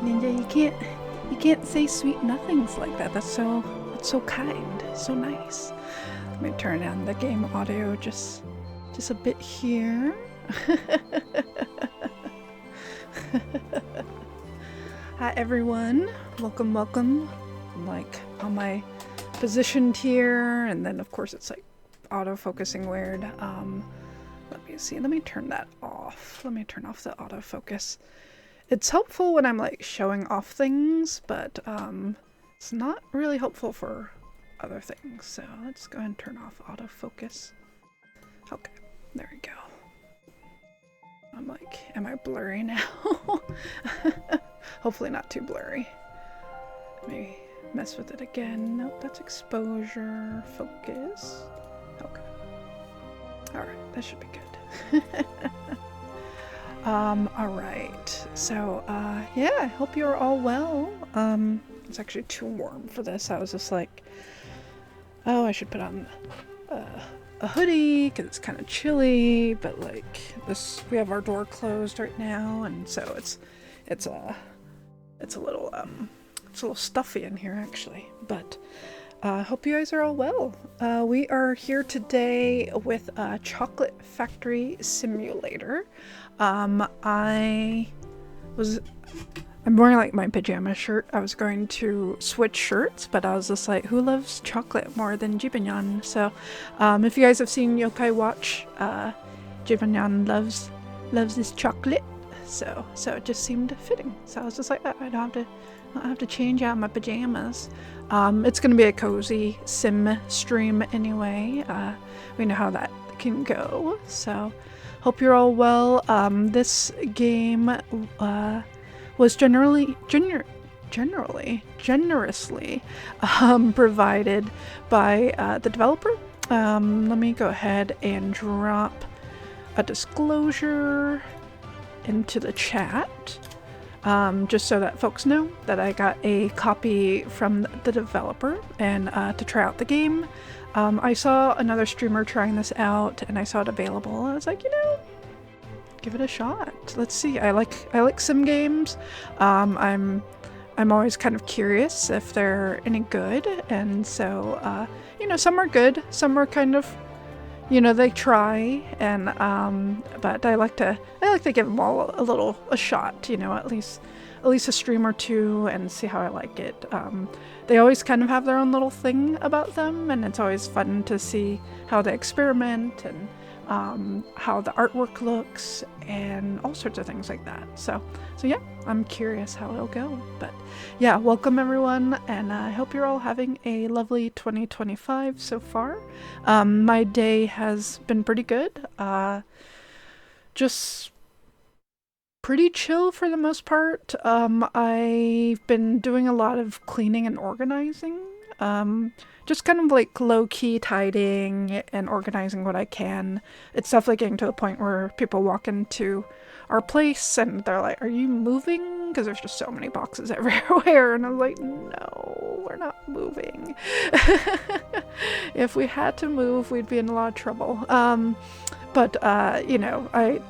Ninja, you can't say sweet nothings like that. That's so kind, so nice. Let me turn down the game audio just a bit here. Hi everyone, welcome. I'm like on my positioned here, and then of course it's like auto-focusing weird. Let me see, let me turn that off. Let me turn off the autofocus. It's helpful when I'm like showing off things, but it's not really helpful for other things. So let's go ahead and turn off autofocus. Okay, there we go. I'm like, am I blurry now? Hopefully not too blurry. Maybe mess with it again. Nope, that's exposure, focus. Okay. Alright, that should be good. Alright. So, yeah, I hope you're all well. It's actually too warm for this. I was just like, oh, I should put on a hoodie because it's kind of chilly, but like this, we have our door closed right now, and so it's a little stuffy in here actually. But hope you guys are all well. We are here today with Chocolate Factory Simulator. I'm wearing like my pajama shirt. I was going to switch shirts, but I was just like, who loves chocolate more than Jibanyan? So if you guys have seen Yokai Watch, Jibanyan loves this chocolate. So it just seemed fitting. So I was just like, I don't have to change out my pajamas. It's gonna be a cozy sim stream anyway. We know how that can go. So hope you're all well. This game was generously provided by the developer. Let me go ahead and drop a disclosure into the chat, just so that folks know that I got a copy from the developer and to try out the game. I saw another streamer trying this out and I saw it available. I was like, give it a shot. Let's see. I like sim games. I'm always kind of curious if they're any good, and so some are good, some are kind of, they try, and but I like to give them all a shot, at least a stream or two, and see how I like it. They always kind of have their own little thing about them, and it's always fun to see how they experiment and how the artwork looks and all sorts of things like that. So yeah, I'm curious how it'll go. But yeah, welcome everyone, and I hope you're all having a lovely 2025 so far. My day has been pretty good. Just pretty chill for the most part. I've been doing a lot of cleaning and organizing. Just kind of like low-key tidying and organizing what I can. It's definitely getting to the point where people walk into our place and they're like, are you moving? Because there's just so many boxes everywhere. And I'm like, no, we're not moving. If we had to move, we'd be in a lot of trouble. But I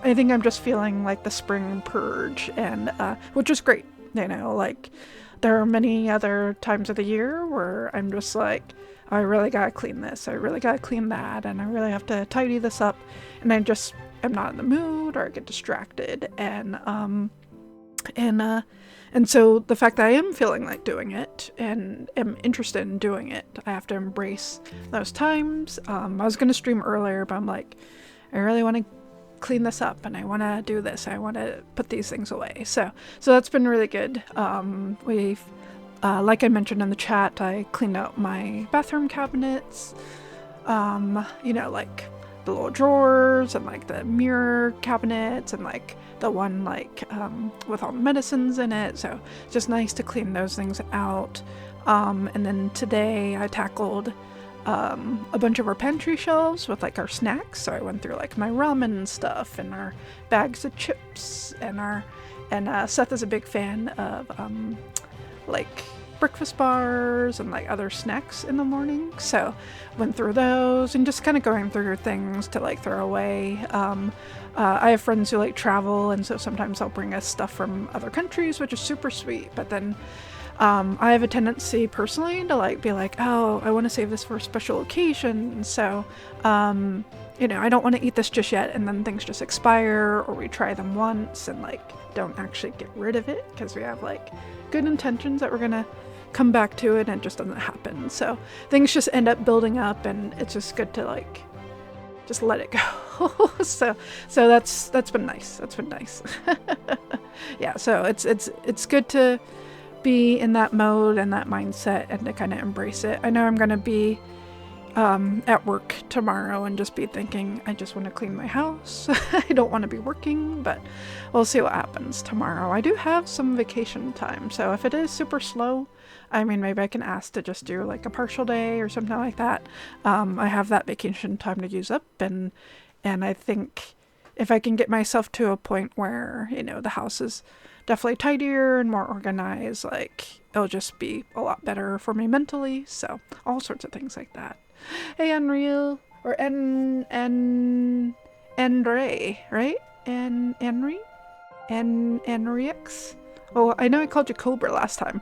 think I'm just feeling like the spring purge, and which is great. Like there are many other times of the year where I'm just like, I really gotta clean this, I really gotta clean that, and I really have to tidy this up, and I'm not in the mood, or I get distracted, and so the fact that I am feeling like doing it and am interested in doing it, I have to embrace those times. I was gonna stream earlier, but I'm like, I really want to clean this up, and I want to do this, I want to put these things away. So that's been really good. We've like I mentioned in the chat, I cleaned out my bathroom cabinets, like the little drawers and like the mirror cabinets and like the one like with all the medicines in it. So it's just nice to clean those things out. And then today I tackled a bunch of our pantry shelves with like our snacks. So I went through like my ramen stuff and our bags of chips and Seth is a big fan of like breakfast bars and like other snacks in the morning. So went through those and just kind of going through things to like throw away. I have friends who like travel, and so sometimes they'll bring us stuff from other countries, which is super sweet. But then I have a tendency personally to like be like, oh, I want to save this for a special occasion. So, you know, I don't want to eat this just yet, and then things just expire, or we try them once and like don't actually get rid of it because we have like good intentions that we're gonna come back to it, and it just doesn't happen. So things just end up building up, and it's just good to like just let it go. so that's been nice. That's been nice. Yeah, so it's good to be in that mode and that mindset and to kind of embrace it. I know I'm gonna be at work tomorrow and just be thinking, I just want to clean my house. I don't want to be working, but we'll see what happens tomorrow. I do have some vacation time, so if it is super slow, I mean, maybe I can ask to just do like a partial day or something like that. I have that vacation time to use up, and I think if I can get myself to a point where, you know, the house is definitely tidier and more organized, like it'll just be a lot better for me mentally. So all sorts of things like that. Hey, Unreal, or Andre, right? Enrix. Oh, I know I called you Cobra last time.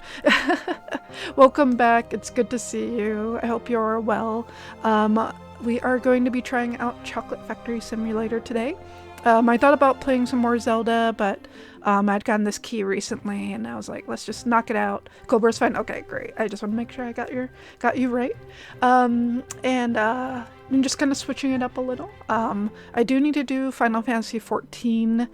Welcome back. It's good to see you. I hope you're well. We are going to be trying out Chocolate Factory Simulator today. I thought about playing some more Zelda, but I'd gotten this key recently, and I was like, let's just knock it out. Cobra's fine. Okay, great. I just want to make sure I got you right. And I'm just kind of switching it up a little. I do need to do Final Fantasy XIV.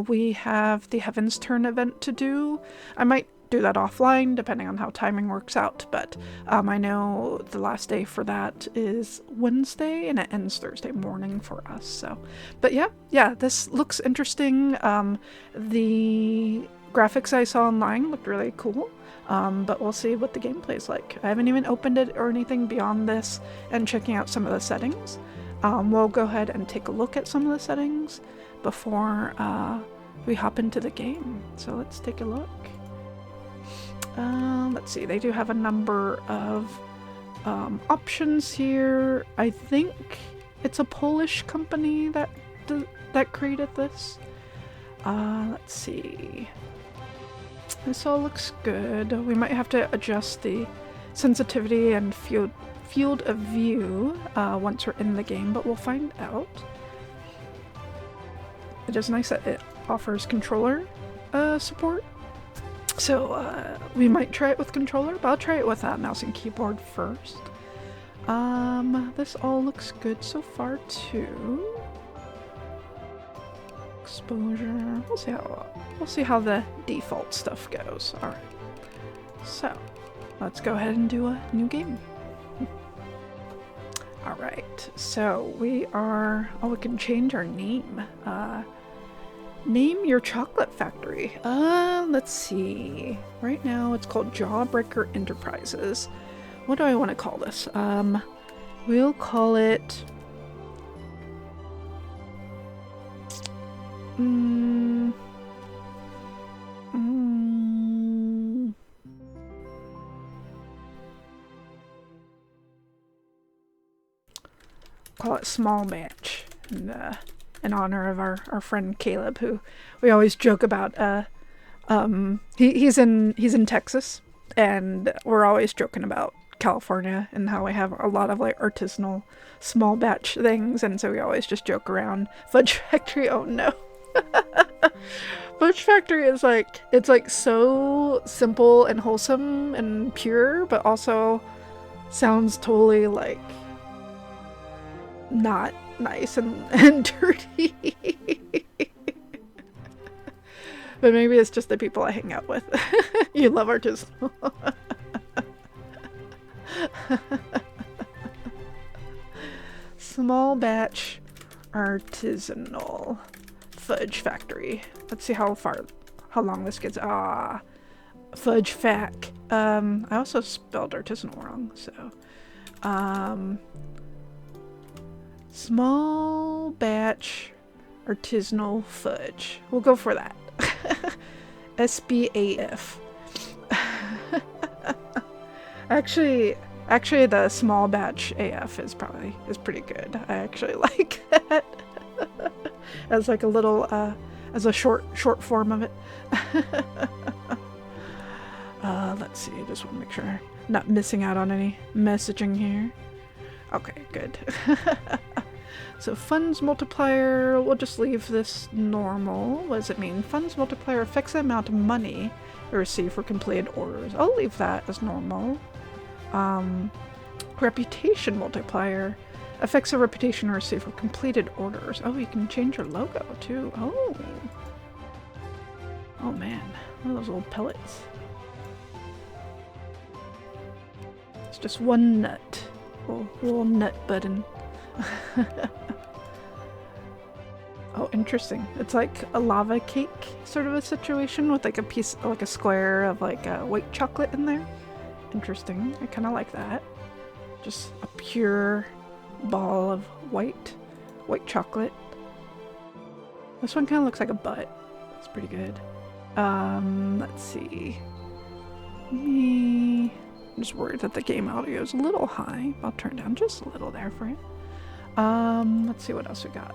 We have the Heaven's Turn event to do. I might do that offline depending on how timing works out, but I know the last day for that is Wednesday and it ends Thursday morning for us. So, but yeah, this looks interesting. The graphics I saw online looked really cool, but we'll see what the gameplay is like. I haven't even opened it or anything beyond this and checking out some of the settings. We'll go ahead and take a look at some of the settings before we hop into the game. So let's take a look. Let's see, they do have a number of options here. I think it's a Polish company that created this. Let's see. This all looks good. We might have to adjust the sensitivity and field of view once we're in the game, but we'll find out. It is nice that it offers controller support. So we might try it with controller, but I'll try it with mouse and keyboard first. This all looks good so far too. Exposure. We'll see how the default stuff goes. All right. So let's go ahead and do a new game. All right. So we are. Oh, we can change our name. Name your chocolate factory. Let's see. Right now it's called Jawbreaker Enterprises. What do I want to call this? We'll call it... Call it Small Batch. And, in honor of our friend Caleb, who we always joke about. He's in Texas, and we're always joking about California and how we have a lot of like artisanal small batch things, and so we always just joke around. Fudge Factory, oh no. Fudge Factory is like, it's like so simple and wholesome and pure, but also sounds totally like not nice and dirty. But maybe it's just the people I hang out with. You love artisanal. Small batch artisanal Fudge Factory. Let's see how long this gets. Fudge Fac. I also spelled artisanal wrong, so small batch artisanal fudge. We'll go for that. SBAF. Actually, the small batch AF is pretty good. I actually like that as like a little as a short form of it. Let's see. I just want to make sure I'm not missing out on any messaging here. Okay, good. So funds multiplier, we'll just leave this normal. What does it mean? Funds multiplier affects the amount of money you receive for completed orders. I'll leave that as normal. Reputation multiplier affects the reputation you receive for completed orders. Oh, you can change your logo too. Oh. Oh man, look at those old pellets. It's just one nut. Little nut button. Oh, interesting. It's like a lava cake sort of a situation with like a piece, like a square of like white chocolate in there. Interesting. I kind of like that. Just a pure ball of white chocolate. This one kind of looks like a butt. It's pretty good. Let's see. I'm just worried that the game audio is a little high. I'll turn down just a little there for you. Let's see what else we got.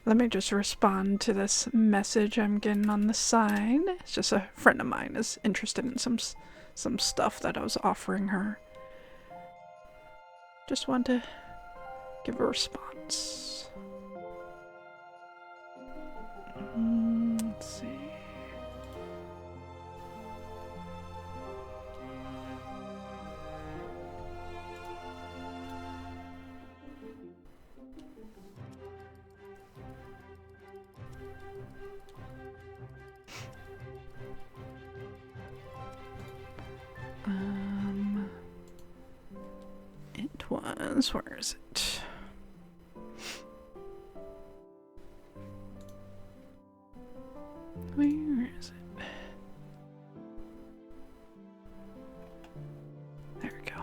Let me just respond to this message I'm getting on the side. It's just a friend of mine is interested in some stuff that I was offering her. Just want to give a response. Let's see. It was, where is it? Where is it? There we go.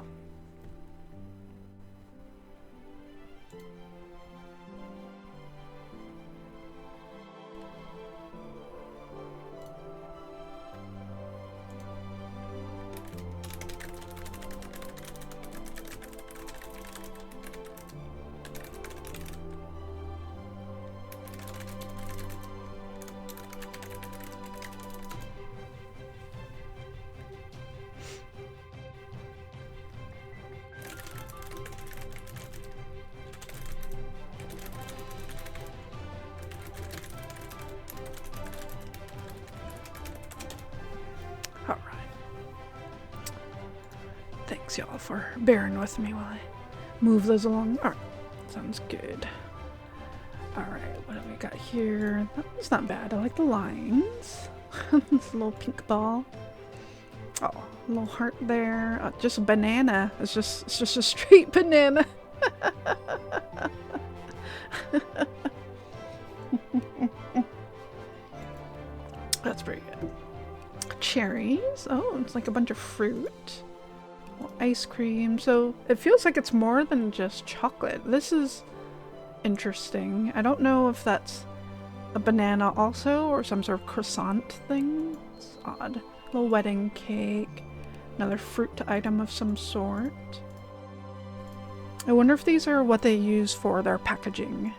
Thanks y'all for bearing with me while I move those along. Alright, sounds good. Alright, what do we got here? That's not bad. I like the lines. This little pink ball. Oh, a little heart there. Just a banana. It's just a straight banana. That's pretty good. Cherries. Oh, it's like a bunch of fruit. Ice cream. So it feels like it's more than just chocolate. This is interesting. I don't know if that's a banana also or some sort of croissant thing. It's odd. Little wedding cake. Another fruit item of some sort. I wonder if these are what they use for their packaging.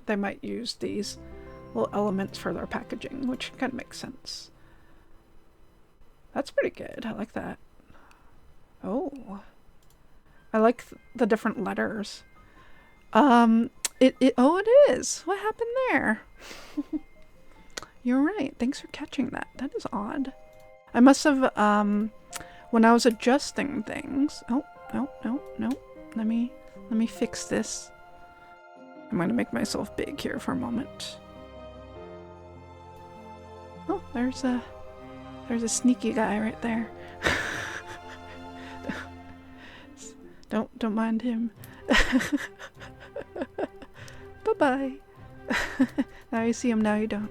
They might use these little elements for their packaging, which kind of makes sense. That's pretty good. I like that. Oh, I like the different letters. Oh, it is. What happened there? You're right. Thanks for catching that. That is odd. I must have, when I was adjusting things. Oh, no. Let me fix this. I'm going to make myself big here for a moment. Oh, there's a sneaky guy right there. Don't mind him. Bye-bye. Now you see him, now you don't.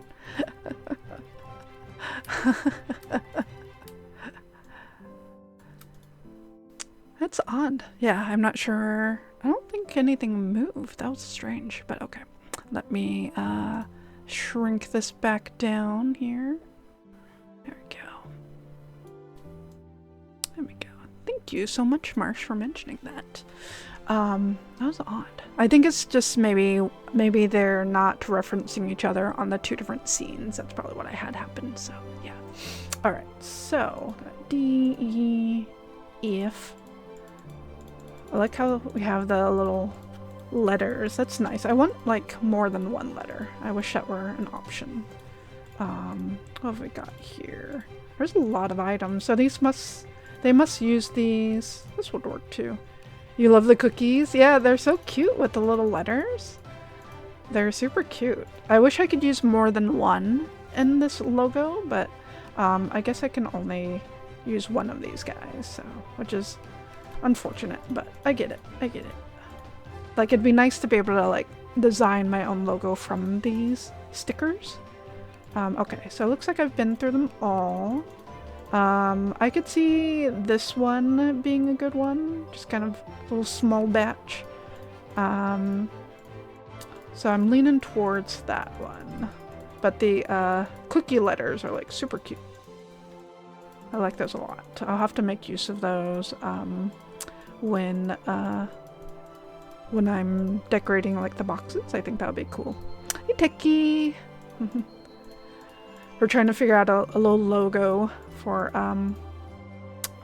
That's odd. Yeah, I'm not sure. I don't think anything moved. That was strange, but okay. Let me shrink this back down here. There we go. There we go. Thank you so much, Marsh, for mentioning that. That was odd. I think it's just maybe they're not referencing each other on the two different scenes. That's probably what I had happen, so yeah. Alright, so D, E, F. I like how we have the little letters. That's nice. I want like more than one letter. I wish that were an option. What have we got here? There's a lot of items. So they must use these. This would work too. You love the cookies? Yeah, they're so cute with the little letters. They're super cute. I wish I could use more than one in this logo, but I guess I can only use one of these guys, so which is unfortunate, but I get it. I get it. Like, it'd be nice to be able to like design my own logo from these stickers. Okay, so it looks like I've been through them all. I could see this one being a good one, just kind of a little small batch. So I'm leaning towards that one. But the cookie letters are like super cute. I like those a lot. I'll have to make use of those when I'm decorating like the boxes. I think that would be cool. Hey Techie! We're trying to figure out a little logo for I'm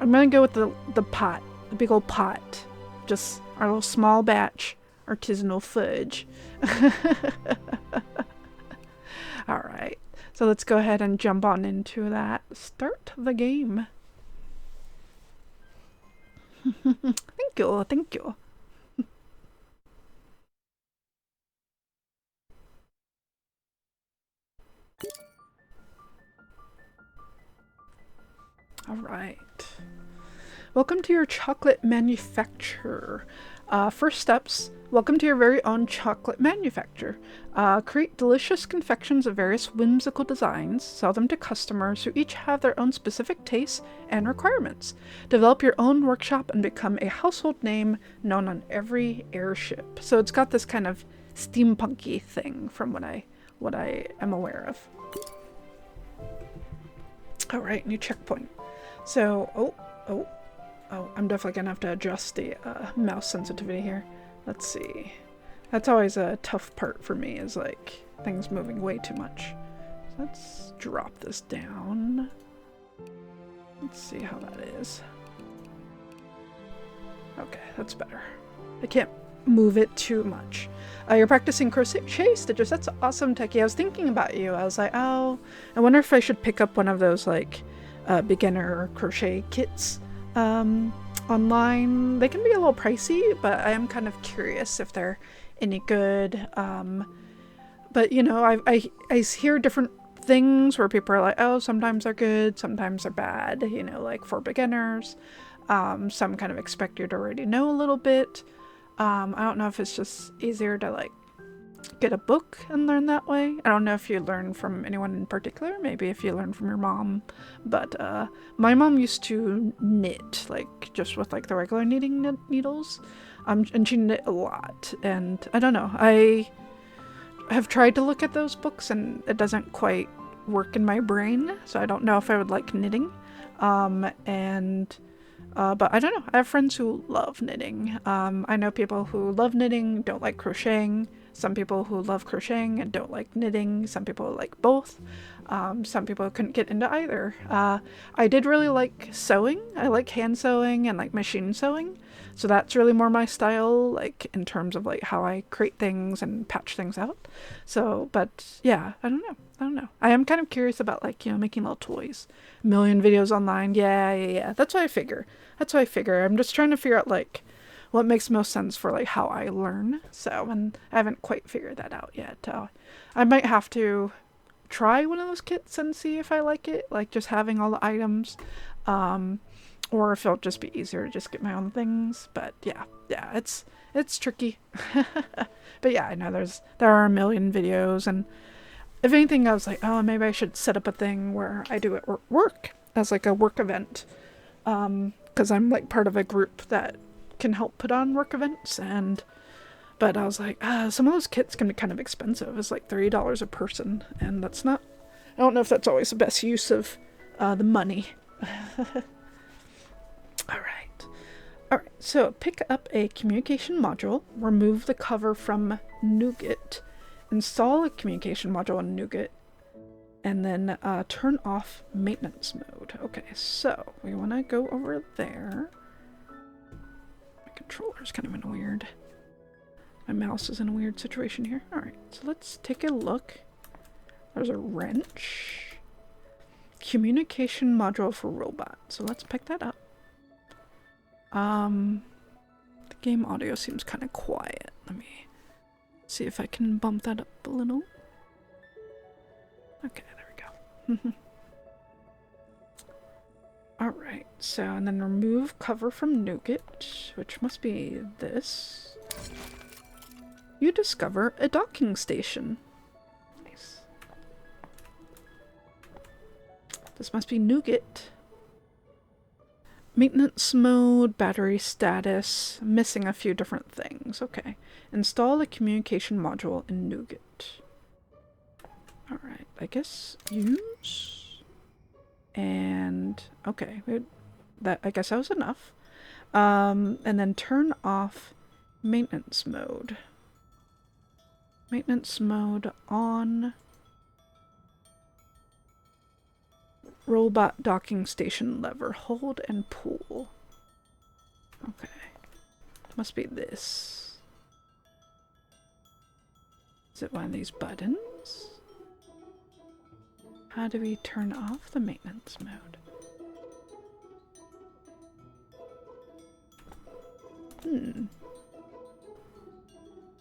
gonna go with the pot, the big old pot. Just our little small batch artisanal fudge. Alright, so let's go ahead and jump on into that. Start the game. Thank you, thank you. Alright. Welcome to your chocolate manufacturer. First steps. Welcome to your very own chocolate manufacturer. Create delicious confections of various whimsical designs. Sell them to customers who each have their own specific tastes and requirements. Develop your own workshop and become a household name known on every airship. So it's got this kind of steampunky thing from what I am aware of. Alright, new checkpoint. So, oh, I'm definitely gonna have to adjust the mouse sensitivity here. Let's see. That's always a tough part for me, is like things moving way too much. So let's drop this down. Let's see how that is. Okay, that's better. I can't move it too much. You're practicing crochet stitches. That's awesome, Techie. I was thinking about you. I was like, oh, I wonder if I should pick up one of those like beginner crochet kits online. They can be a little pricey, but I am kind of curious if they're any good. But you know, I hear different things where people are like, oh, sometimes they're good, sometimes they're bad, you know, like for beginners. Some kind of expect you to already know a little bit. I don't know if it's just easier to like get a book and learn that way. I don't know if you learn from anyone in particular, maybe if you learn from your mom, but my mom used to knit, like just with like the regular knitting needles, and she knit a lot, and I don't know, I have tried to look at those books and it doesn't quite work in my brain, so I don't know if I would like knitting. But I don't know, I have friends who love knitting. I know people who love knitting, don't like crocheting. Some people who love crocheting and don't like knitting. Some people like both. Some people couldn't get into either. I did really like sewing. I like hand sewing and like machine sewing. So that's really more my style, like in terms of like how I create things and patch things out. So, but yeah, I don't know. I am kind of curious about like, you know, making little toys. A million videos online. Yeah. That's what I figure. I'm just trying to figure out like what makes most sense for like how I learn. So, and I haven't quite figured that out yet. I might have to try one of those kits and see if I like it, like just having all the items, or if it'll just be easier to just get my own things. But yeah, it's tricky. But yeah, I know there are a million videos, and if anything, I was like, oh, maybe I should set up a thing where I do it work as like a work event, because I'm like part of a group that can help put on work events, but I was like, some of those kits can be kind of expensive. It's like $30 a person, and that's not, I don't know if that's always the best use of the money. Alright, so pick up a communication module, remove the cover from NuGet, install a communication module in NuGet, and then turn off maintenance mode. Okay, so we want to go over there. My controller's kind of in a weird... My mouse is in a weird situation here. Alright, so let's take a look. There's a wrench. Communication module for robot. So let's pick that up. The game audio seems kind of quiet. Let me see if I can bump that up a little. Okay, there we go. Alright, so, and then remove cover from NuGet, which must be this. You discover a docking station. Nice. This must be NuGet. Maintenance mode, battery status, missing a few different things. Okay. Install the communication module in NuGet. Alright, I guess use. And okay, I guess that was enough. And then turn off maintenance mode. Maintenance mode on. Robot docking station lever. Hold and pull. Okay. Must be this. Is it one of these buttons? How do we turn off the maintenance mode?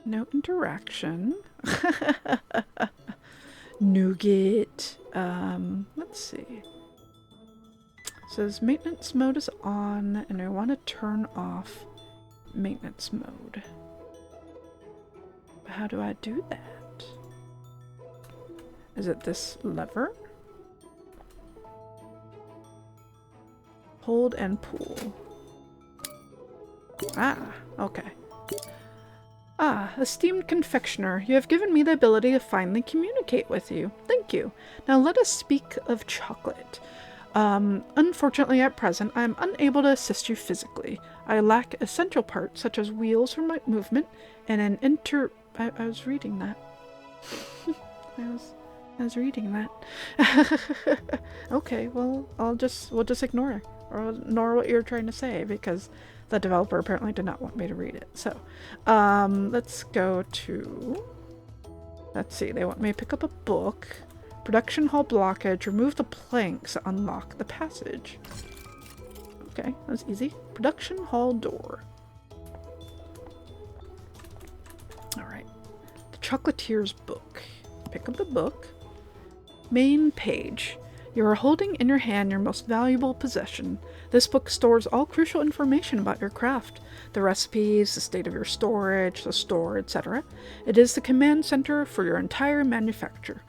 No interaction. NuGet. Let's see. It says maintenance mode is on, and I want to turn off maintenance mode. How do I do that? Is it this lever? Hold and pull. Ah, okay. Ah, esteemed confectioner, you have given me the ability to finally communicate with you. Thank you. Now let us speak of chocolate. Unfortunately at present, I am unable to assist you physically. I lack essential parts such as wheels for my movement and an I was reading that. I was reading that. Okay, well, we'll just ignore it. Or ignore what you're trying to say, because the developer apparently did not want me to read it. So, let's go to... Let's see, they want me to pick up a book. Production hall blockage. Remove the planks to unlock the passage. Okay, that was easy. Production hall door. Alright. The Chocolatier's book. Pick up the book. Main page. You are holding in your hand your most valuable possession. This book stores all crucial information about your craft. The recipes, the state of your storage, the store, etc. It is the command center for your entire manufacture.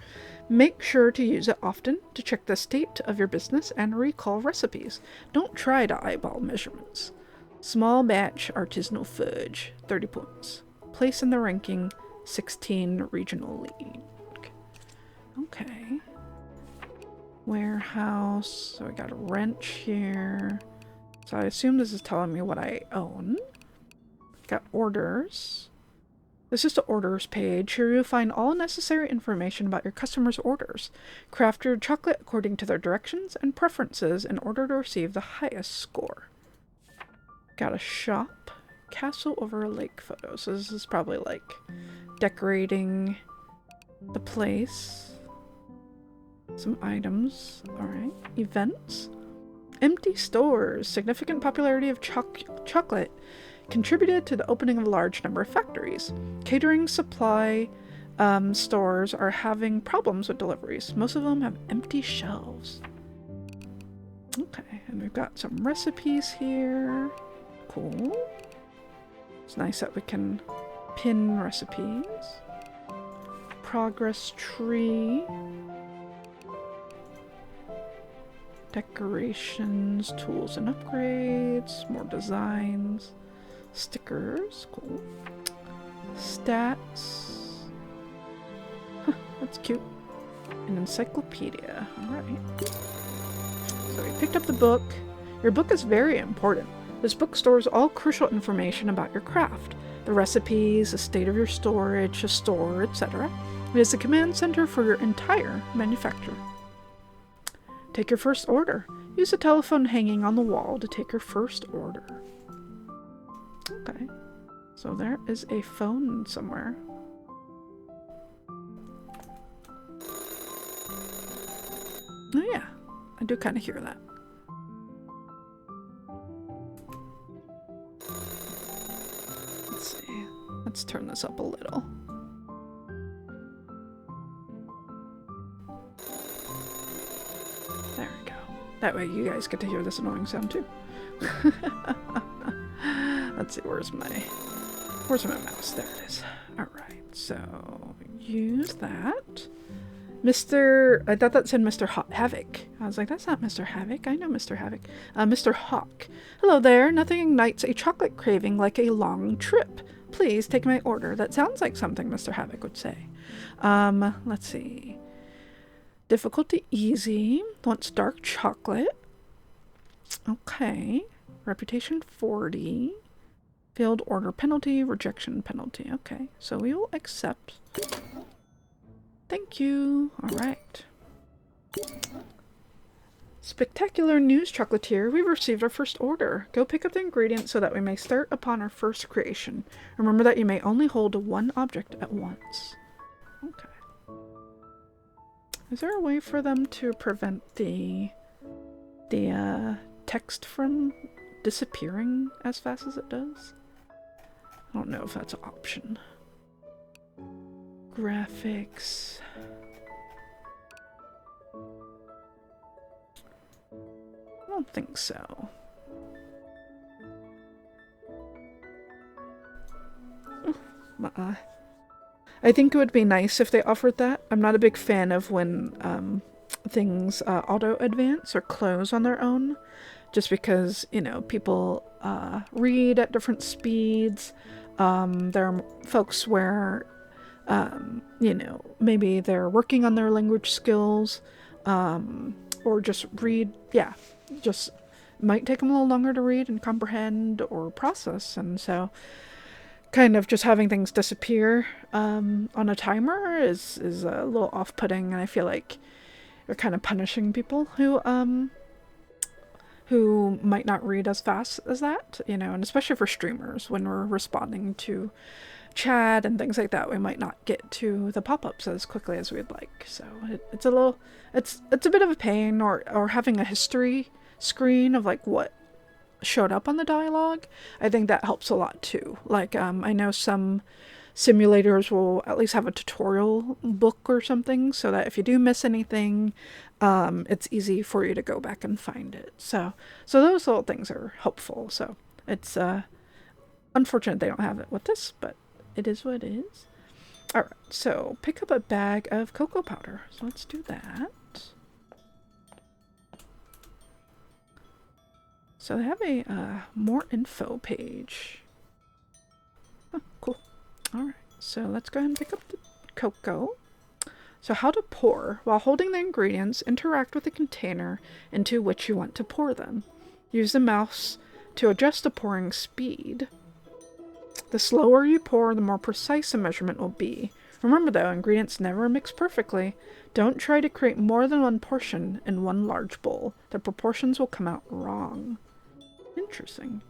Make sure to use it often to check the state of your business and recall recipes. Don't try to eyeball measurements. Small batch artisanal fudge, 30 points. Place in the ranking, 16 regional league. Okay. Warehouse. So I got a wrench here. So I assume this is telling me what I own. Got orders. This is the orders page. Here you'll find all necessary information about your customers' orders. Craft your chocolate according to their directions and preferences in order to receive the highest score. Got a shop. Castle over a lake photo. So this is probably like decorating the place. Some items. Alright. Events. Empty stores. Significant popularity of chocolate contributed to the opening of a large number of factories. Catering supply stores are having problems with deliveries. Most of them have empty shelves. Okay, and we've got some recipes here. Cool. It's nice that we can pin recipes. Progress tree. Decorations, tools and upgrades, more designs. Stickers, cool. Stats. Huh, that's cute. An encyclopedia. Alright. So we picked up the book. Your book is very important. This book stores all crucial information about your craft. The recipes, the state of your storage, the store, etc. It is the command center for your entire manufacture. Take your first order. Use the telephone hanging on the wall to take your first order. Okay. So there is a phone somewhere. Oh yeah, I do kind of hear that. Let's see. Let's turn this up a little. There we go. That way you guys get to hear this annoying sound too. Let's see, where's my mouse? There it is. Alright, so use that. I thought that said Mr. Havoc. I was like, that's not Mr. Havoc. I know Mr. Havoc. Mr. Hawk. Hello there. Nothing ignites a chocolate craving like a long trip. Please take my order. That sounds like something Mr. Havoc would say. Let's see. Difficulty easy. Wants dark chocolate. Okay. Reputation 40. Failed order penalty. Rejection penalty. Okay. So we will accept. Thank you. Alright. Spectacular news, chocolatier. We've received our first order. Go pick up the ingredients so that we may start upon our first creation. Remember that you may only hold one object at once. Okay. Is there a way for them to prevent the text from disappearing as fast as it does? I don't know if that's an option. Graphics. I don't think so. I think it would be nice if they offered that. I'm not a big fan of when things auto-advance or close on their own, just because, you know, people read at different speeds. There are folks where you know, maybe they're working on their language skills, or just read, just might take them a little longer to read and comprehend or process, and so kind of just having things disappear on a timer is a little off-putting, and I feel like you're kind of punishing people who might not read as fast as that, you know, and especially for streamers when we're responding to chat and things like that, we might not get to the pop-ups as quickly as we'd like. So it's a bit of a pain, or having a history screen of like what showed up on the dialogue. I think that helps a lot too. Like I know some simulators will at least have a tutorial book or something, so that if you do miss anything, it's easy for you to go back and find it. So those little things are helpful. So it's unfortunate they don't have it with this, but it is what it is. Alright, so pick up a bag of cocoa powder. So let's do that. So they have a more info page. Oh, cool. Alright, so let's go ahead and pick up the cocoa. So how to pour. While holding the ingredients, interact with the container into which you want to pour them. Use the mouse to adjust the pouring speed. The slower you pour, the more precise the measurement will be. Remember though, ingredients never mix perfectly. Don't try to create more than one portion in one large bowl. The proportions will come out wrong. Interesting.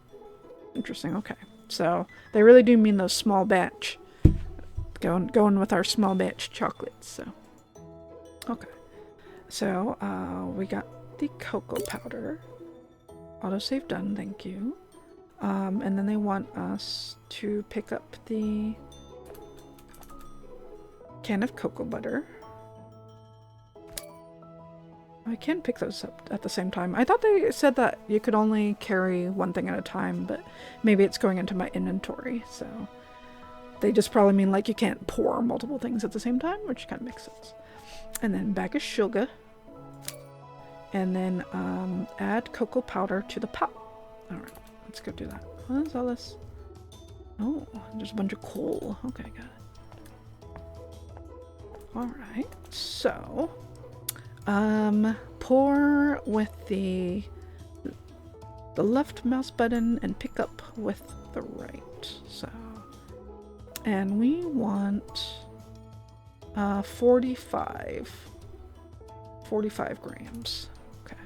Interesting, okay. So, they really do mean those small batch. Going with our small batch chocolates, so. Okay. So, we got the cocoa powder. Autosave done, thank you. And then they want us to pick up the can of cocoa butter. I can pick those up at the same time. I thought they said that you could only carry one thing at a time, but maybe it's going into my inventory, so they just probably mean like you can't pour multiple things at the same time, which kind of makes sense. And then bag of sugar. And then add cocoa powder to the pot. Alright. Let's go do that. What is all this? Oh, there's a bunch of coal. Okay, got it. Alright, so pour with the left mouse button and pick up with the right. So, and we want 45 grams. Okay.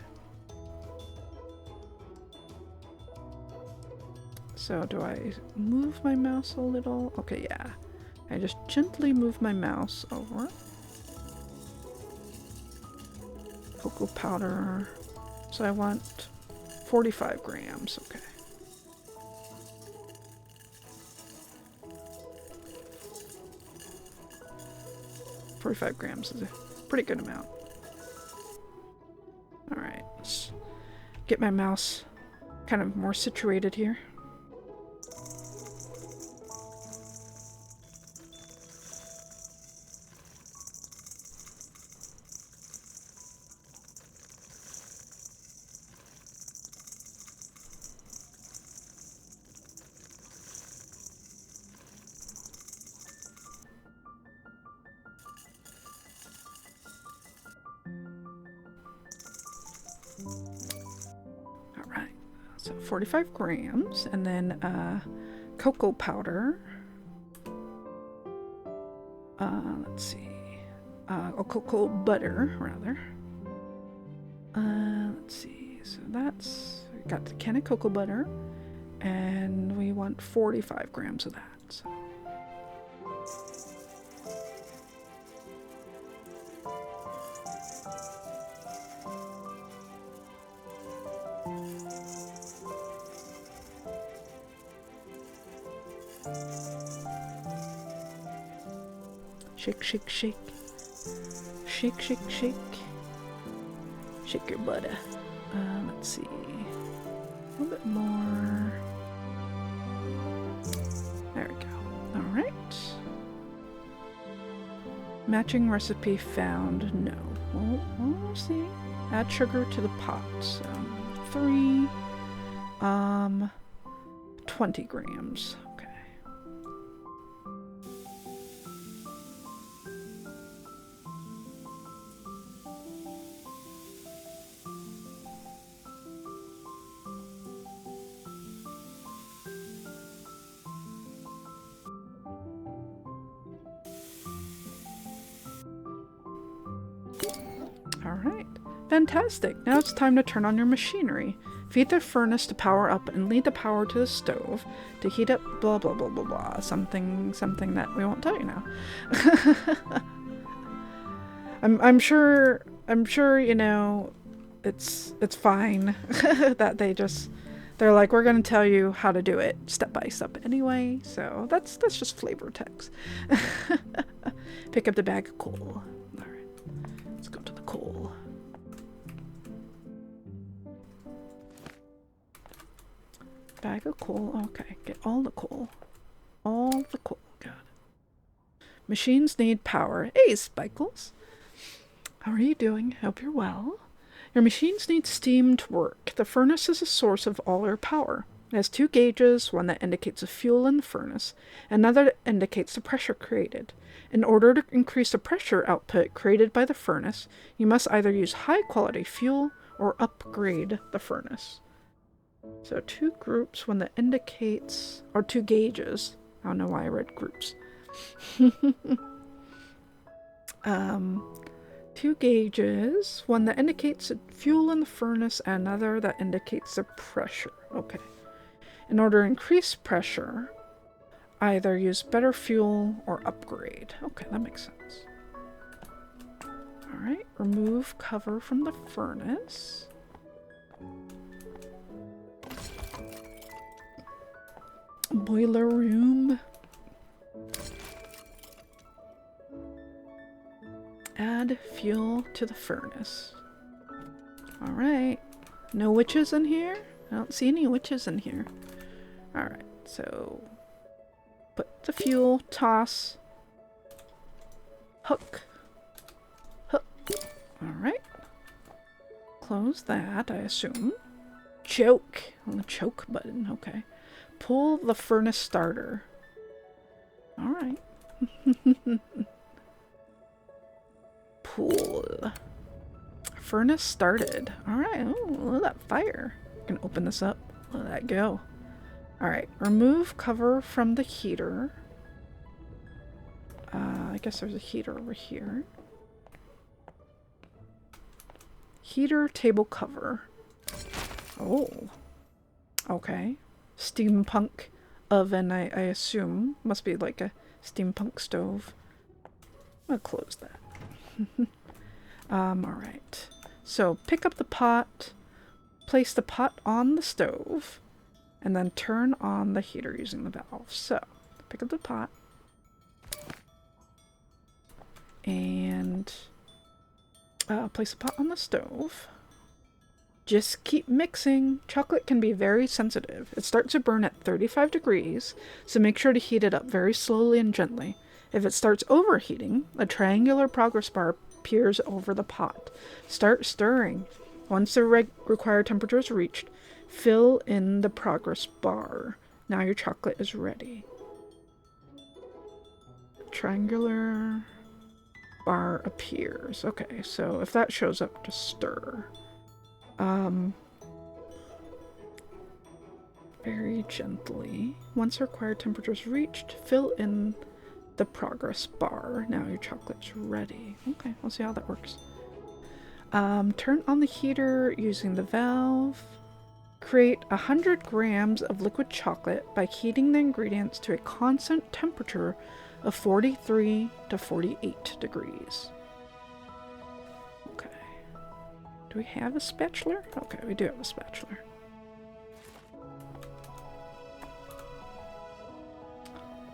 So do I move my mouse a little? Okay, yeah. I just gently move my mouse over. Cocoa powder. So I want 45 grams. Okay. $45 grams is a pretty good amount. Alright, let's get my mouse kind of more situated here. Alright, so 45 grams, and then cocoa powder. Let's see. Cocoa butter, rather. Let's see. So that's... we got the can of cocoa butter, and we want 45 grams of that. So. Shake, shake, shake. Shake, shake, shake. Shake your butter. Let's see. A little bit more. There we go. Alright. Matching recipe found. No. We'll see. Add sugar to the pot. So 20 grams. Okay. Alright, fantastic. Now it's time to turn on your machinery. Feed the furnace to power up and lead the power to the stove to heat up blah blah blah blah blah. Something that we won't tell you now. I'm sure, you know, it's fine that they're like, we're gonna tell you how to do it step by step anyway, so that's just flavor text. Pick up the bag of coal. Let's go to the coal. Bag of coal. Okay, get all the coal. All the coal. Got it. Machines need power. Hey, Spikles. How are you doing? Hope you're well. Your machines need steam to work. The furnace is a source of all your power. It has two gauges, one that indicates the fuel in the furnace, another that indicates the pressure created. In order to increase the pressure output created by the furnace, you must either use high-quality fuel or upgrade the furnace. So two groups, one that indicates... or two gauges. I don't know why I read groups. Two gauges, one that indicates the fuel in the furnace and another that indicates the pressure. Okay. In order to increase pressure, either use better fuel or upgrade. Okay, that makes sense. Alright, remove cover from the furnace. Boiler room. Add fuel to the furnace. Alright. No witches in here? I don't see any witches in here. Alright, so put the fuel, toss, hook, hook. Alright. Close that, I assume. Choke. On the choke button, okay. Pull the furnace starter. All right. Pool. Furnace started. All right. Oh, look at that fire. Gonna open this up. Let that go. All right. Remove cover from the heater. I guess there's a heater over here. Heater table cover. Oh. Okay. Steampunk oven, I assume. Must be like a steampunk stove. I'll close that. Alright. So pick up the pot, place the pot on the stove, and then turn on the heater using the valve. So, pick up the pot, and place the pot on the stove. Just keep mixing. Chocolate can be very sensitive. It starts to burn at 35 degrees, so make sure to heat it up very slowly and gently. If it starts overheating, a triangular progress bar appears over the pot. Start stirring. Once the required temperature is reached, fill in the progress bar. Now your chocolate is ready. Triangular bar appears. Okay, so if that shows up, just stir. Very gently. Once required temperature is reached, fill in the progress bar. Now your chocolate's ready. Okay, we'll see how that works. Turn on the heater using the valve. Create 100 grams of liquid chocolate by heating the ingredients to a constant temperature of 43 to 48 degrees. Okay. Do we have a spatula? Okay, we do have a spatula.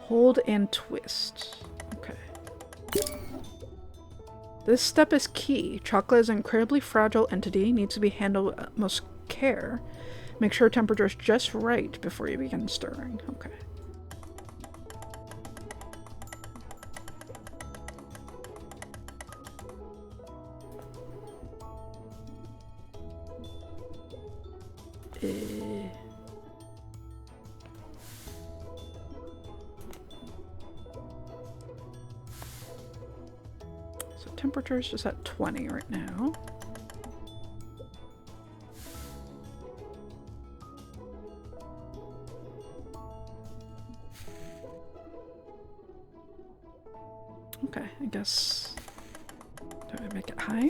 Hold and twist. Okay. This step is key. Chocolate is an incredibly fragile entity, needs to be handled with utmost care. Make sure temperature is just right before you begin stirring. Okay. So temperature is just at 20 right now. Okay, I guess... do I make it higher?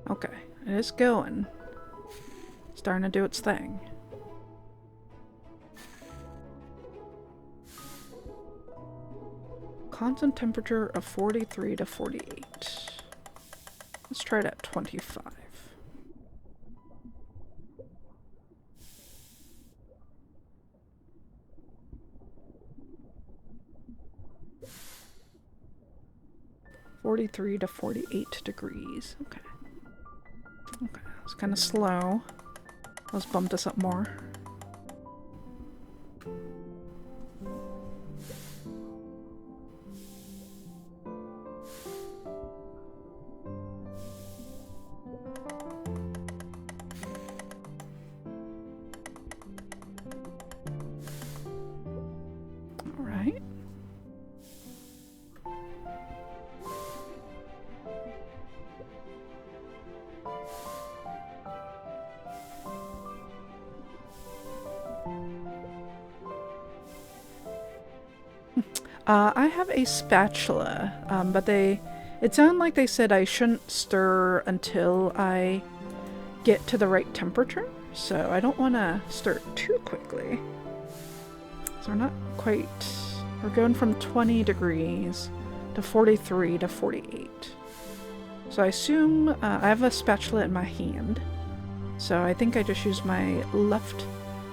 Okay, it is going. Starting to do its thing. Constant temperature of 43 to 48. Let's try it at 25. to 48 degrees. Okay. Okay, it's kind of slow. Let's bump this up more. All right. I have a spatula, but it sounded like they said I shouldn't stir until I get to the right temperature, so I don't want to stir too quickly. So we're not quite, we're going from 20 degrees to 43 to 48. So I assume I have a spatula in my hand, so I think I just use my left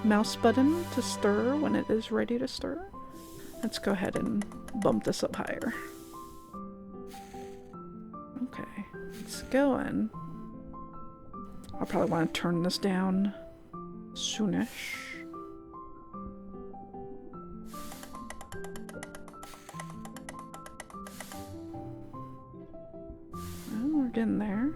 mouse button to stir when it is ready to stir. Let's go ahead and bump this up higher. Okay, it's going. I'll probably want to turn this down soonish. Well, we're getting there.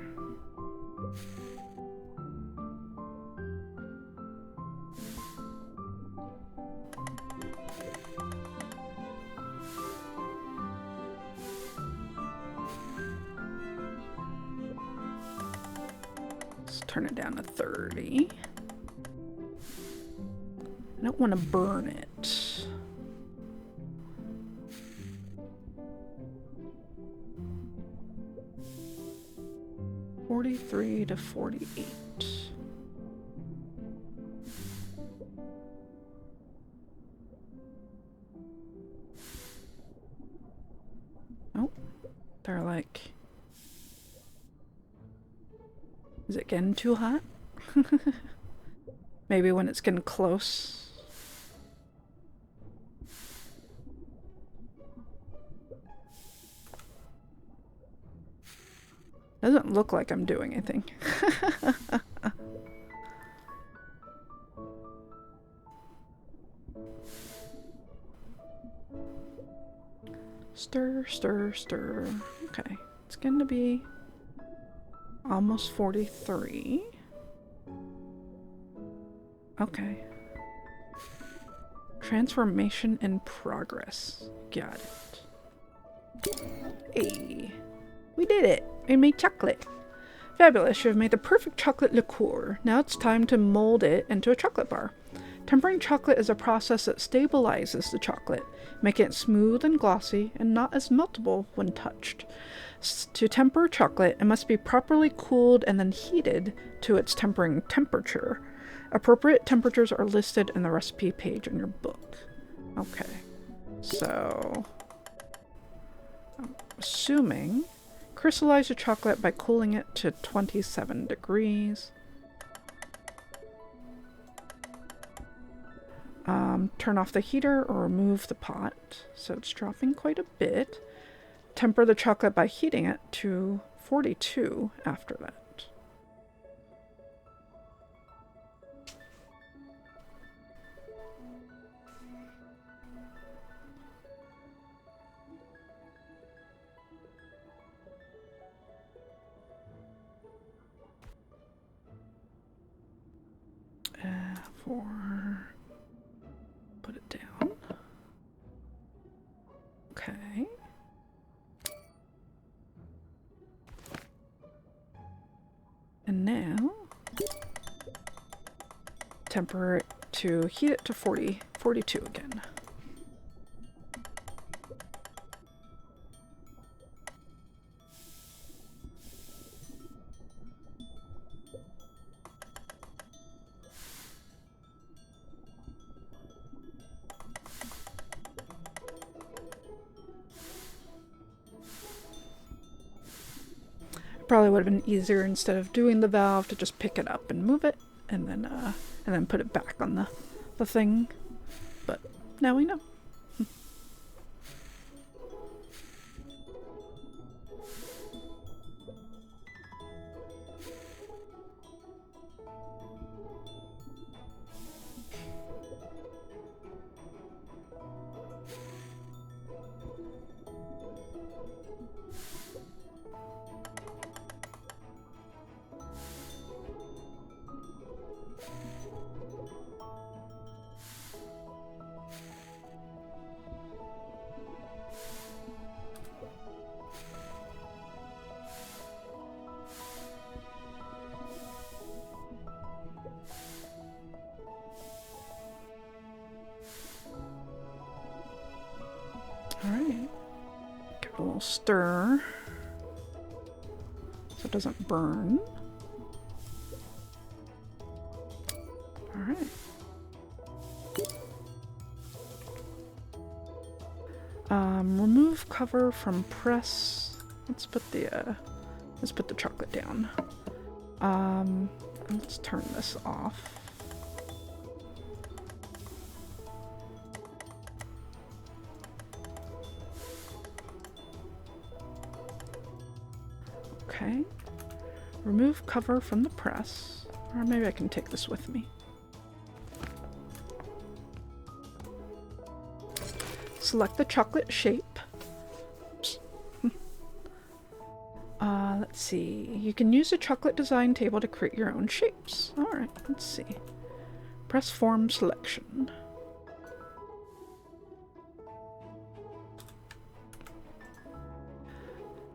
turn it down to 30. I don't want to burn it. $43 to $48. Oh, they're like... Is it getting too hot? Maybe when it's getting close. Doesn't look like I'm doing anything. Stir, stir, stir. Okay, it's going to be almost 43. Okay. Transformation in progress. Got it. Hey, we did it. We made chocolate. Fabulous, you have made the perfect chocolate liqueur. Now it's time to mold it into a chocolate bar. Tempering chocolate is a process that stabilizes the chocolate, making it smooth and glossy and not as meltable when touched. To temper chocolate, it must be properly cooled and then heated to its tempering temperature. Appropriate temperatures are listed in the recipe page in your book. Okay, so I'm assuming crystallize the chocolate by cooling it to 27 degrees. Turn off the heater or remove the pot, so it's dropping quite a bit. Temper the chocolate by heating it to 42 after that. Put it down. Okay. And now temper it to heat it to 42 again. Probably would have been easier instead of doing the valve to just pick it up and move it and then put it back on the thing. But now we know. Alright. Give it a little stir so it doesn't burn. Alright. Remove cover from press. Let's put the chocolate down. Let's turn this off. Okay. Remove cover from the press. Or maybe I can take this with me. Select the chocolate shape. Oops. Let's see. You can use the chocolate design table to create your own shapes. Alright, let's see. Press form selection.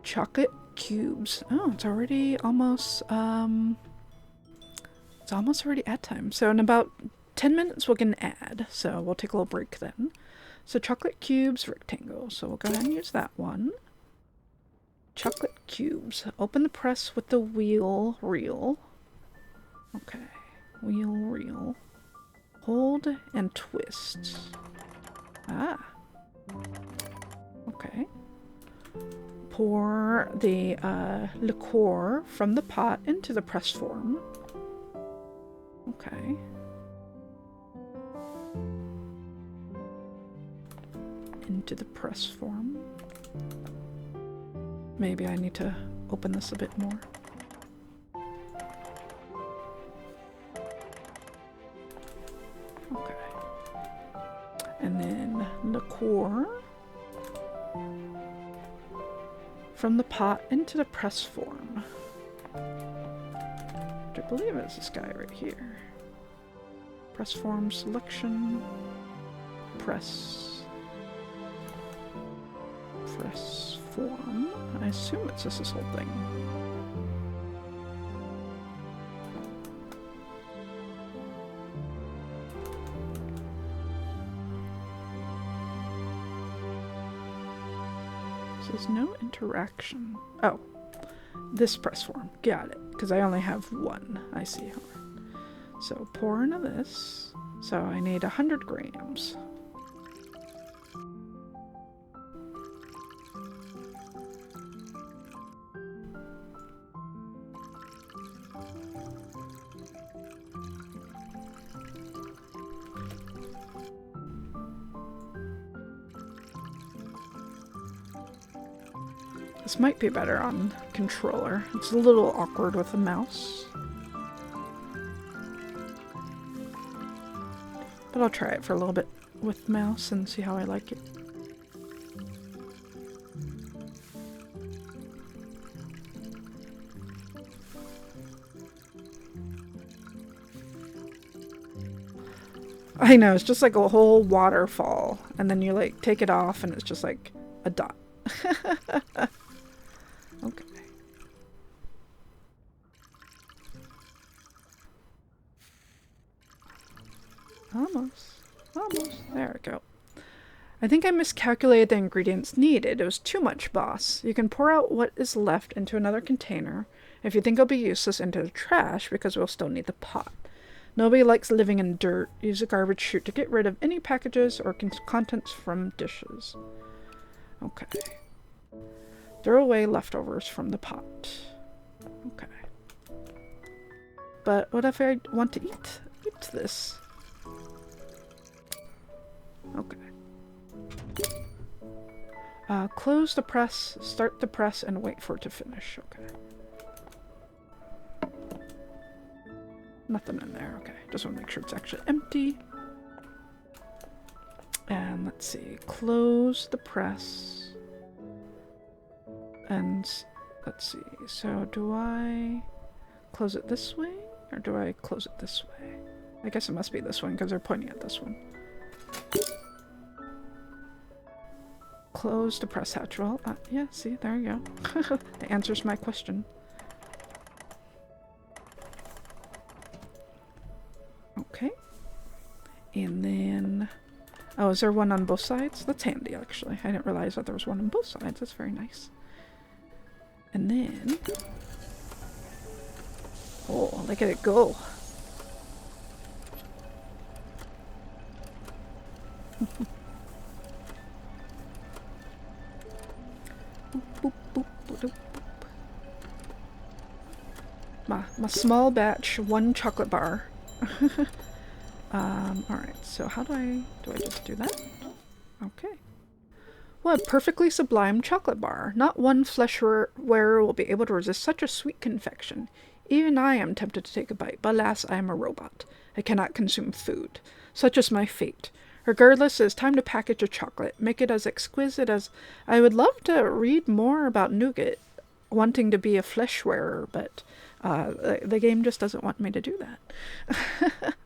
Chocolate cubes. Oh, it's already almost It's almost already ad time. So in about 10 minutes we'll get an ad. So we'll take a little break then. So chocolate cubes rectangle. So we'll go ahead and use that one. Chocolate cubes. Open the press with the wheel reel. Okay. Wheel reel. Hold and twist. Ah. Okay. Pour the liqueur from the pot into the press form. Okay. Into the press form. Maybe I need to open this a bit more. Okay. And then liqueur from the pot into the press form. Which I believe is this guy right here. Press form selection. Press form. I assume it's just this whole thing. Says no interaction. Oh, this press form. Got it. Because I only have one. I see how. So pour into this. So I need 100 grams. This might be better on controller. It's a little awkward with a mouse. But I'll try it for a little bit with mouse and see how I like it. I know, it's just like a whole waterfall. And then you like take it off and it's just like a dot. Okay. Almost. There we go. I think I miscalculated the ingredients needed. It was too much, boss. You can pour out what is left into another container. If you think it'll be useless, into the trash, because we'll still need the pot. Nobody likes living in dirt. Use a garbage chute to get rid of any packages or contents from dishes. Okay. Throw away leftovers from the pot. Okay. But what if I want to eat this? Okay. Close the press, start the press, and wait for it to finish. Okay. Nothing in there. Okay. Just want to make sure it's actually empty. And let's see. Close the press. And let's see. So do I close it this way? Or do I close it this way? I guess it must be this one because they're pointing at this one. Close the press hatch. Well, yeah, see, there you go. That answers my question. Okay. And then... Oh, is there one on both sides? That's handy, actually. I didn't realize that there was one on both sides. That's very nice. And then... Oh, look at it go. Boop, boop, boop, boop. My small batch, 1 chocolate bar. Alright, so how do I just do that? Okay. What a perfectly sublime chocolate bar. Not one flesh wearer will be able to resist such a sweet confection. Even I am tempted to take a bite, but alas, I am a robot. I cannot consume food. Such is my fate. Regardless, it is time to package a chocolate. Make it as exquisite as... I would love to read more about Nougat wanting to be a flesh wearer, but the game just doesn't want me to do that.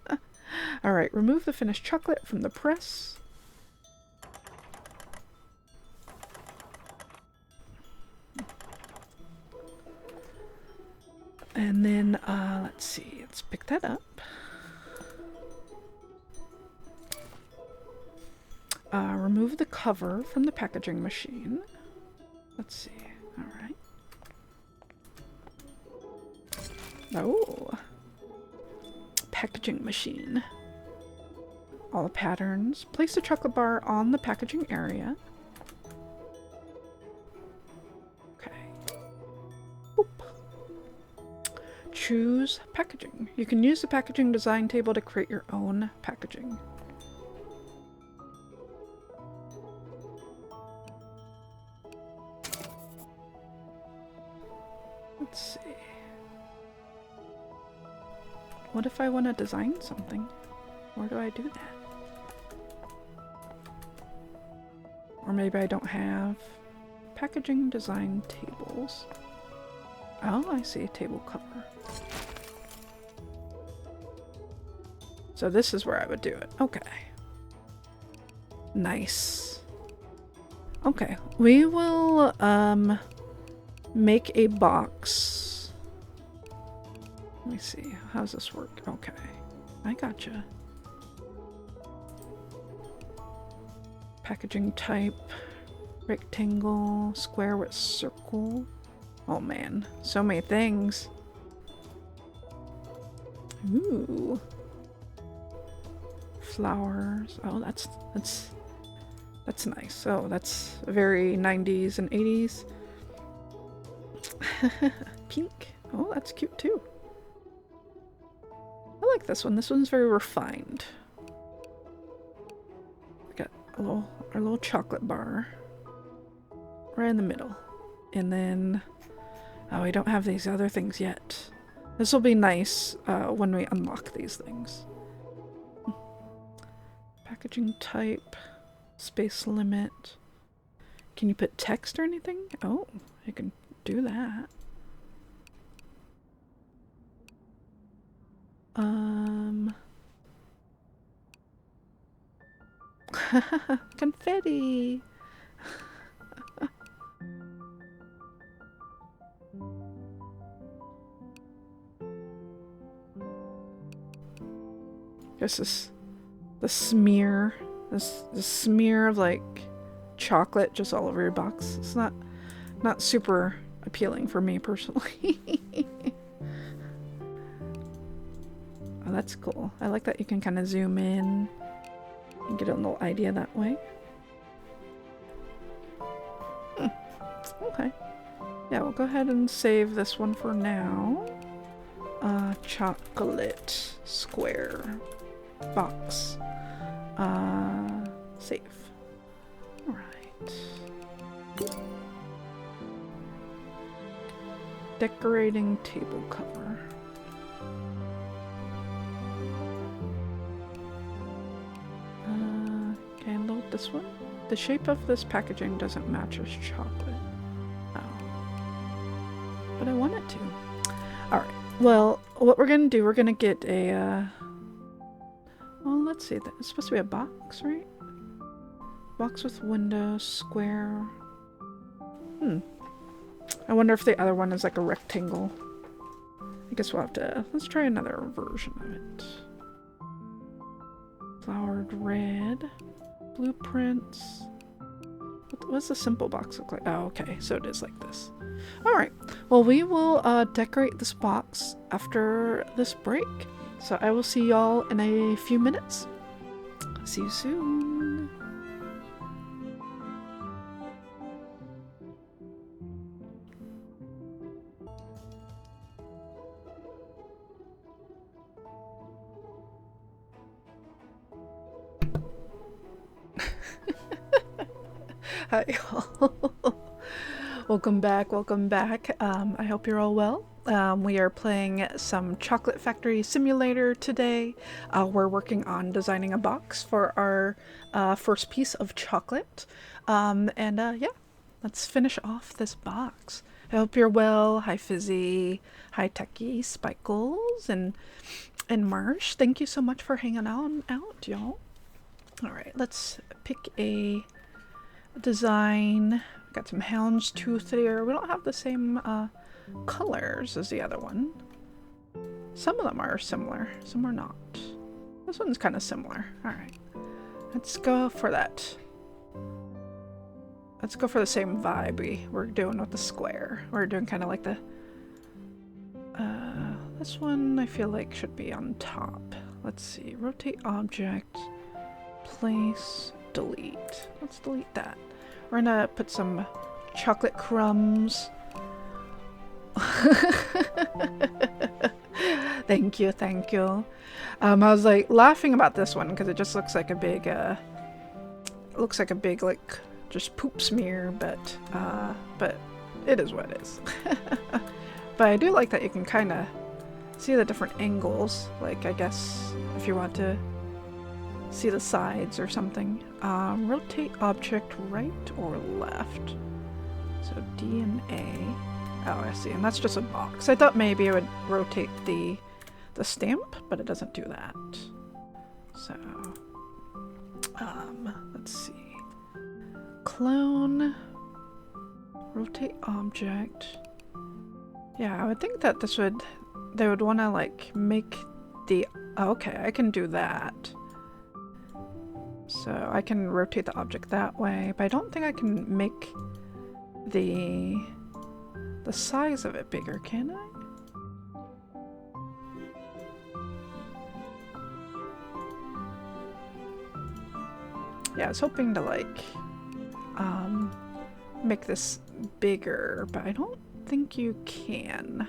Alright, remove the finished chocolate from the press. And then, let's see, let's pick that up. Remove the cover from the packaging machine. Let's see, alright. Oh, packaging machine. All the patterns. Place the chocolate bar on the packaging area. Okay. Boop. Choose packaging. You can use the packaging design table to create your own packaging. Let's see. What if I want to design something? Where do I do that? Or maybe I don't have packaging design tables. Oh, I see a table cover. So this is where I would do it. Okay. Nice. Okay, we will make a box. Let me see. How does this work? Okay. I gotcha. Packaging type. Rectangle. Square with circle. Oh man. So many things. Ooh. Flowers. Oh, that's nice. Oh, that's very 90s and 80s. Pink. Oh, that's cute too. I like this one. This one's very refined. We got our little chocolate bar right in the middle. And then, oh, we don't have these other things yet. This will be nice when we unlock these things. Packaging type, space limit. Can you put text or anything? Oh, you can do that. Confetti. Guess this the smear the smear of like chocolate just all over your box. It's not super appealing for me personally. Oh, that's cool. I like that you can kind of zoom in and get a little idea that way. Okay. Yeah, we'll go ahead and save this one for now. Chocolate square box. Save. Alright. Decorating table cover. Okay, load this one. The shape of this packaging doesn't match as chocolate. Oh. But I want it to. Alright. Well, what we're gonna do, we're gonna get a, well, let's see. It's supposed to be a box, right? Box with window, square. I wonder if the other one is like a rectangle. I guess we'll have to, let's try another version of it. Flowered red. Blueprints. What does the simple box look like? Oh, okay. So it is like this. Alright. Well, we will decorate this box after this break. So I will see y'all in a few minutes. See you soon. Hi y'all. Welcome back. I hope you're all well. We are playing some Chocolate Factory Simulator today. We're working on designing a box for our first piece of chocolate. Yeah, let's finish off this box. I hope you're well. Hi Fizzy, hi Techie, Spikles, and Marsh. Thank you so much for hanging out, y'all. Alright, let's pick a design. Got some houndstooth there. We don't have the same colors as the other one. Some of them are similar, some are not. This one's kind of similar. Alright. Let's go for that. Let's go for the same vibe we were doing with the square. We're doing kind of like the... this one I feel like should be on top. Let's see. Rotate object. Place. Delete. Let's delete that. We're gonna put some chocolate crumbs. Thank you, thank you. I was like laughing about this one because it just looks like a big, like just poop smear, but it is what it is. But I do like that you can kind of see the different angles. Like, I guess if you want to see the sides or something. Rotate object right or left. So D and A. Oh, I see. And that's just a box. I thought maybe it would rotate the stamp, but it doesn't do that. So, let's see. Clone. Rotate object. Yeah, I would think that they would want to like make the, oh, okay, I can do that. So I can rotate the object that way, but I don't think I can make the size of it bigger, can I? Yeah, I was hoping to like make this bigger, but I don't think you can.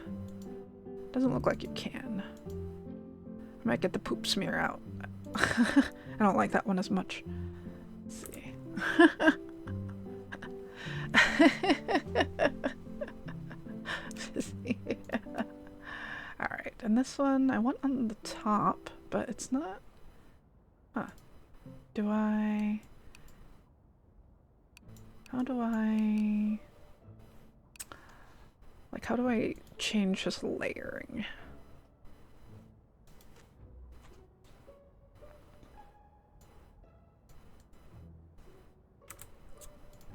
Doesn't look like you can. I might get the poop smear out. I don't like that one as much. Let's see. Alright, and this one I want on the top, but it's not. Huh. Do I... How do I... Like, how do I change this layering?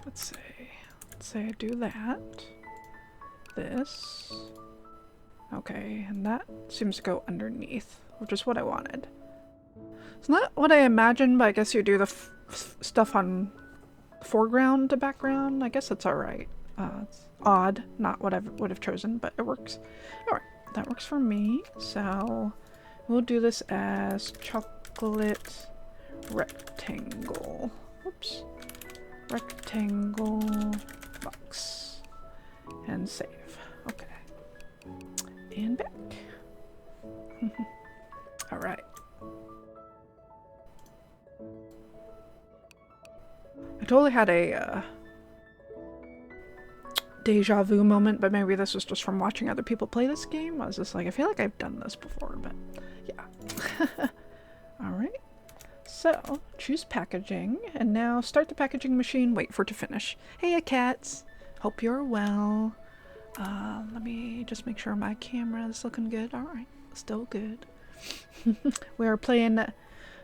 Let's say I do that. This. Okay, and that seems to go underneath, which is what I wanted. It's not what I imagined, but I guess you do the stuff on foreground to background. I guess it's alright. It's odd, not what I would have chosen, but it works. Alright, that works for me. So we'll do this as chocolate rectangle. Oops. Rectangle box. And save. Okay. And back. Alright. I totally had a deja vu moment, but maybe this was just from watching other people play this game. I was just like, I feel like I've done this before, but yeah. Alright. So, choose packaging, and now start the packaging machine, wait for it to finish. Hey, cats! Hope you're well. Let me just make sure my camera is looking good. Alright, still good. We are playing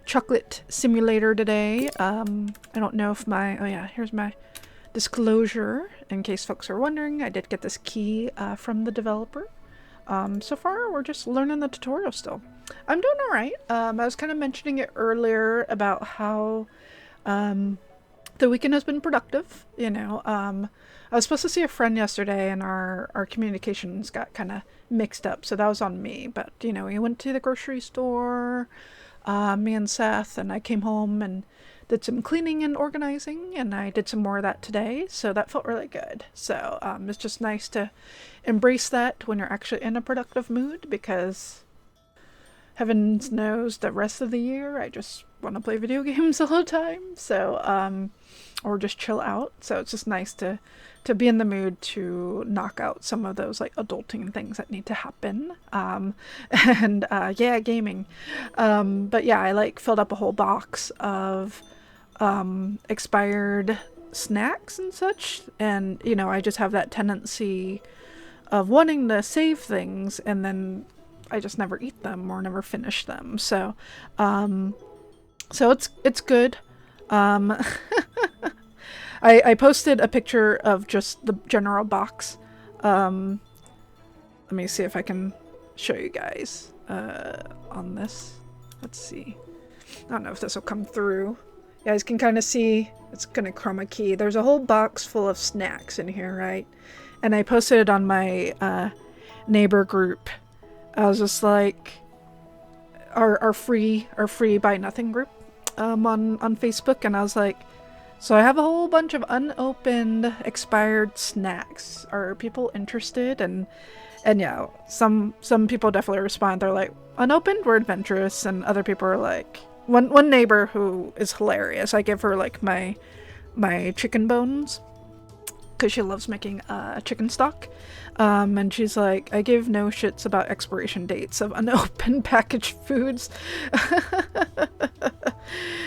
Chocolate Simulator today. I don't know if my... Oh yeah, here's my disclosure. In case folks are wondering, I did get this key from the developer. So far, we're just learning the tutorial still. I'm doing alright. I was kind of mentioning it earlier about how the weekend has been productive, you know. I was supposed to see a friend yesterday and our communications got kind of mixed up, so that was on me. But, you know, we went to the grocery store, me and Seth, and I came home and did some cleaning and organizing, and I did some more of that today, so that felt really good. So it's just nice to embrace that when you're actually in a productive mood, because heavens knows the rest of the year I just want to play video games all the time, so or just chill out. So it's just nice to be in the mood to knock out some of those like adulting things that need to happen. And yeah, gaming. But yeah, I like filled up a whole box of expired snacks and such, and you know, I just have that tendency of wanting to save things and then I just never eat them or never finish them. So so it's good. I posted a picture of just the general box. Let me see if I can show you guys on this. Let's see. I don't know if this will come through. You guys can kind of see, it's gonna chroma key. There's a whole box full of snacks in here, right? And I posted it on my neighbor group. I was just like, our free buy nothing group on Facebook, and I was like, so I have a whole bunch of unopened expired snacks. Are people interested? And yeah, some people definitely respond. They're like, unopened, we're adventurous, and other people are like, one neighbor who is hilarious, I give her like my chicken bones because she loves making chicken stock, and she's like, I give no shits about expiration dates of unopened packaged foods.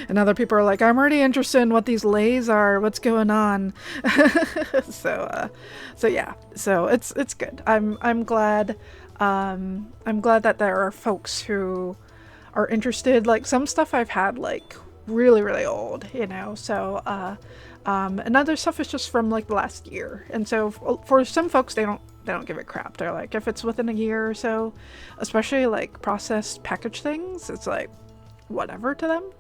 And other people are like, I'm already interested in what these Lays are, what's going on. So yeah, so it's good. I'm glad that there are folks who are interested. Like, some stuff I've had like really, really old, you know, so and other stuff is just from like the last year. And so for some folks, they don't give a crap. They're like, if it's within a year or so, especially like processed packaged things, it's like whatever to them.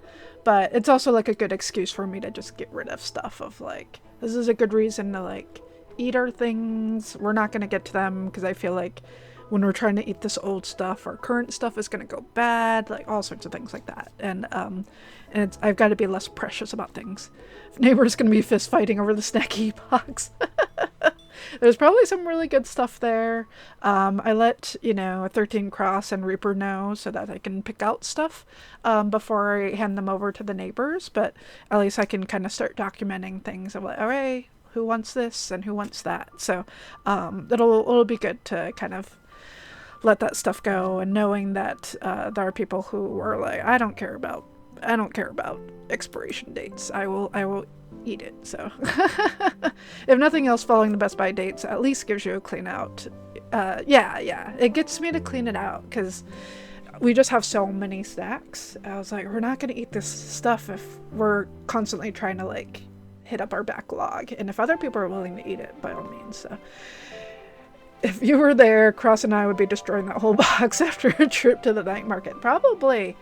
But it's also like a good excuse for me to just get rid of stuff of like, this is a good reason to like eat our things. We're not going to get to them because I feel like when we're trying to eat this old stuff, our current stuff is going to go bad, like all sorts of things like that. And I've got to be less precious about things. If neighbor's going to be fist fighting over the snacky box. There's probably some really good stuff there. I let, 13 Cross and Reaper know so that I can pick out stuff before I hand them over to the neighbors, but at least I can kind of start documenting things of like, all right, who wants this and who wants that. So it'll be good to kind of let that stuff go, and knowing that there are people who are like, I don't care about expiration dates. I will eat it. So if nothing else, following the Best By dates at least gives you a clean out. Yeah, it gets me to clean it out because we just have so many snacks. I was like, we're not gonna eat this stuff if we're constantly trying to like hit up our backlog, and if other people are willing to eat it, by all means. So if you were there, Cross and I would be destroying that whole box after a trip to the night market. Probably.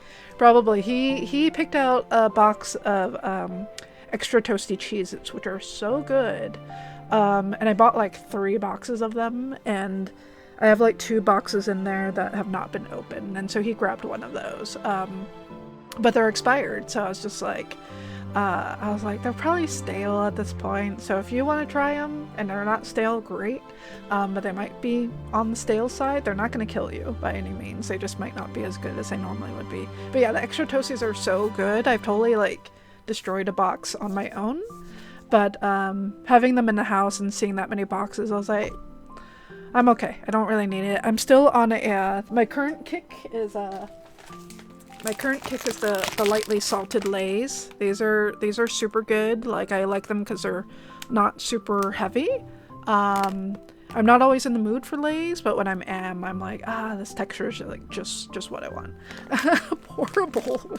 He picked out a box of extra toasty Cheez-Its, which are so good. And I bought like 3 boxes of them, and I have like 2 boxes in there that have not been opened. And so he grabbed one of those. But they're expired, so I was just like, they're probably stale at this point, so if you want to try them and they're not stale, great. But they might be on the stale side. They're not going to kill you by any means. They just might not be as good as they normally would be. But yeah, the extra toasties are so good. I've totally like destroyed a box on my own. But having them in the house and seeing that many boxes, I was like, I'm okay. I don't really need it. I'm still on my current kick is the lightly salted Lays. These are super good. Like, I like them because they're not super heavy. I'm not always in the mood for Lays, but when I'm like, this texture is like just what I want. Horrible.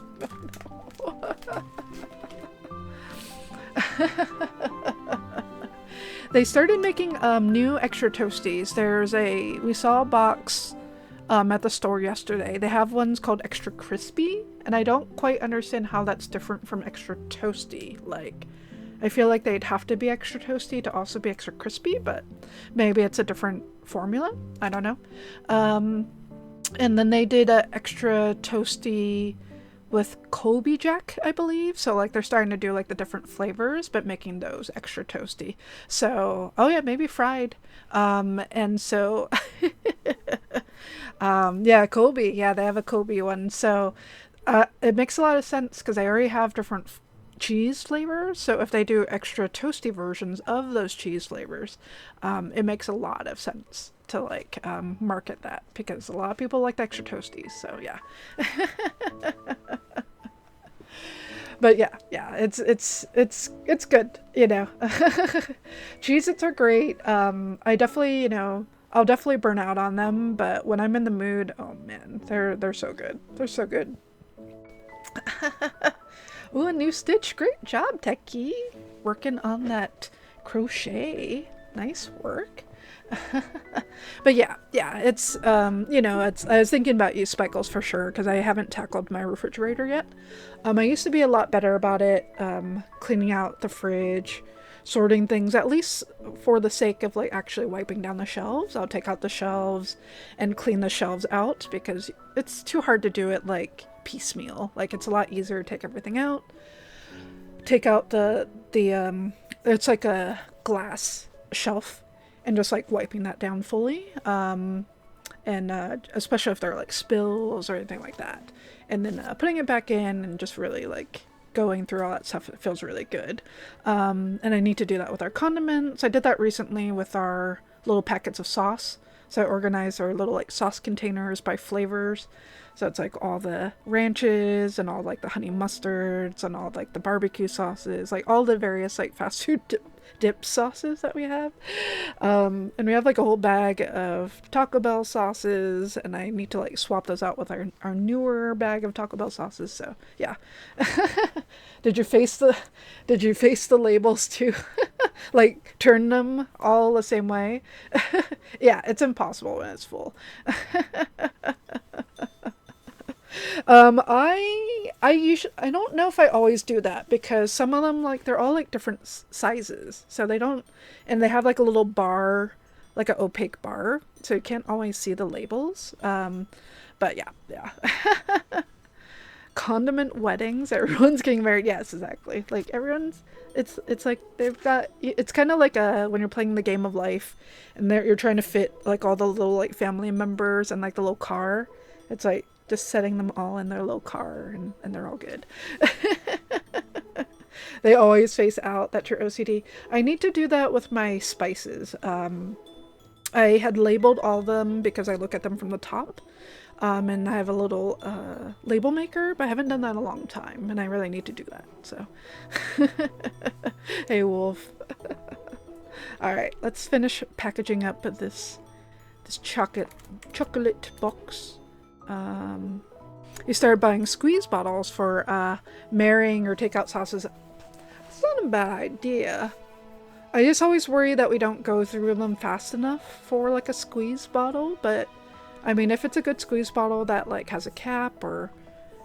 They started making new extra toasties. We saw a box at the store yesterday. They have ones called extra crispy, and I don't quite understand how that's different from extra toasty. Like, I feel like they'd have to be extra toasty to also be extra crispy, but maybe it's a different formula. I don't know. And then they did a extra toasty with Colby Jack, I believe. So like they're starting to do like the different flavors, but making those extra toasty. So, oh yeah, maybe fried. And so yeah, Colby. Yeah, they have a Colby one. So it makes a lot of sense because I already have different cheese flavors. So if they do extra toasty versions of those cheese flavors, it makes a lot of sense to like market that, because a lot of people like the extra toasties. So yeah. But yeah, it's good, you know. Cheez-Its are great. I definitely, I'll definitely burn out on them, but when I'm in the mood, oh man, they're so good. They're so good. Ooh, a new stitch. Great job, Techie. Working on that crochet. Nice work. But yeah, it's you know, it's I was thinking about use Spickles for sure because I haven't tackled my refrigerator yet. I used to be a lot better about it, cleaning out the fridge, sorting things, at least for the sake of like actually wiping down the shelves. I'll take out the shelves and clean the shelves out because it's too hard to do it like piecemeal. Like it's a lot easier to take everything out, take out the it's like a glass shelf and just like wiping that down fully, and especially if there are like spills or anything like that, and then putting it back in and just really like going through all that stuff. It feels really good, and I need to do that with our condiments. I did that recently with our little packets of sauce. So I organized our little like sauce containers by flavors. So it's like all the ranches and all like the honey mustards and all like the barbecue sauces, like all the various like fast food dip sauces that we have. And we have like a whole bag of Taco Bell sauces, and I need to like swap those out with our newer bag of Taco Bell sauces. So yeah. Did you face the labels too? Like turn them all the same way? Yeah, it's impossible when it's full. I don't know if I always do that because some of them like they're all like different sizes, so they don't, and they have like a little bar, like an opaque bar, so you can't always see the labels. But yeah. Condiment weddings. Everyone's getting married. Yes, exactly. Like everyone's. It's like they've got. It's kind of like when you're playing the game of life, and you're trying to fit like all the little like family members and like the little car. It's like just setting them all in their little car, and they're all good. They always face out. That's your OCD. I need to do that with my spices. I had labeled all of them because I look at them from the top. And I have a little label maker, but I haven't done that in a long time, and I really need to do that. So, hey Wolf. All right, let's finish packaging up this chocolate box. You started buying squeeze bottles for marrying or takeout sauces. It's not a bad idea. I just always worry that we don't go through them fast enough for like a squeeze bottle, but I mean, if it's a good squeeze bottle that like has a cap or,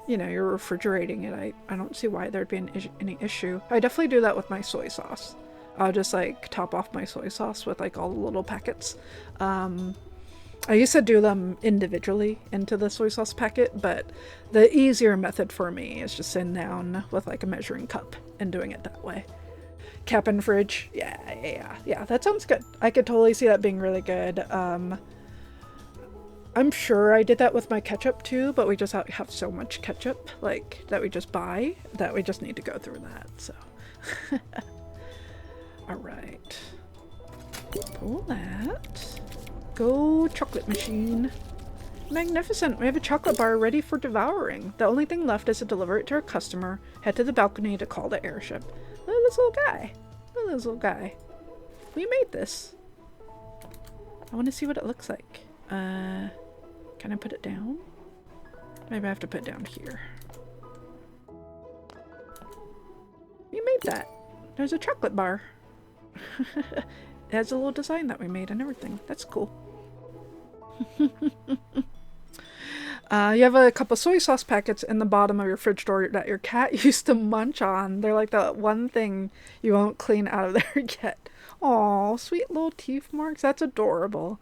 you know, you're refrigerating it, I don't see why there'd be any issue. I definitely do that with my soy sauce. I'll just like top off my soy sauce with like all the little packets. I used to do them individually into the soy sauce packet, but the easier method for me is just sitting down with like a measuring cup and doing it that way. Cap and fridge. Yeah, that sounds good. I could totally see that being really good. I'm sure I did that with my ketchup too, but we just have so much ketchup like that we just buy that we just need to go through that. So, all right, pull that. Go chocolate machine. Magnificent. We have a chocolate bar ready for devouring. The only thing left is to deliver it to our customer. Head to the balcony to call the airship. Look at this little guy. Look at this little guy. We made this. I want to see what it looks like. Can I put it down? Maybe I have to put it down here. We made that. There's a chocolate bar. It has a little design that we made and everything. That's cool. You have a couple soy sauce packets in the bottom of your fridge door that your cat used to munch on. They're like the one thing you won't clean out of there yet. Aw, sweet little teeth marks. That's adorable.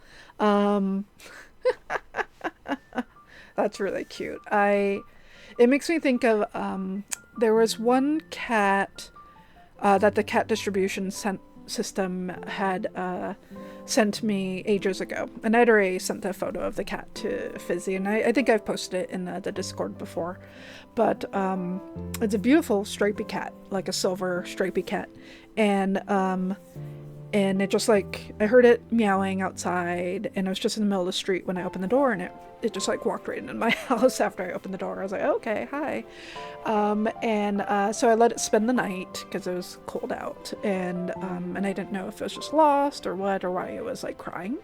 That's really cute. It makes me think of, there was one cat that the cat distribution system had sent me ages ago, and I'd already sent a photo of the cat to Fizzy, and I think I've posted it in the Discord before, but it's a beautiful stripy cat, like a silver stripy cat, and it just like, I heard it meowing outside, and I was just in the middle of the street when I opened the door, and it just like walked right into my house after I opened the door. I was like, okay, hi. So I let it spend the night because it was cold out, and I didn't know if it was just lost or what, or why it was like crying.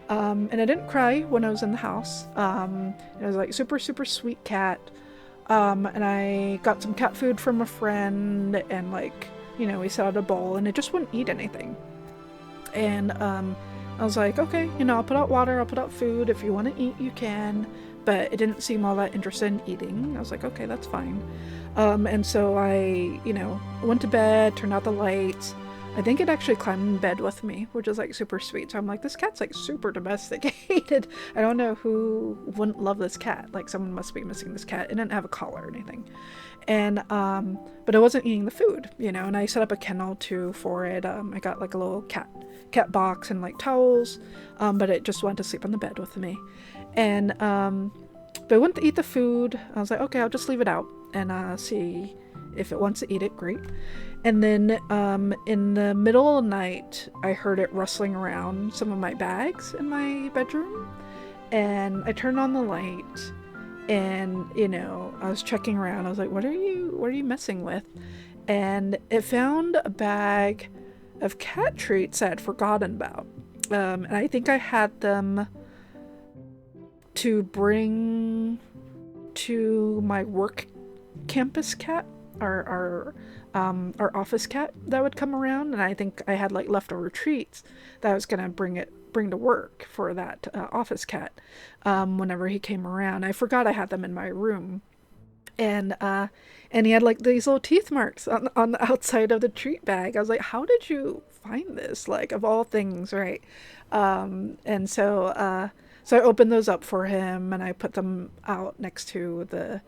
And I didn't cry when I was in the house. It was like super, super sweet cat. And I got some cat food from a friend, and like, you know, we set out a bowl, and it just wouldn't eat anything. And I was like, okay, you know, I'll put out water, I'll put out food. If you want to eat, you can. But it didn't seem all that interested in eating. I was like, okay, that's fine. And so I, you know, went to bed, turned out the lights. I think it actually climbed in bed with me, which is like super sweet. So I'm like, this cat's like super domesticated. I don't know who wouldn't love this cat. Like someone must be missing this cat. It didn't have a collar or anything. And but it wasn't eating the food, you know, and I set up a kennel too for it. I got like a little cat box and like towels, but it just went to sleep on the bed with me. And but it wouldn't eat the food. I was like, okay, I'll just leave it out and see if it wants to eat it, great. And then in the middle of the night, I heard it rustling around some of my bags in my bedroom. And I turned on the light and, you know, I was checking around. I was like, what are you messing with? And it found a bag of cat treats I had forgotten about. And I think I had them to bring to my work campus cat, our office cat that would come around, and I think I had like leftover treats that I was gonna bring to work for that office cat whenever he came around. I forgot I had them in my room, and he had like these little teeth marks on the outside of the treat bag. I was like, how did you find this? Like, of all things, right? And so I opened those up for him and I put them out next to the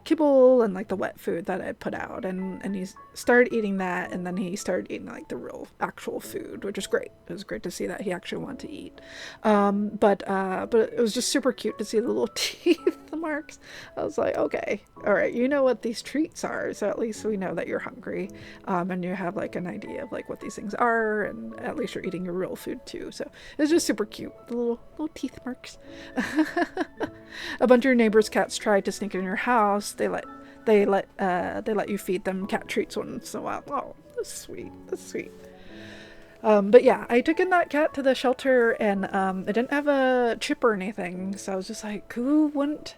kibble and like the wet food that I put out, and he started eating that, and then he started eating like the real actual food, which is great. It was great to see that he actually wanted to eat. But it was just super cute to see the little teeth marks. I was like, okay, all right, you know what these treats are, so at least we know that you're hungry, and you have like an idea of like what these things are, and at least you're eating your real food too. So it was just super cute, the little teeth marks. A bunch of your neighbors' cats tried to sneak in your house. They let you feed them cat treats once in a while. Oh, that's sweet. That's sweet. But yeah, I took in that cat to the shelter, and it didn't have a chip or anything. So I was just like, who wouldn't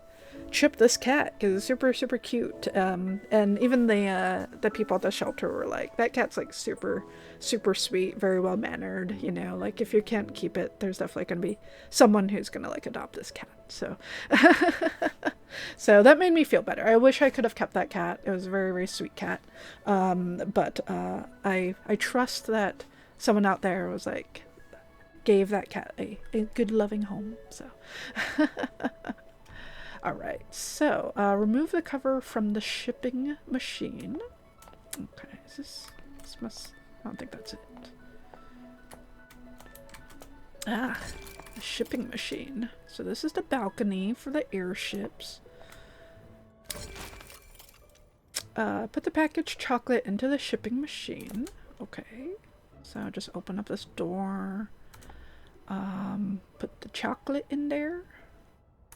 chip this cat? Because it's super, super cute. And even the people at the shelter were like, that cat's like super, super sweet, very well mannered. You know, like if you can't keep it, there's definitely going to be someone who's going to like adopt this cat. So, so that made me feel better. I wish I could have kept that cat. It was a very, very sweet cat. But I trust that someone out there was like, gave that cat a good loving home. So, all right. So, remove the cover from the shipping machine. Okay, this must, I don't think that's it. Ah, the shipping machine. So this is the balcony for the airships. Put the packaged chocolate into the shipping machine. Okay. So just open up this door. Put the chocolate in there,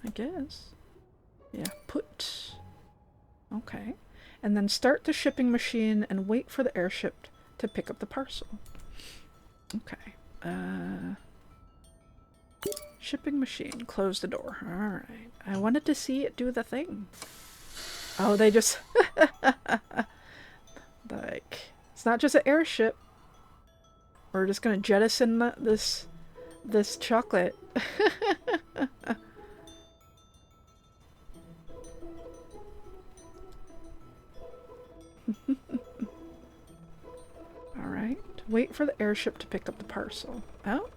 I guess. Yeah, put. Okay. And then start the shipping machine and wait for the airship to pick up the parcel. Okay. Shipping machine. Close the door. Alright. I wanted to see it do the thing. Oh, they just... like, it's not just an airship. We're just gonna jettison this chocolate. Alright. Wait for the airship to pick up the parcel. Oh,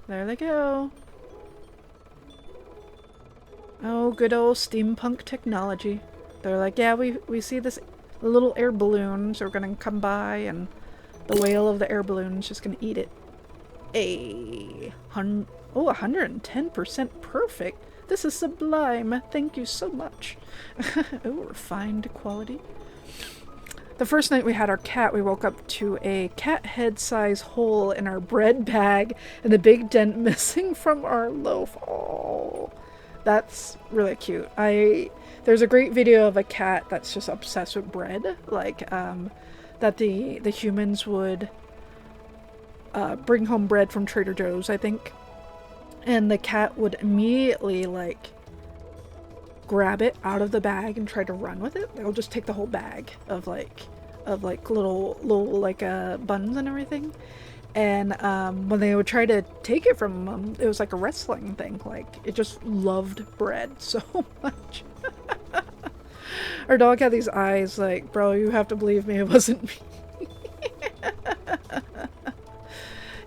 there they go. Oh, good old steampunk technology. They're like, yeah, we see this little air balloon, so we're gonna come by, and the whale of the air balloon is just gonna eat it. 110% perfect. This is sublime. Thank you so much. Oh, refined quality. The first night we had our cat, we woke up to a cat head size hole in our bread bag and a big dent missing from our loaf. Oh, that's really cute. There's a great video of a cat that's just obsessed with bread, like that the humans would bring home bread from Trader Joe's, I think, and the cat would immediately like grab it out of the bag and try to run with it. They'll just take the whole bag of like little like buns and everything, And when they would try to take it from him, it was like a wrestling thing. Like, it just loved bread so much. Our dog had these eyes like, bro, you have to believe me, it wasn't me.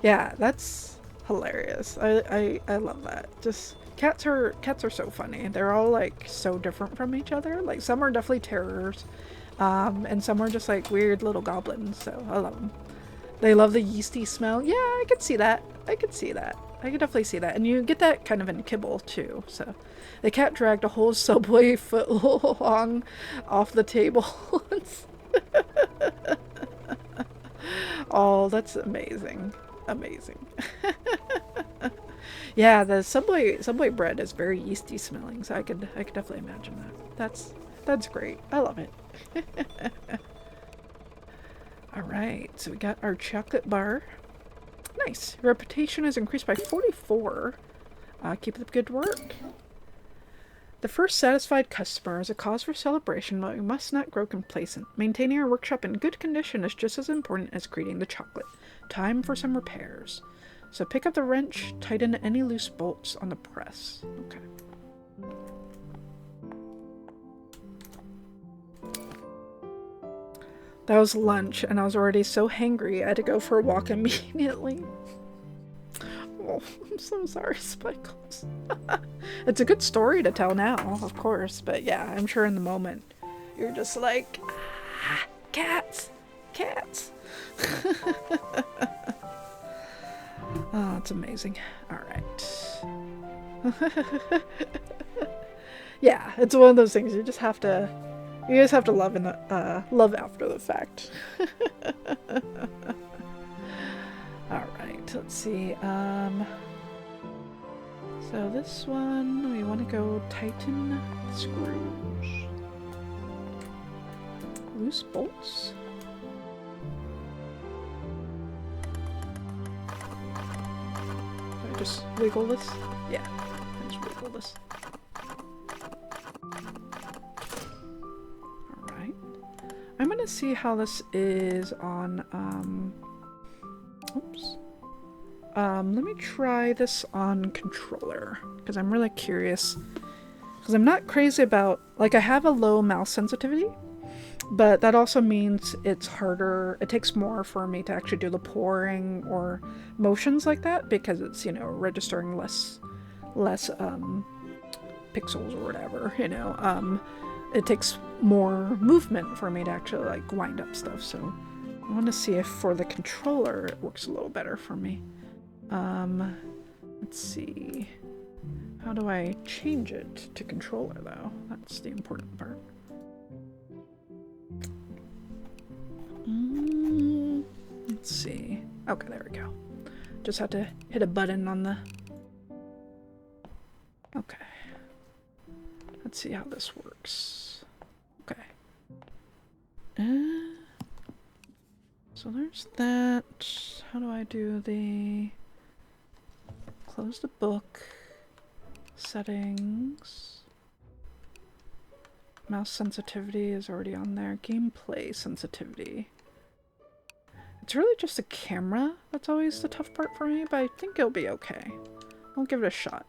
Yeah, that's hilarious. I love that. Just cats are so funny. They're all like so different from each other. Like some are definitely terrors, and some are just like weird little goblins. So I love them. They love the yeasty smell. Yeah, I could see that. I could see that. I could definitely see that. And you get that kind of in Kibble too. So the cat dragged a whole Subway foot long off the table. Oh, that's amazing. Amazing. Yeah, the Subway bread is very yeasty smelling, so I could definitely imagine that. That's great. I love it. All right, so we got our chocolate bar. Nice. Reputation is increased by 44. Keep up the good work. The first satisfied customer is a cause for celebration, but we must not grow complacent. Maintaining our workshop in good condition is just as important as creating the chocolate. Time for some repairs. So pick up the wrench, tighten any loose bolts on the press. Okay. That was lunch, and I was already so hangry I had to go for a walk immediately. Oh, I'm so sorry, Spickles. It's a good story to tell now, of course, but yeah, I'm sure in the moment you're just like, ah, cats, cats. Oh, it's amazing. All right. Yeah, it's one of those things you just have to. You guys have to love love after the fact. All right, let's see. So this one we want to go tighten screws, loose bolts. Can I just wiggle this? Yeah, I just wiggle this. I'm gonna see how this is on, oops. Let me try this on controller, because I'm really curious. Because I'm not crazy about, like, I have a low mouse sensitivity, but that also means it's harder, it takes more for me to actually do the pouring or motions like that, because it's, you know, registering less pixels or whatever, you know. It takes more movement for me to actually like wind up stuff, so I want to see if for the controller it works a little better for me. Let's see. How do I change it to controller though? That's the important part. Let's see. Okay, there we go. Just have to hit a button on the... Okay. Let's see how this works. Okay. So there's that. How do I do the... Close the book. Settings. Mouse sensitivity is already on there. Gameplay sensitivity. It's really just the camera that's always the tough part for me, but I think it'll be okay. I'll give it a shot.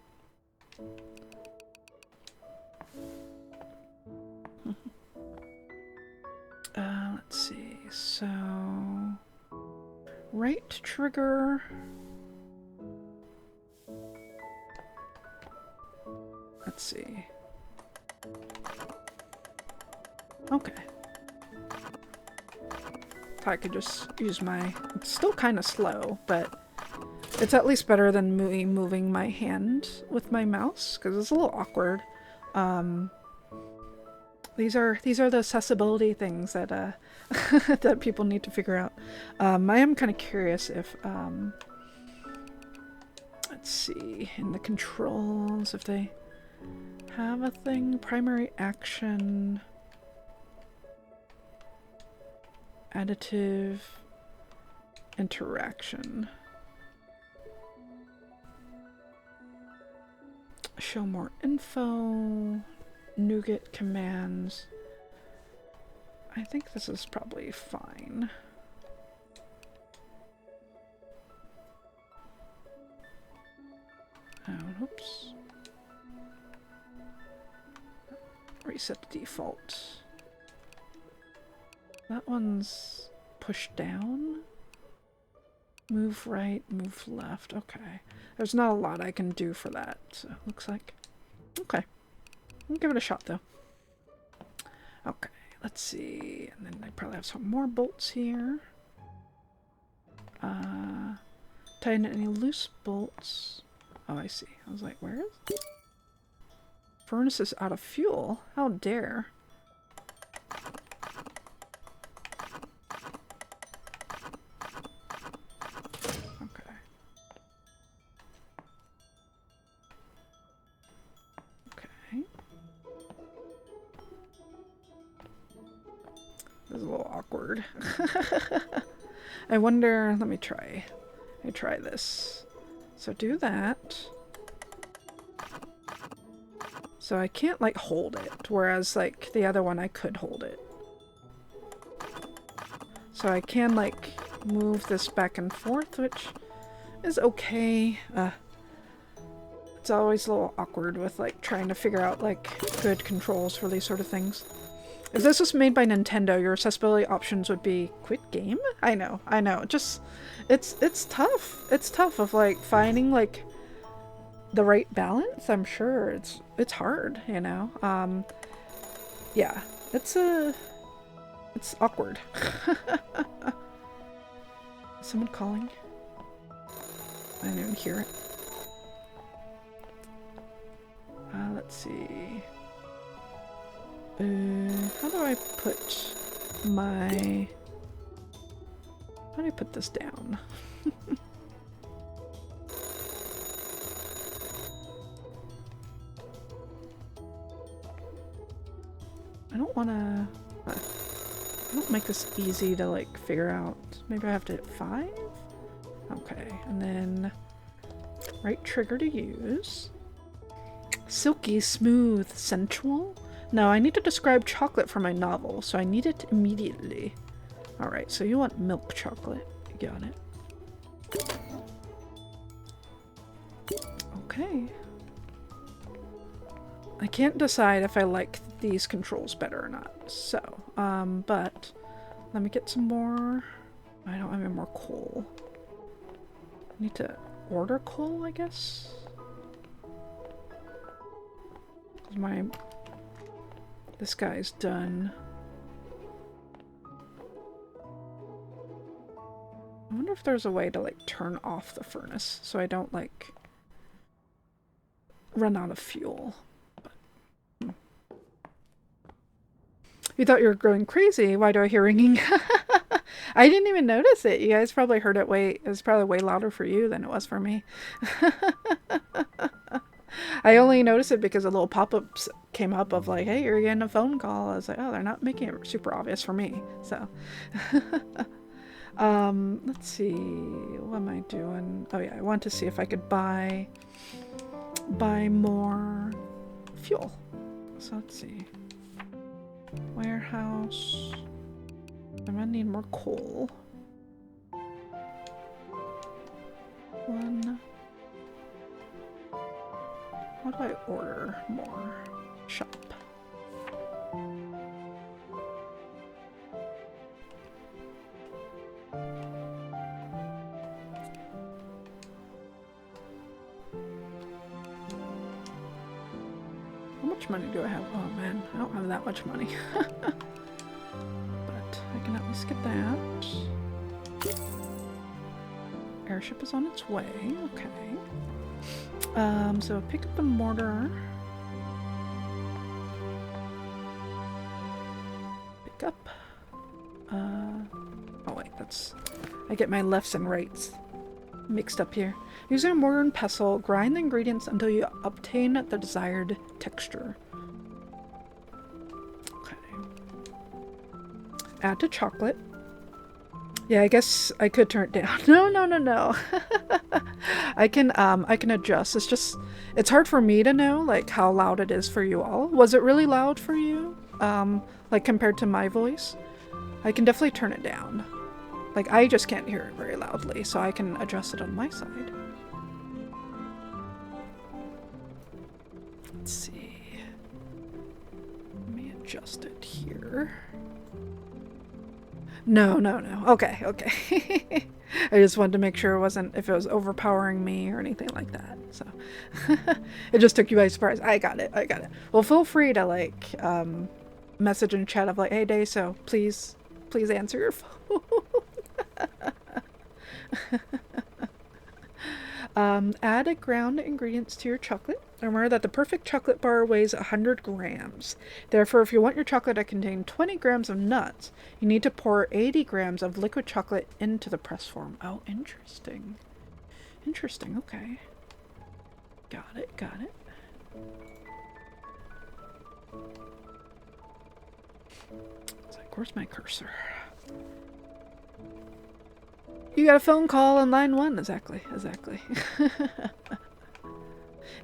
Let's see, so... Right trigger... Let's see. Okay. I could just use my... It's still kind of slow, but it's at least better than me moving my hand with my mouse, because it's a little awkward. These are the accessibility things that that people need to figure out. I am kind of curious if let's see, in the controls, if they have a thing, primary action, additive interaction, show more info, NuGet commands. I think this is probably fine. Oh, oops. Reset the default. That one's pushed down. Move right, move left. Okay. There's not a lot I can do for that, so looks like. Okay. I'll give it a shot though. Okay, let's see. And then I probably have some more bolts here. Tighten any loose bolts. Oh, I see. I was like, where is it? Furnace is out of fuel. How dare. Okay. Okay. This is a little awkward. I wonder, let me try. Let me try this. So do that. So I can't like hold it, whereas like the other one I could hold it. So I can like move this back and forth, which is okay. It's always a little awkward with like trying to figure out like good controls for these sort of things. If this was made by Nintendo, your accessibility options would be quit game? I know. Just, it's tough. It's tough of like finding like the right balance. I'm sure it's hard, you know. Yeah, it's awkward. Is someone calling? I didn't even hear it. Let's see. How do I put my... How do I put this down? I don't want to... I don't make this easy to like figure out. Maybe I have to hit 5? Okay, and then right trigger to use. Silky, smooth, sensual? No, I need to describe chocolate for my novel, so I need it immediately. Alright, so you want milk chocolate. You got it. Okay. I can't decide if I like these controls better or not, so, but let me get some more. I don't have any more coal. I need to order coal, I guess? This guy's done. I wonder if there's a way to like turn off the furnace so I don't like run out of fuel. But, You thought you were going crazy. Why do I hear ringing? I didn't even notice it. You guys probably heard it it was probably way louder for you than it was for me. I only noticed it because a little pop-ups came up of like, hey, you're getting a phone call. I was like, oh, they're not making it super obvious for me. So, let's see. What am I doing? Oh yeah, I want to see if I could buy more fuel. So let's see. Warehouse. I'm gonna need more coal. 1. How do I order more? Shop. How much money do I have? Oh man, I don't have that much money. But I can at least get that. Airship is on its way. Okay. So pick up the mortar. Pick up. Oh wait, I get my lefts and rights mixed up here. Using a mortar and pestle, grind the ingredients until you obtain the desired texture. Okay. Add to chocolate. Yeah, I guess I could turn it down. No. I can adjust. It's hard for me to know, like, how loud it is for you all. Was it really loud for you? Like, compared to my voice? I can definitely turn it down. Like, I just can't hear it very loudly, so I can adjust it on my side. let's see. Let me adjust it here. No. Okay. I just wanted to make sure it wasn't, if it was overpowering me or anything like that. So it just took you by surprise. I got it. Well, feel free to like message in chat of like, hey, Dayso, please answer your phone. Add ground ingredients to your chocolate. Remember that the perfect chocolate bar weighs 100 grams. Therefore, if you want your chocolate to contain 20 grams of nuts, you need to pour 80 grams of liquid chocolate into the press form. Oh, interesting. Okay. Got it. It's like, where's my cursor? You got a phone call on line 1. Exactly.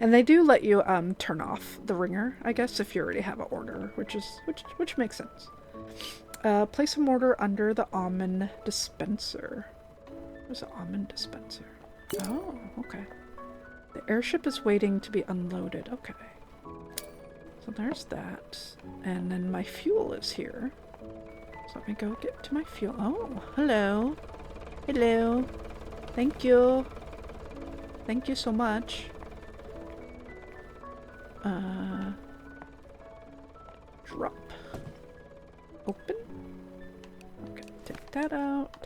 And they do let you turn off the ringer, I guess, if you already have an order, which makes sense. Place an order under the almond dispenser. There's an almond dispenser. Oh, okay. The airship is waiting to be unloaded. Okay. So there's that. And then my fuel is here. So let me go get to my fuel. Oh, hello. Thank you so much. Drop. Open. Okay, take that out.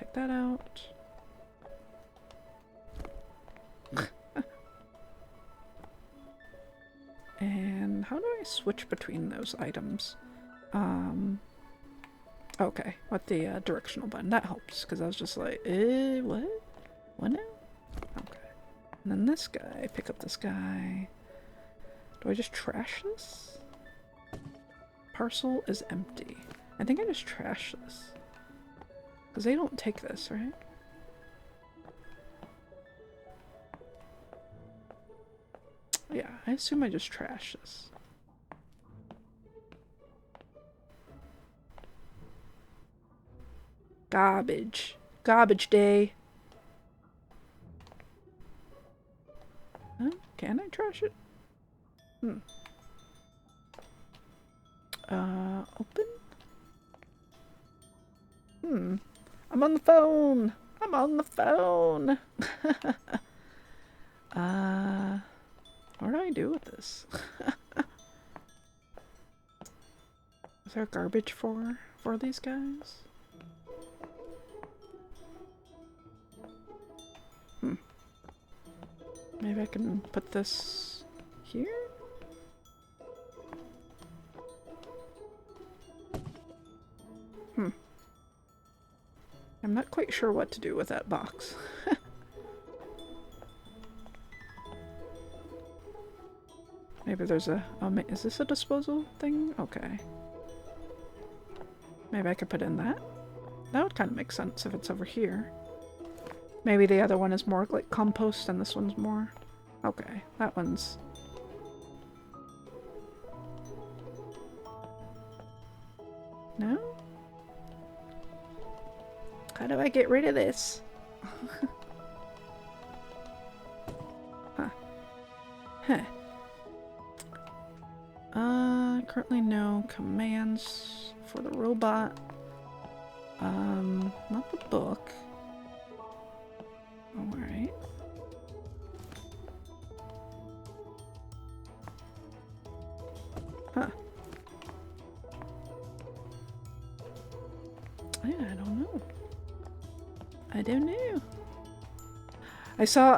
And how do I switch between those items? Okay, with the directional button. That helps, because I was just like, what? What now? Okay. And then this guy, pick up this guy. Do I just trash this? Parcel is empty. I think I just trash this. Because they don't take this, right? Yeah, I assume I just trash this. Garbage. Garbage day. Huh? Can I trash it? Open? I'm on the phone! What do I do with this? Is there garbage for these guys? Maybe I can put this here? I'm not quite sure what to do with that box. Maybe there's a... is this a disposal thing? Okay. Maybe I could put in that? That would kind of make sense if it's over here. Maybe the other one is more like compost and this one's more... Okay, that one's... No? How do I get rid of this? Currently no commands for the robot. Not the book. Alright. Huh. Yeah, I don't know. I saw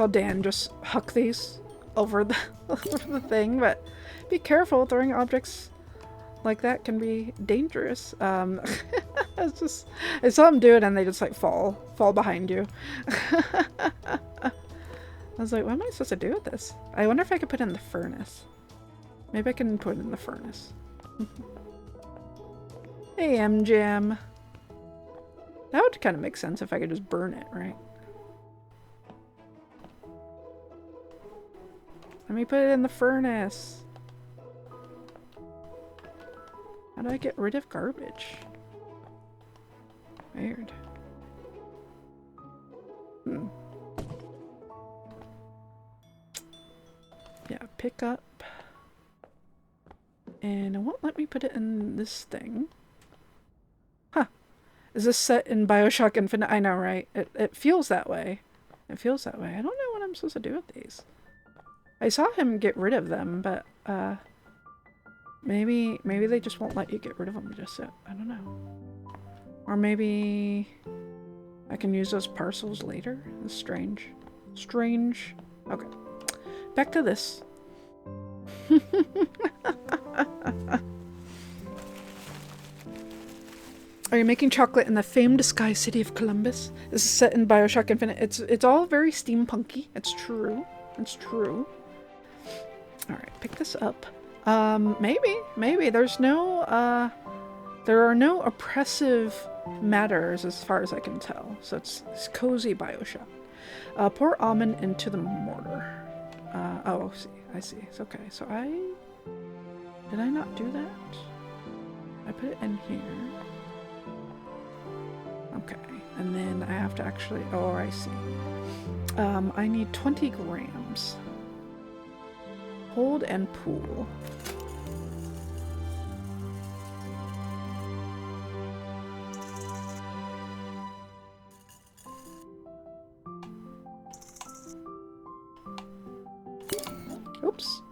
Dan just huck these over the over the thing, but be careful, throwing objects like that can be dangerous. I saw him do it and they just like fall behind you. I was like, what am I supposed to do with this? I wonder if I could put it in the furnace. Maybe I can put it in the furnace. Hey, MJam. That would kind of make sense if I could just burn it, right? Let me put it in the furnace. How do I get rid of garbage? Weird. pick up. And it won't let me put it in this thing. Huh. Is this set in Bioshock Infinite? I know, right? It feels that way. It feels that way. I don't know what I'm supposed to do with these. I saw him get rid of them, but maybe they just won't let you get rid of them just yet. I don't know. Or maybe I can use those parcels later. That's strange. Strange. Okay. Back to this. Are you making chocolate in the famed sky city of Columbus? This is set in Bioshock Infinite. It's all very steampunky. It's true. It's true. Alright, pick this up. Maybe. There are no oppressive matters as far as I can tell. So it's cozy Bioshock. Pour almond into the mortar. Oh, I see. It's okay. So did I not do that? I put it in here. Okay. And then I have to actually, oh, I see. I need 20 grams. Hold and pool. Oops.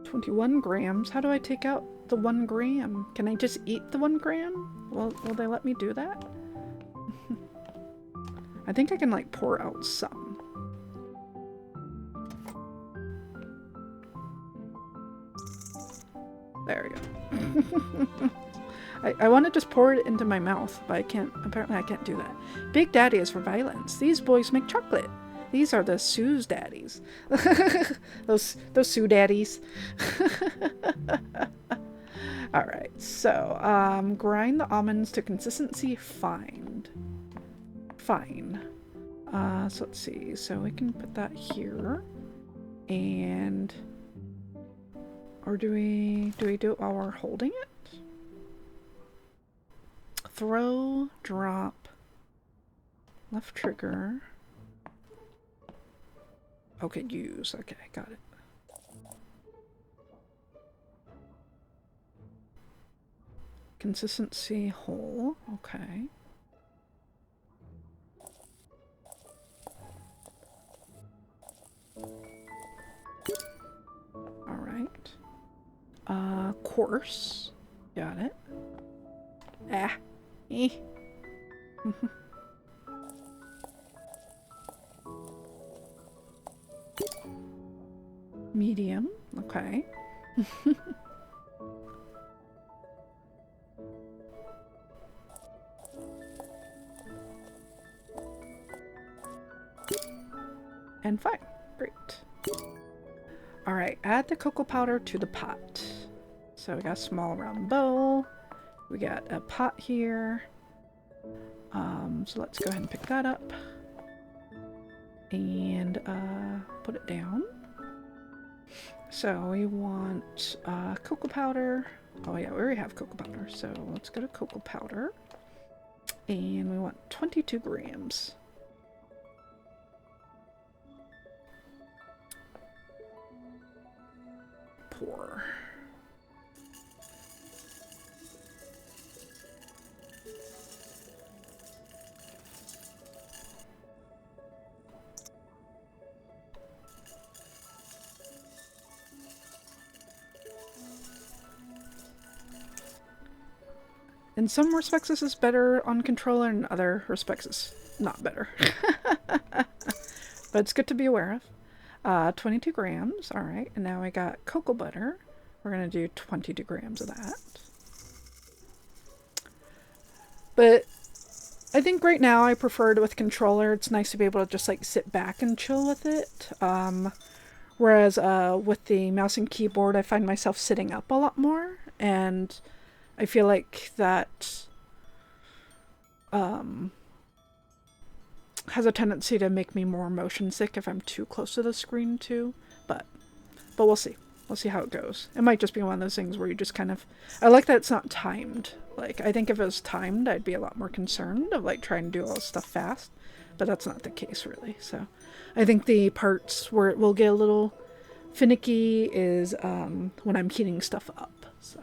$21 grams. How do I take out the 1 gram? Can I just eat the 1 gram? Will they let me do that? I think I can like pour out some. There we go. I want to just pour it into my mouth, but I can't. Apparently I can't do that. Big Daddy is for violence. These boys make chocolate. These are the Sue's daddies. those Sue daddies. Alright, so grind the almonds to consistency fine. So let's see. So we can put that here. And or do we do it while we're holding it? Throw, drop, left trigger. Okay, use. Okay, got it. Consistency whole. Okay. All right. Coarse. Got it. Ah. Eh. Medium. Okay. And fine. Great. Alright, add the cocoa powder to the pot. So we got a small round bowl. We got a pot here. So let's go ahead and pick that up. And put it down. So we want cocoa powder. Oh yeah, we already have cocoa powder. So let's go to cocoa powder. And we want 22 grams. Pour. In some respects this is better on controller, and in other respects it's not better. But it's good to be aware of. 22 grams, alright, and now I got cocoa butter. We're going to do 22 grams of that. But I think right now I prefer it with controller. It's nice to be able to just like sit back and chill with it. Whereas with the mouse and keyboard I find myself sitting up a lot more, and I feel like that has a tendency to make me more motion sick if I'm too close to the screen too. But we'll see. We'll see how it goes. It might just be one of those things where you just kind of... I like that it's not timed. Like, I think if it was timed, I'd be a lot more concerned of like trying to do all this stuff fast. but that's not the case really. So I think the parts where it will get a little finicky is when I'm heating stuff up. So,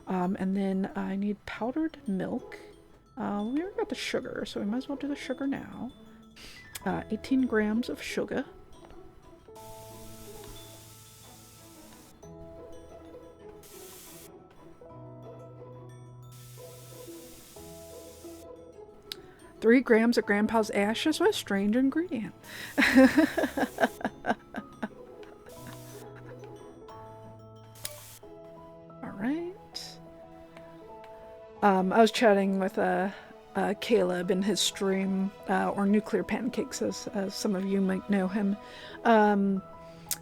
and then I need powdered milk. We already got the sugar, so we might as well do the sugar now. 18 grams of sugar. Three grams of Grandpa's ashes. What a strange ingredient. Alright. I was chatting with Caleb in his stream, or Nuclear Pancakes, as some of you might know him. And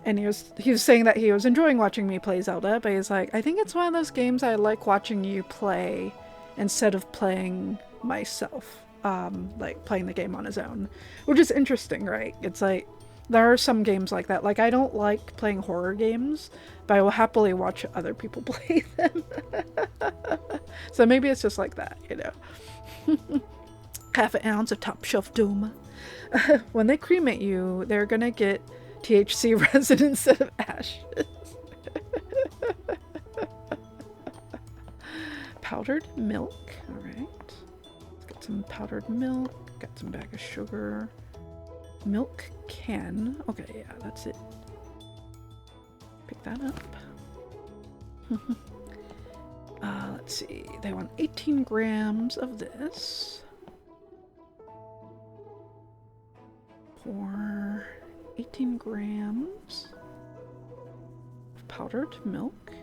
he was saying that he was enjoying watching me play Zelda, but he's like, I think it's one of those games I like watching you play instead of playing myself. Like playing the game on his own, which is interesting, right? It's like there are some games like that. Like I don't like playing horror games, but I will happily watch other people play them. So maybe it's just like that, you know. Half an ounce of top shelf Doom. When they cremate you, they're gonna get THC resin instead of ashes. Powdered milk. All right. Some powdered milk, got some bag of sugar, milk can. Okay, yeah, that's it. Pick that up. Let's see, they want 18 grams of this. Pour 18 grams of powdered milk.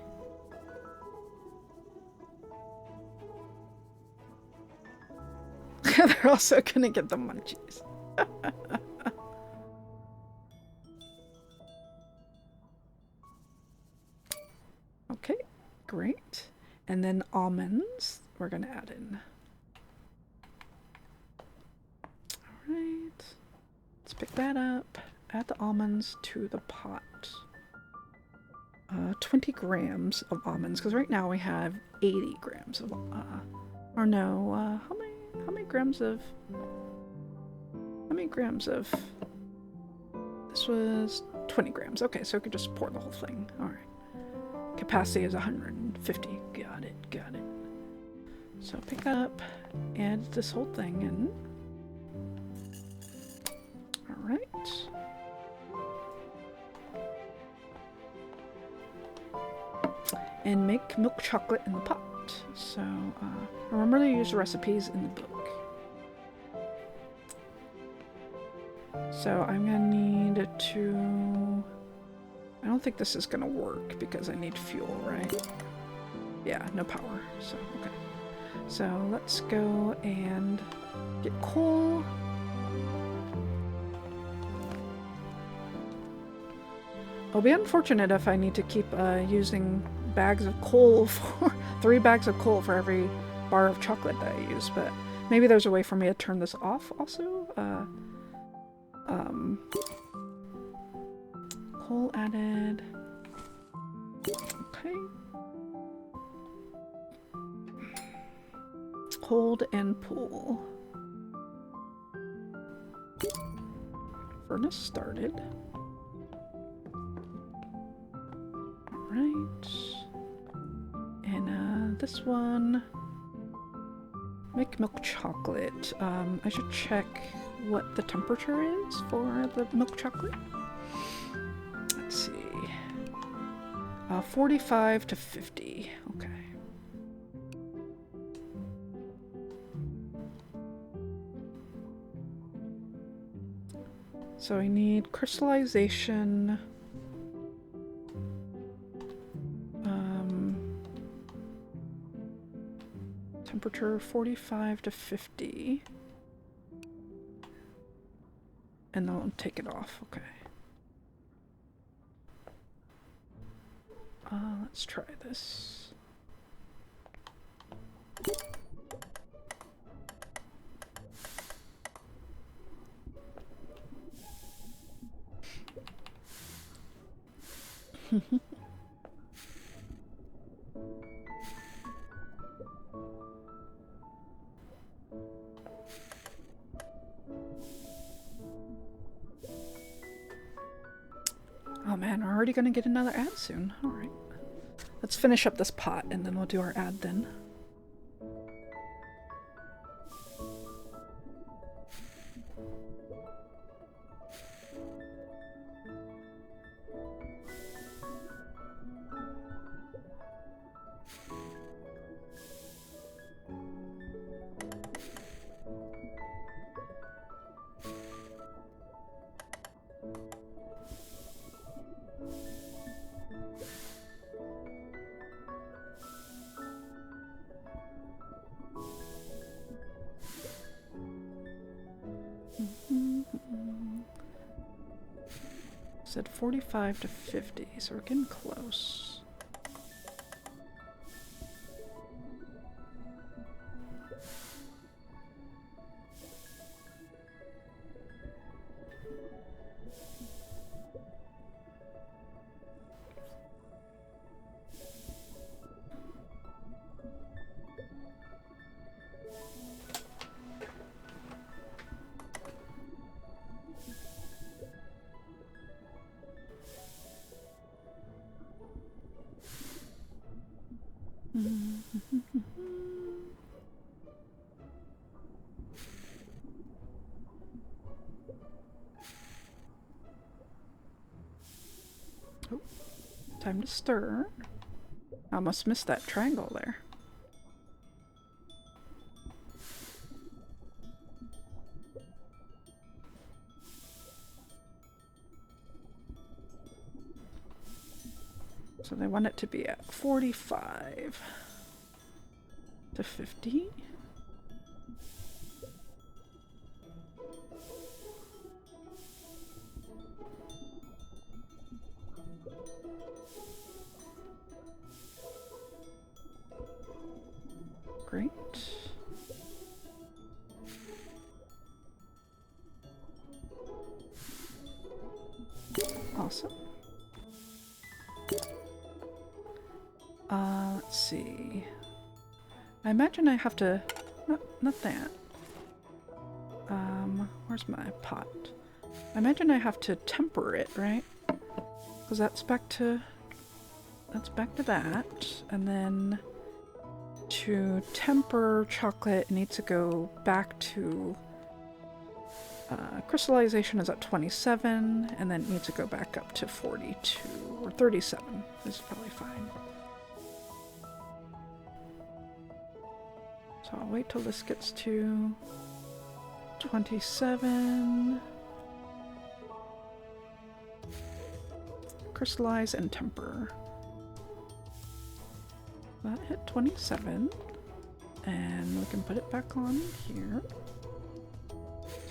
They're also gonna get the munchies. Okay, great. And then almonds we're gonna add in. Alright. Let's pick that up. Add the almonds to the pot. 20 grams of almonds, because right now we have 80 grams of or no, how many grams of this was 20 grams. Okay, so we could just pour the whole thing. All right, capacity is 150. Got it. So pick that up, add this whole thing in. All right. And make milk chocolate in the pot. So remember to use the recipes in the book. So I'm gonna need to... I don't think this is gonna work because I need fuel, right? Yeah, no power, so okay. So let's go and get coal. It'll be unfortunate if I need to keep using bags of coal for 3 bags of coal for every bar of chocolate that I use, but maybe there's a way for me to turn this off also. Coal added. Okay. Hold and pull. Furnace started. Alright. And this one. Make milk chocolate. I should check what the temperature is for the milk chocolate. Let's see. 45 to 50. Okay. So I need crystallization. Temperature 45 to 50. And then I'll take it off. Okay. Let's try this. Oh man, we're already gonna get another ad soon. Alright. Let's finish up this pot and then we'll do our ad then. Said 45 to 50, so we're getting close. Oh, time to stir. I almost missed that triangle there. So they want it to be at 45 to 50. Great. Awesome. Let's see. I imagine I have to... Not that. Where's my pot? I imagine I have to temper it, right? Because that's back to... That's back to that. And then... To temper chocolate, it needs to go back to... crystallization is at 27, and then it needs to go back up to 42, or 37. This is probably fine. So I'll wait till this gets to 27. Crystallize and temper. That hit 27. And we can put it back on here.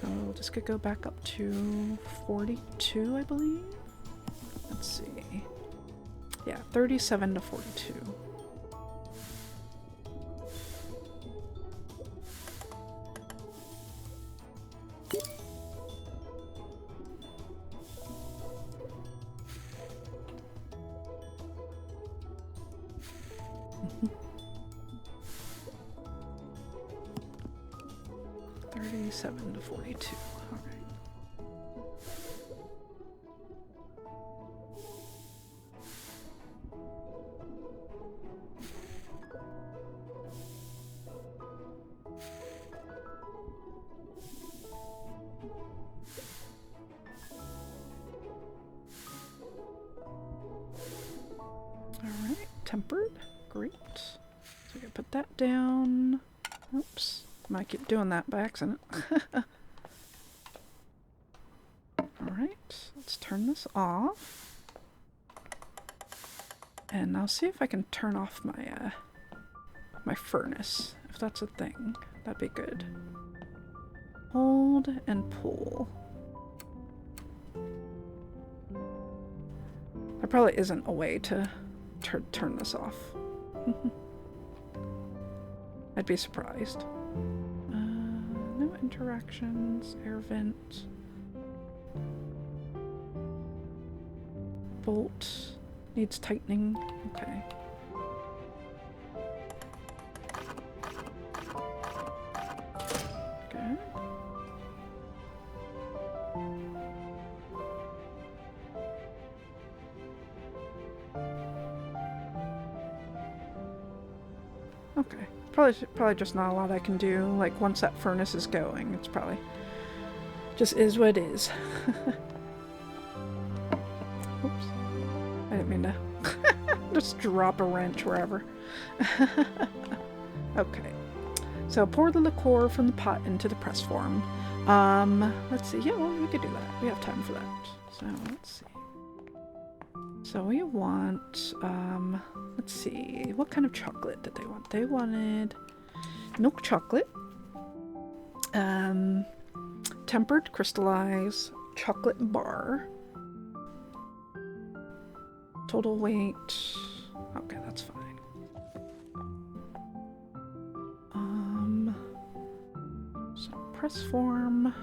So this could go back up to 42, I believe. Let's see. Yeah, 37 to 42. Seven to 42. All right. All right, tempered. Great. So I can put that down. Oops. Might keep doing that by accident. Alright, let's turn this off. And I'll see if I can turn off my my furnace, if that's a thing. That'd be good. Hold and pull. There probably isn't a way to turn this off. I'd be surprised. No interactions, air vent. Bolt needs tightening. Okay. Good. Okay. Probably just not a lot I can do. Like, once that furnace is going, it's probably just is what it is. Oops. I didn't mean to just drop a wrench wherever. Okay. So pour the liqueur from the pot into the press form. Let's see. Yeah, well, we could do that. We have time for that. So let's see. So we want, let's see, what kind of chocolate did they want? They wanted milk chocolate, tempered crystallized chocolate bar, total weight, okay, that's fine. So press form.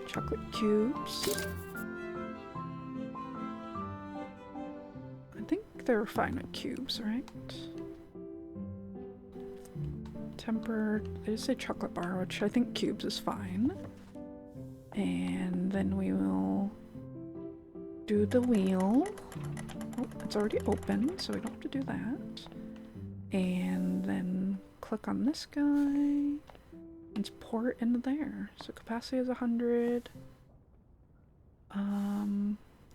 Chocolate cubes. I think they're fine with cubes, right? Tempered, they just say chocolate bar, which I think cubes is fine. And then we will do the wheel. Oh, it's already open, so we don't have to do that. And then click on this guy. Let's pour it into there. So capacity is 100.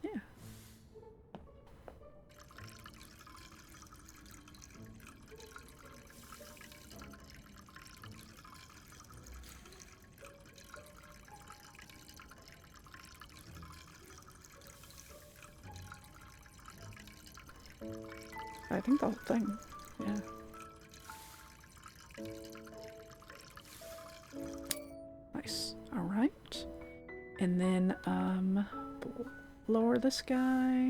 Yeah. I think the whole thing. Yeah. Nice. All right. And then, lower this guy.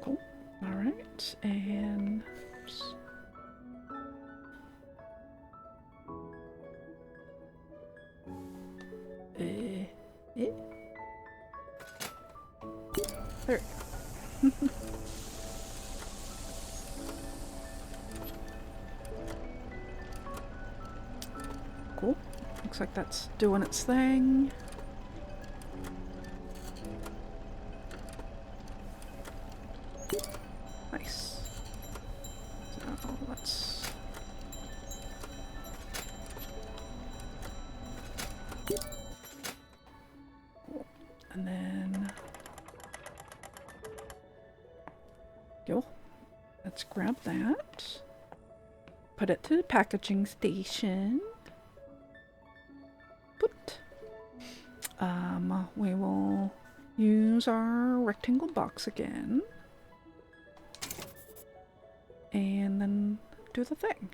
Cool. All right. And, oops. There we go. Cool. Looks like that's doing its thing. Nice. So let's... And then... Yo. Let's grab that. Put it to the packaging station. Put. We will use our rectangle box again. And then do the thing.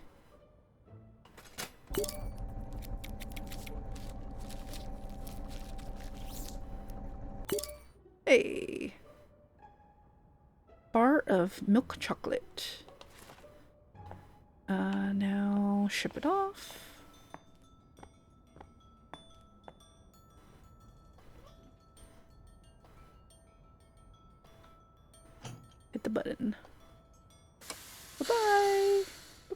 Hey. Bar of milk chocolate. Now ship it off. Hit the button. Bye-bye.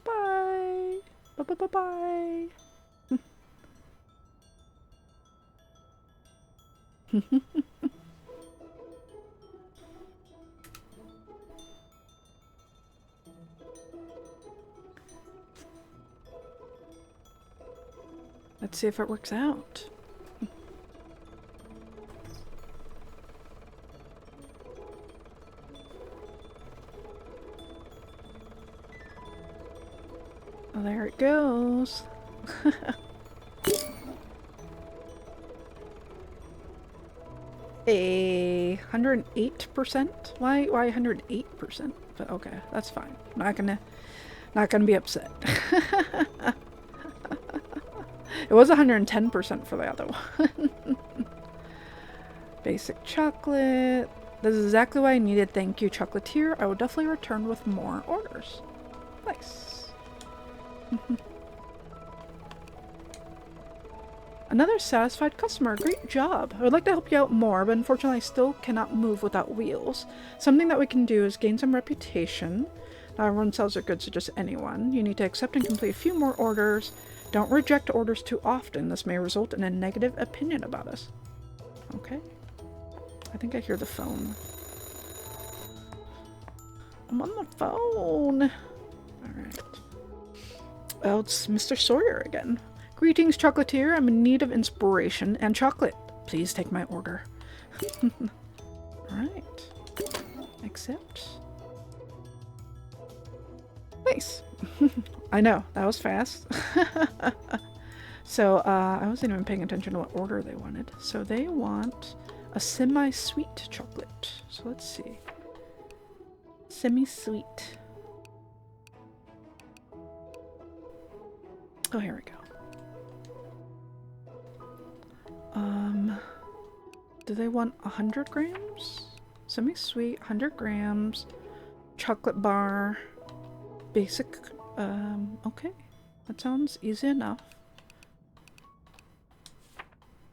Bye-bye. Bye-bye-bye-bye. Let's see if it works out. Oh, there it goes. 108%? Why 108%? But okay, that's fine. Not gonna be upset. It was 110% for the other one. Basic chocolate. This is exactly what I needed. Thank you, chocolatier. I will definitely return with more orders. Nice. Another satisfied customer. Great job. I would like to help you out more, but unfortunately I still cannot move without wheels. Something that we can do is gain some reputation. Not everyone sells their goods to just anyone. You need to accept and complete a few more orders. Don't reject orders too often. This may result in a negative opinion about us. Okay. I think I hear the phone. I'm on the phone. Alright. Well, it's Mr. Sawyer again. Greetings, chocolatier. I'm in need of inspiration and chocolate. Please take my order. Alright. Accept. Nice. I know, that was fast. So, I wasn't even paying attention to what order they wanted. So they want a semi-sweet chocolate. So let's see. Semi-sweet. Oh, here we go. Do they want 100 grams? Semi-sweet, 100 grams, chocolate bar, basic, okay. That sounds easy enough.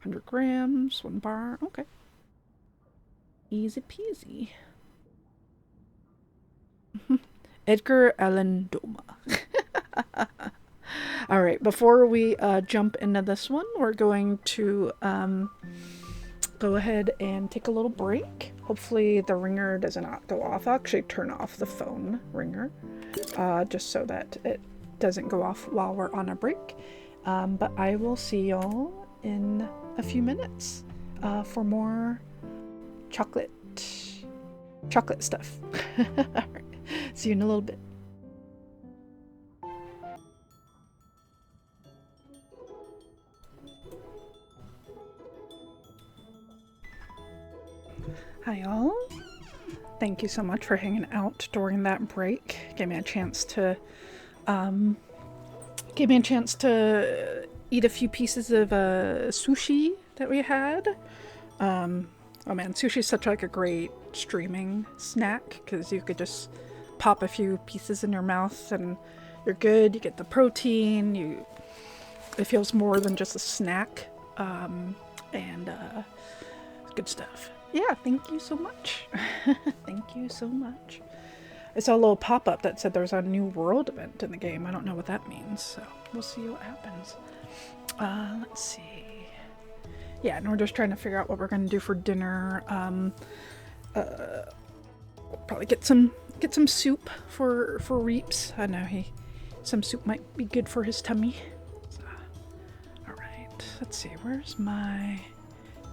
100 grams, 1 bar, okay. Easy peasy. Edgar Allan Doma. Alright, before we jump into this one, we're going to go ahead and take a little break. Hopefully the ringer does not go off. I'll actually turn off the phone ringer just so that it doesn't go off while we're on a break. But I will see y'all in a few minutes for more chocolate stuff. Alright, see you in a little bit. Hi y'all. Thank you so much for hanging out during that break. Gave me a chance to eat a few pieces of sushi that we had. Oh man, sushi is such like a great streaming snack because you could just pop a few pieces in your mouth and you're good. You get the protein. It feels more than just a snack, and good stuff. Yeah, thank you so much. Thank you so much. I saw a little pop-up that said there's a new world event in the game. I don't know what that means, so we'll see what happens. Let's see. Yeah, and we're just trying to figure out what we're going to do for dinner. We'll probably get some soup for Reeps. I know some soup might be good for his tummy. So, all right, let's see. Where's my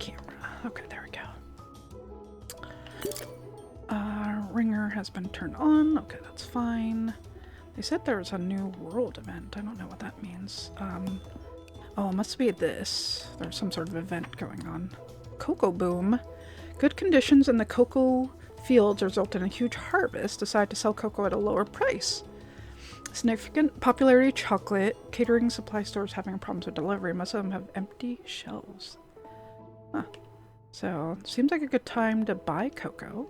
camera? Okay, there we go. Ringer has been turned on. Okay, that's fine. They said there was a new world event. I don't know what that means. Oh, it must be this. There's some sort of event going on. Cocoa boom. Good conditions in the cocoa fields result in a huge harvest. Decide to sell cocoa at a lower price. Significant popularity chocolate. Catering supply stores having problems with delivery. Most of them have empty shelves. Huh. So, seems like a good time to buy cocoa.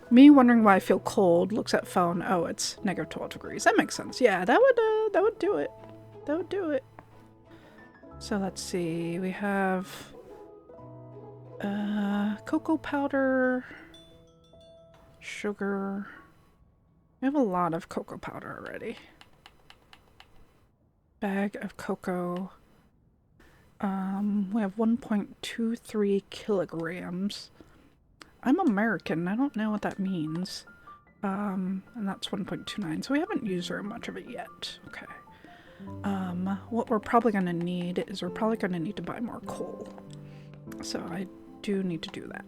Me wondering why I feel cold. Looks at phone. Oh, it's negative 12 degrees. That makes sense. Yeah, that would do it. That would do it. So let's see. We have cocoa powder, sugar. We have a lot of cocoa powder already. Bag of cocoa. We have 1.23 kilograms. I'm American. I don't know what that means. And that's 1.29. So we haven't used very much of it yet. Okay. What we're probably going to need is we're probably going to need to buy more coal. So I do need to do that.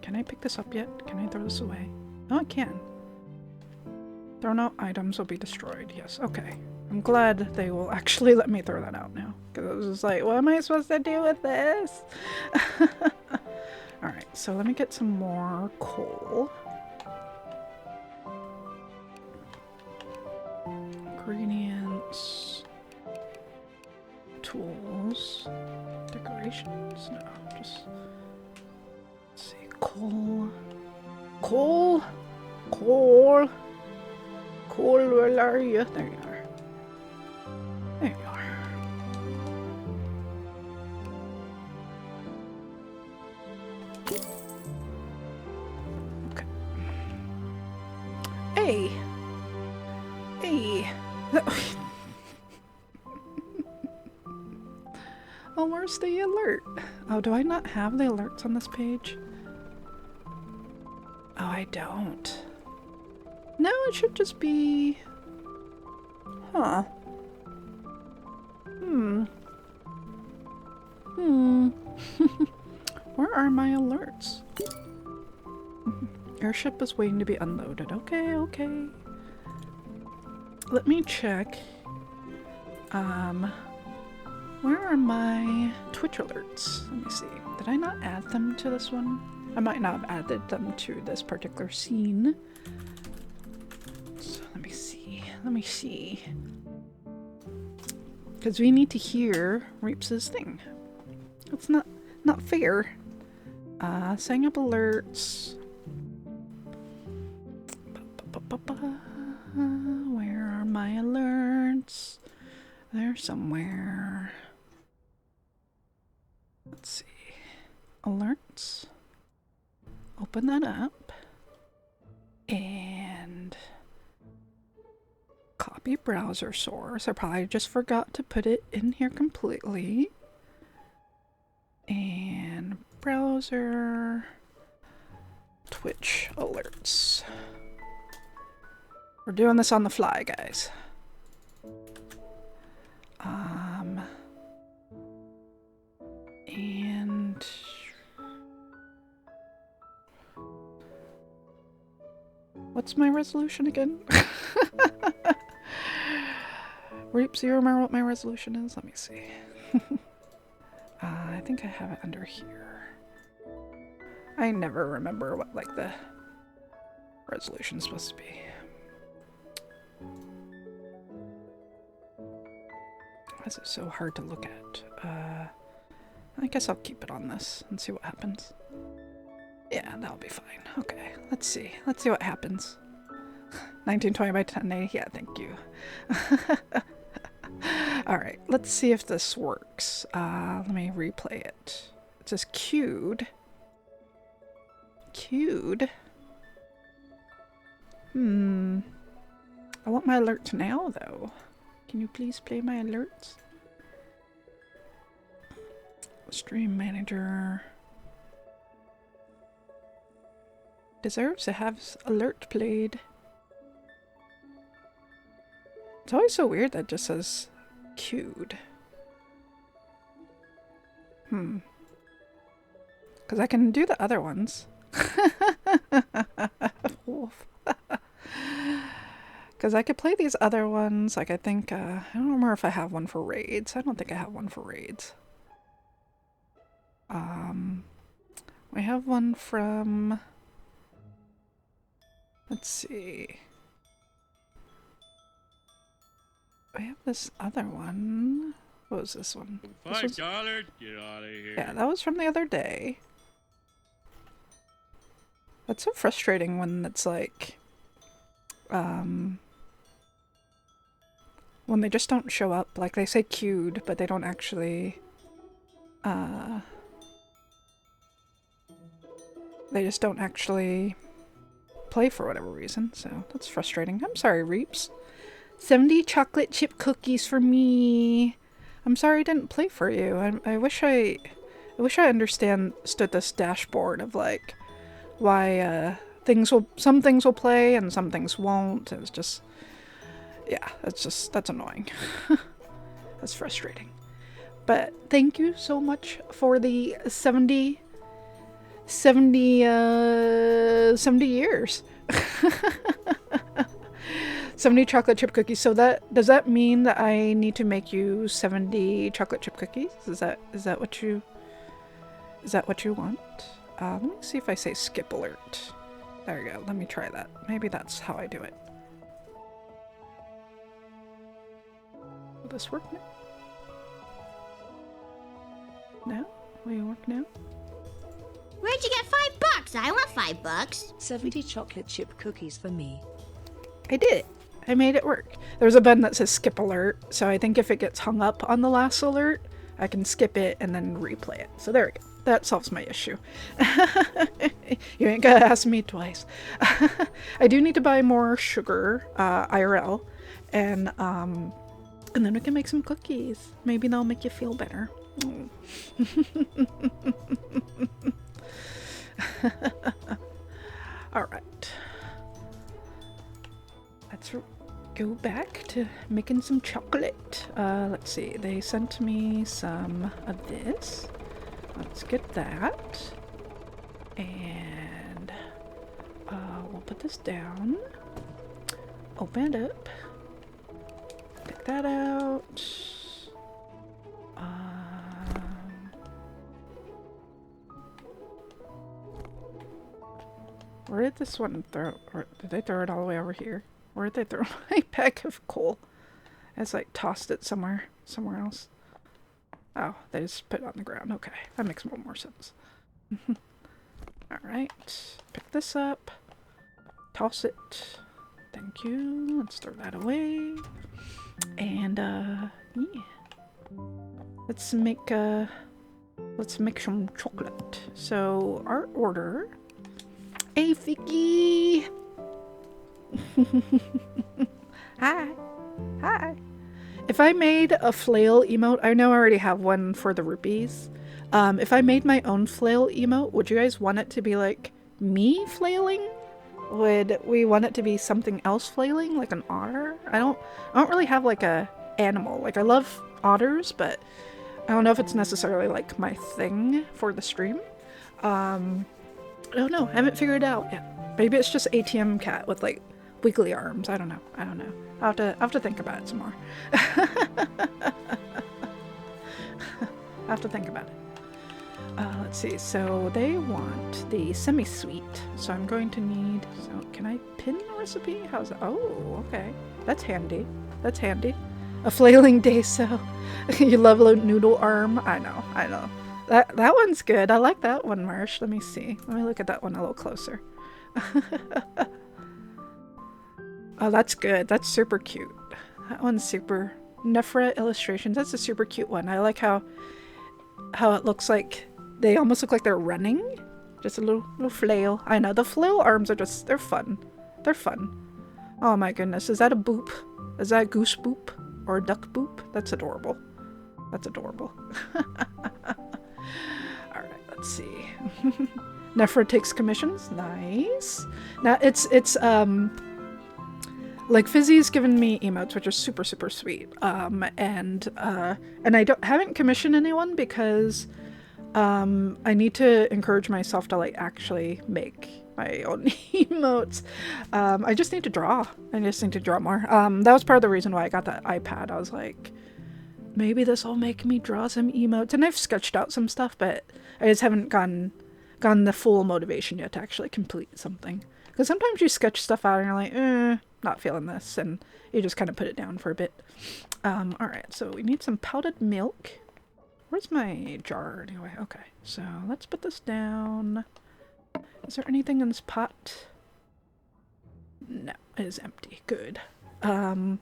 Can I pick this up yet? Can I throw this away? No, I can. Thrown out items will be destroyed. Yes, okay. I'm glad they will actually let me throw that out now. Because I was just like, what am I supposed to do with this? Alright, so let me get some more coal. Ingredients. Tools. Decorations? No, just... Let's see. Coal. Coal! Coal! Coal, where are you? There you are. There you are. Oh, where's the alert? Oh, do I not have the alerts on this page? Oh, I don't. No, it should just be... Huh. Where are my alerts? Airship is waiting to be unloaded. Okay, okay. Let me check. Where are my Twitch alerts? Let me see. Did I not add them to this one? I might not have added them to this particular scene. So let me see. Let me see. Because we need to hear Reeps' thing. It's not fair. Setting up alerts. Where are my alerts? They're somewhere. Let's see. Alerts. Open that up. And copy browser source. I probably just forgot to put it in here completely. And browser. Twitch alerts. We're doing this on the fly, guys. And what's my resolution again? Reeps, you remember what my resolution is? Let me see. I think I have it under here. I never remember what like the resolution is supposed to be. Why is it so hard to look at? I guess I'll keep it on this and see what happens. Yeah, that'll be fine. Okay, let's see. Let's see what happens. 1920 by 1080. Yeah, thank you. Alright, let's see if this works. Let me replay it. It says queued. Queued? I want my alerts now, though. Can you please play my alerts? Stream manager. Deserves to have alert played. It's always so weird that it just says queued. Because I can do the other ones. Because I could play these other ones. Like I think, I don't remember if I have one for raids. I don't think I have one for raids. We have one from... Let's see. We have this other one. What was this one? $5, get out of here. Yeah, that was from the other day. That's so frustrating when it's like, when they just don't show up. Like they say queued, but they don't actually, they just don't actually play for whatever reason. So that's frustrating. I'm sorry, Reeps. 70 chocolate chip cookies for me. I'm sorry I didn't play for you. I wish I understood this dashboard of like why some things will play and some things won't. It's just, yeah, that's annoying. That's frustrating. But thank you so much for the 70 years. 70 chocolate chip cookies. So does that mean that I need to make you 70 chocolate chip cookies? Is that what you want? Let me see if I say skip alert. There you go. Let me try that. Maybe that's how I do it. Will this work now? No? Will it work now? Where'd you get $5? I want $5. 70 chocolate chip cookies for me. I did it. I made it work. There's a button that says skip alert, so I think if it gets hung up on the last alert, I can skip it and then replay it. So there we go. That solves my issue. You ain't gotta ask me twice. I do need to buy more sugar, IRL, and then we can make some cookies. Maybe they'll make you feel better. All right. Let's go back to making some chocolate. Let's see. They sent me some of this. Let's get that. And we'll put this down. Open it up. Take that out. Where did this one throw? Or did they throw it all the way over here? Where did they throw my bag of coal? It's like tossed it somewhere else. Oh, they just put it on the ground. Okay, that makes more sense. Alright, pick this up. Toss it. Thank you. Let's throw that away. And, yeah. Let's make some chocolate. So, our order... Hey, Vicky! Hi. Hi. If I made a flail emote, I know I already have one for the rupees. If I made my own flail emote, would you guys want it to be like me flailing? Would we want it to be something else flailing, like an otter? I don't really have like a animal. Like I love otters, but I don't know if it's necessarily like my thing for the stream. I don't know. I haven't figured it out yet. Maybe it's just ATM cat with like wiggly arms. I don't know. I'll have to think about it some more. I'll have to think about it. Let's see. So they want the semi-sweet. So I'm going to need... So can I pin the recipe? How's that? Oh, okay. That's handy. That's handy. A flailing deso. You love a noodle arm. I know. That one's good. I like that one, Marsh. Let me see. Let me look at that one a little closer. Oh, that's good. That's super cute. That one's super... Nefra Illustrations. That's a super cute one. I like how it looks like... They almost look like they're running. Just a little flail. I know. The flail arms are just... They're fun. They're fun. Oh my goodness. Is that a boop? Is that a goose boop? Or a duck boop? That's adorable. That's adorable. Alright, let's see. Nefra takes commissions. Nice. Now it's like Fizzy's given me emotes, which are super, super sweet. And I haven't commissioned anyone because I need to encourage myself to like actually make my own emotes. I just need to draw. I just need to draw more. That was part of the reason why I got that iPad. I was like, maybe this will make me draw some emotes. And I've sketched out some stuff, but I just haven't gotten the full motivation yet to actually complete something. Because sometimes you sketch stuff out and you're like, not feeling this, and you just kind of put it down for a bit. Alright, so we need some powdered milk. Where's my jar anyway? Okay, so let's put this down. Is there anything in this pot? No, it is empty. Good. So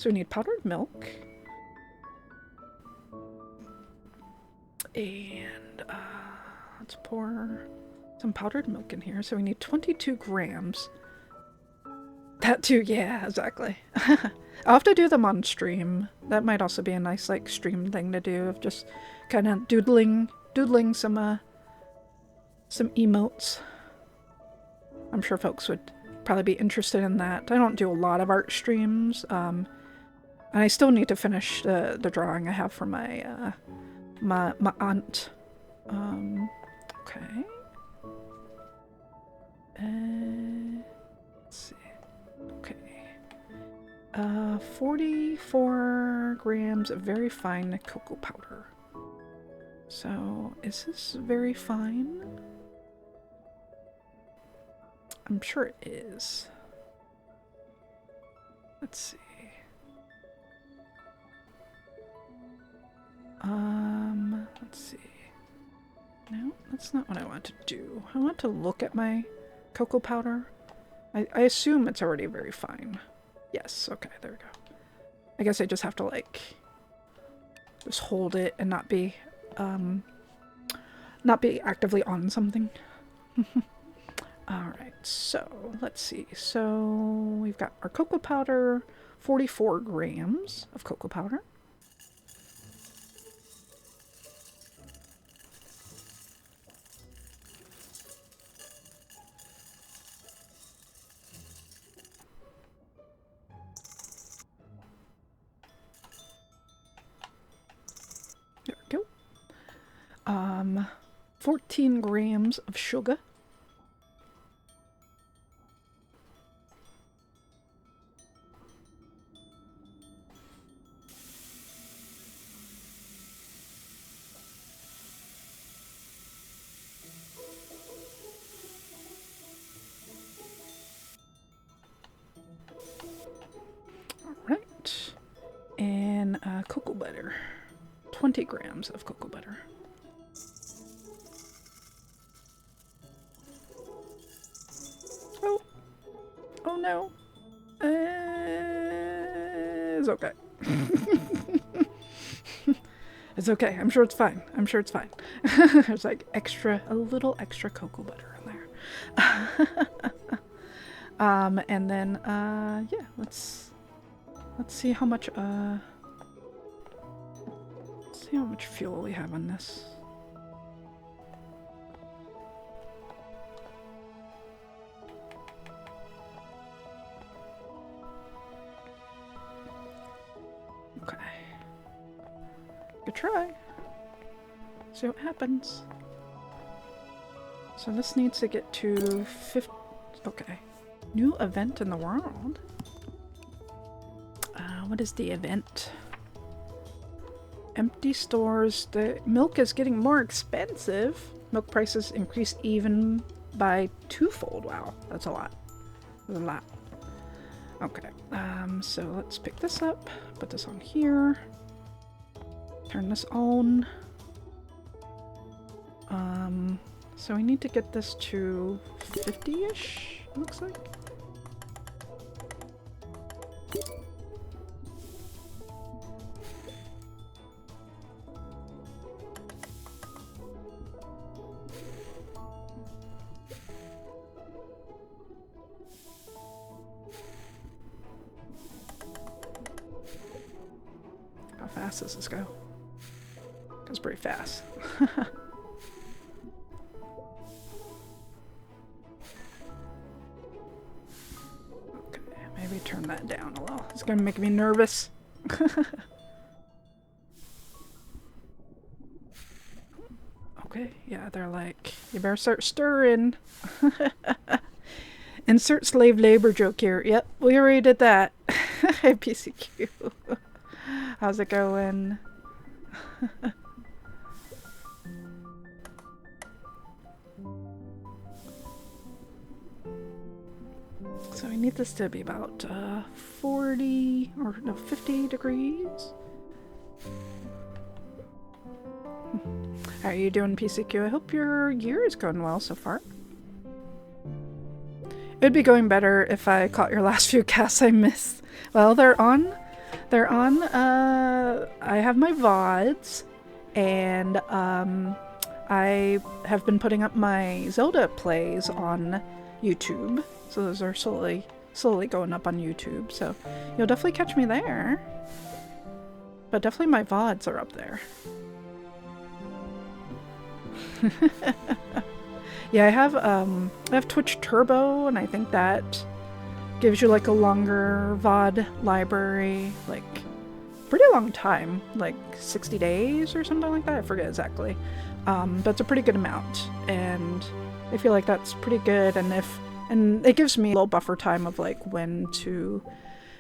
we need powdered milk. And let's pour some powdered milk in here. So we need 22 grams. That too, yeah, exactly. I'll have to do them on stream. That might also be a nice like stream thing to do, of just kind of doodling some emotes. I'm sure folks would probably be interested in that. I don't do a lot of art streams, and I still need to finish the drawing I have for my my aunt. Okay. Let's see. Okay. 44 grams of very fine cocoa powder. So, is this very fine? I'm sure it is. Let's see. Let's see. No, that's not what I want to do. I want to look at my cocoa powder. I assume it's already very fine. Yes, okay, there we go. I guess I just have to like just hold it and not be actively on something. Alright, so let's see. So we've got our cocoa powder, 44 grams of cocoa powder. 14 grams of sugar. Alright. And cocoa butter. 20 grams of cocoa butter. Oh. Oh no. It's okay. It's okay. I'm sure it's fine. I'm sure it's fine. There's like a little extra cocoa butter in there. And then, yeah, let's see how much, see how much fuel we have on this. Okay. Good try. See what happens. So this needs to get to 50. Okay. New event in the world. What is the event? Empty stores. The milk is getting more expensive. Milk prices increase even by twofold. Wow, that's a lot. That's a lot. Okay, so let's pick this up, put this on here, turn this on. So we need to get this to 50-ish, looks like. How fast does this go? Goes pretty fast. Okay, maybe turn that down a little. It's gonna make me nervous. Okay, yeah, they're like, you better start stirring. Insert slave labor joke here. Yep, we already did that. PCQ. How's it going? So we need this to be about 40 or no 50 degrees. How are you doing, PCQ? I hope your year is going well so far. It'd be going better if I caught your last few casts I missed. Well, they're on. I have my VODs, and I have been putting up my Zelda plays on YouTube. So those are slowly going up on YouTube. So you'll definitely catch me there. But definitely my VODs are up there. Yeah, I have Twitch Turbo, and I think that gives you like a longer VOD library, like pretty long time, like 60 days or something like that. I forget exactly. But it's a pretty good amount, and I feel like that's pretty good. And it gives me a little buffer time of like when to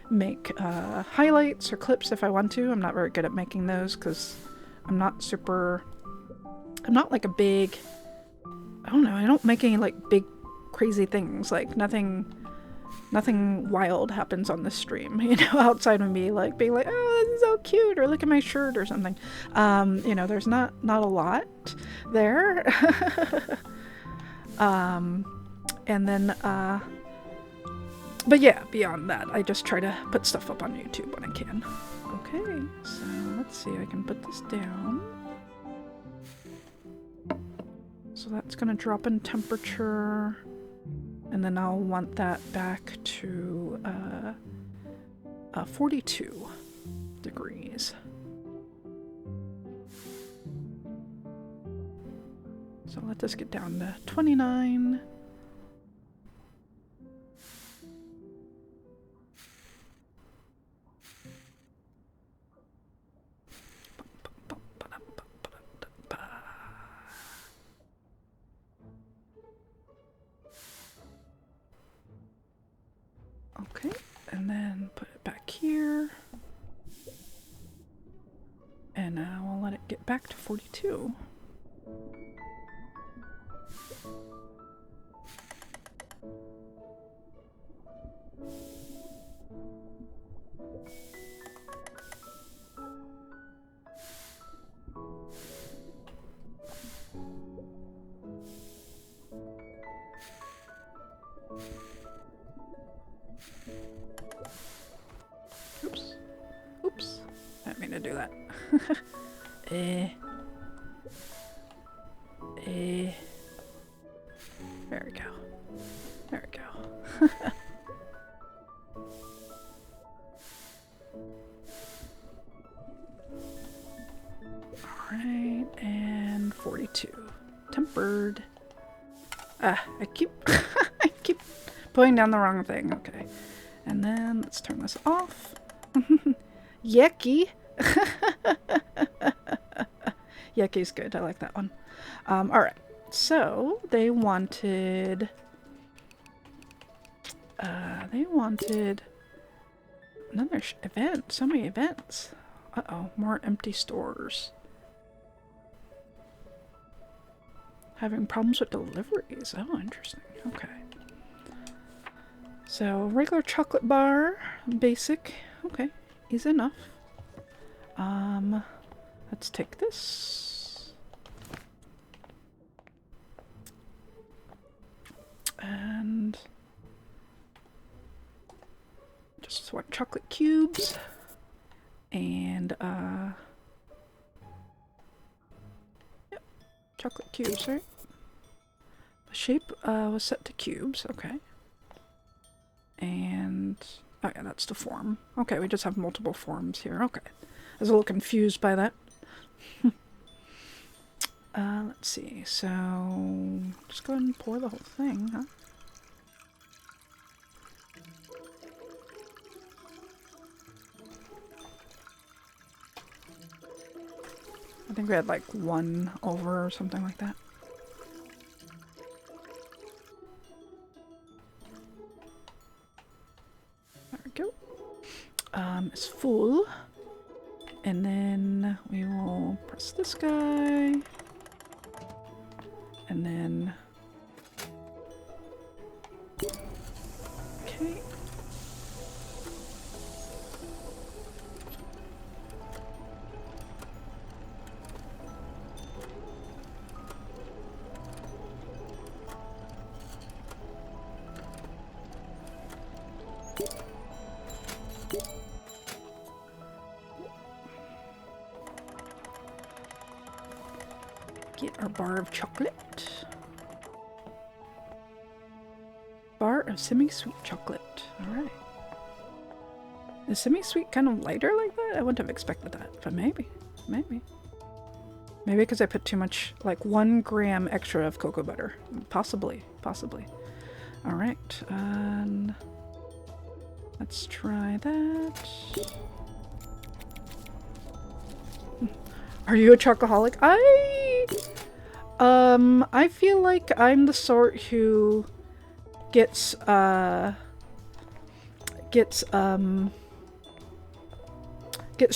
make highlights or clips if I want to. I'm not very good at making those because I'm not like a big, I don't know, I don't make any like big crazy things. Like nothing wild happens on this stream, you know, outside of me like being like, oh, this is so cute, or look at my shirt or something. You know, there's not a lot there. And then but yeah, beyond that, I just try to put stuff up on YouTube when I can. Okay, so let's see, I can put this down. So that's gonna drop in temperature, and then I'll want that back to 42 degrees. So let this get down to 29. we'll let it get back to 42. Oops. Oops. I didn't mean to do that. There we go. There we go. Alright, and 42. Tempered. I keep I keep putting down the wrong thing. Okay. And then let's turn this off. Yucky. Yucky's good. I like that one. Alright. So they wanted another event. So many events. Uh-oh, more empty stores. Having problems with deliveries. Oh, interesting. Okay. So, regular chocolate bar. Basic. Okay. Easy enough. Let's take this. And just what chocolate cubes. And yep, chocolate cubes, right? The shape was set to cubes, okay. And oh yeah, that's the form. Okay, we just have multiple forms here. Okay, I was a little confused by that. Let's see. So just go ahead and pour the whole thing, huh? I think we had like one over or something like that. There we go. It's full. And then we will press this guy. And then... Okay. Get our bar of chocolate. Bar of semi-sweet chocolate. Alright. Is semi-sweet kind of lighter like that? I wouldn't have expected that, but maybe. Maybe. Maybe because I put too much, like 1 gram extra of cocoa butter. Possibly. Possibly. Alright. Let's try that. Are you a chocoholic? I feel like I'm the sort who gets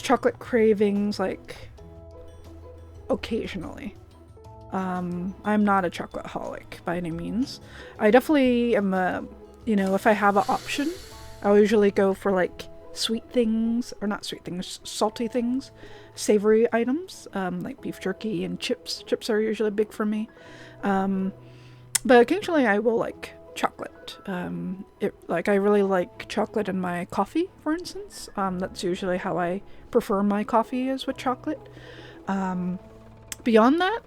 chocolate cravings like occasionally. I'm not a chocoholic by any means. I definitely am you know, if I have an option, I'll usually go for like sweet things, or not sweet things, salty things, savory items, like beef jerky and chips. Chips are usually big for me. But occasionally I will like chocolate. I really like chocolate in my coffee, for instance. That's usually how I prefer my coffee, is with chocolate. Beyond that,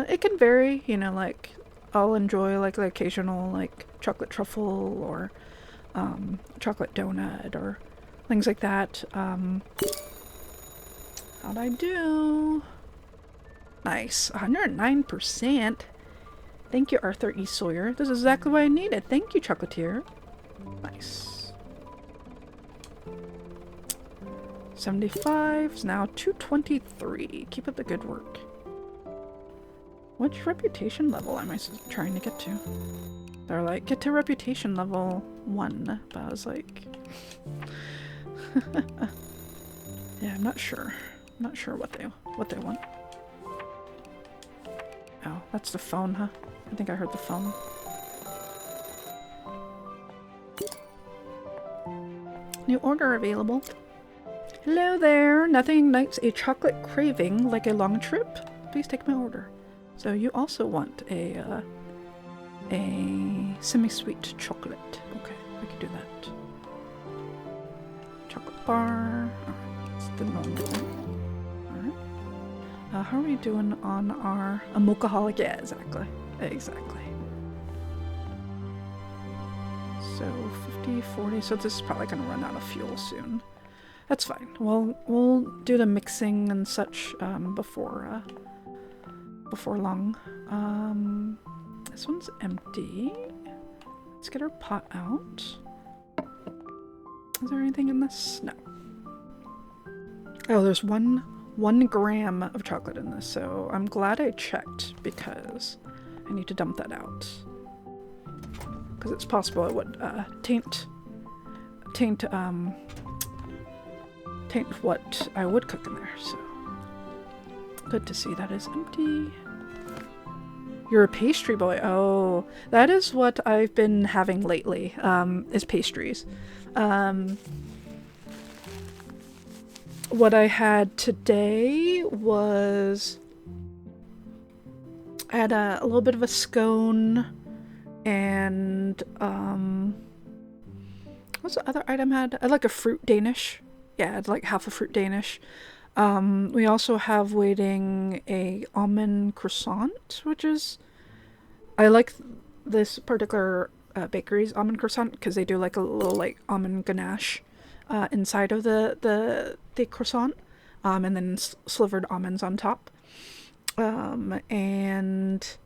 it can vary, you know, like I'll enjoy like the occasional like chocolate truffle or chocolate donut or things like that. How'd I do? Nice. 109%. Thank you, Arthur E. Sawyer. This is exactly what I needed. Thank you, Chocolatier. Nice. 75 is now 223. Keep up the good work. Which reputation level am I trying to get to? They're like, get to reputation level 1. But I was like... yeah, I'm not sure. Not sure what they want. Oh, that's the phone, huh? I think I heard the phone. New order available. Hello there. Nothing ignites a chocolate craving like a long trip. Please take my order. So you also want a semi-sweet chocolate. Okay, we can do that. Chocolate bar. Alright, it's the normal thing. Alright. How are we doing on our mochaholic? Yeah, exactly. Exactly. So 50, 40. So this is probably going to run out of fuel soon. That's fine. We'll do the mixing and such before long. This one's empty. Let's get our pot out. Is there anything in this? No. Oh, there's one gram of chocolate in this, so I'm glad I checked because I need to dump that out. Because it's possible it would taint what I would cook in there, so good to see that is empty. You're a pastry boy. Oh, that is what I've been having lately, is pastries. What I had today was I had a little bit of a scone and what's the other item I had? I had like a fruit Danish. Yeah, I had like half a fruit Danish. We also have waiting a almond croissant, which is I like this particular bakery's almond croissant because they do like a little like almond ganache inside of the croissant, and then slivered almonds on top. And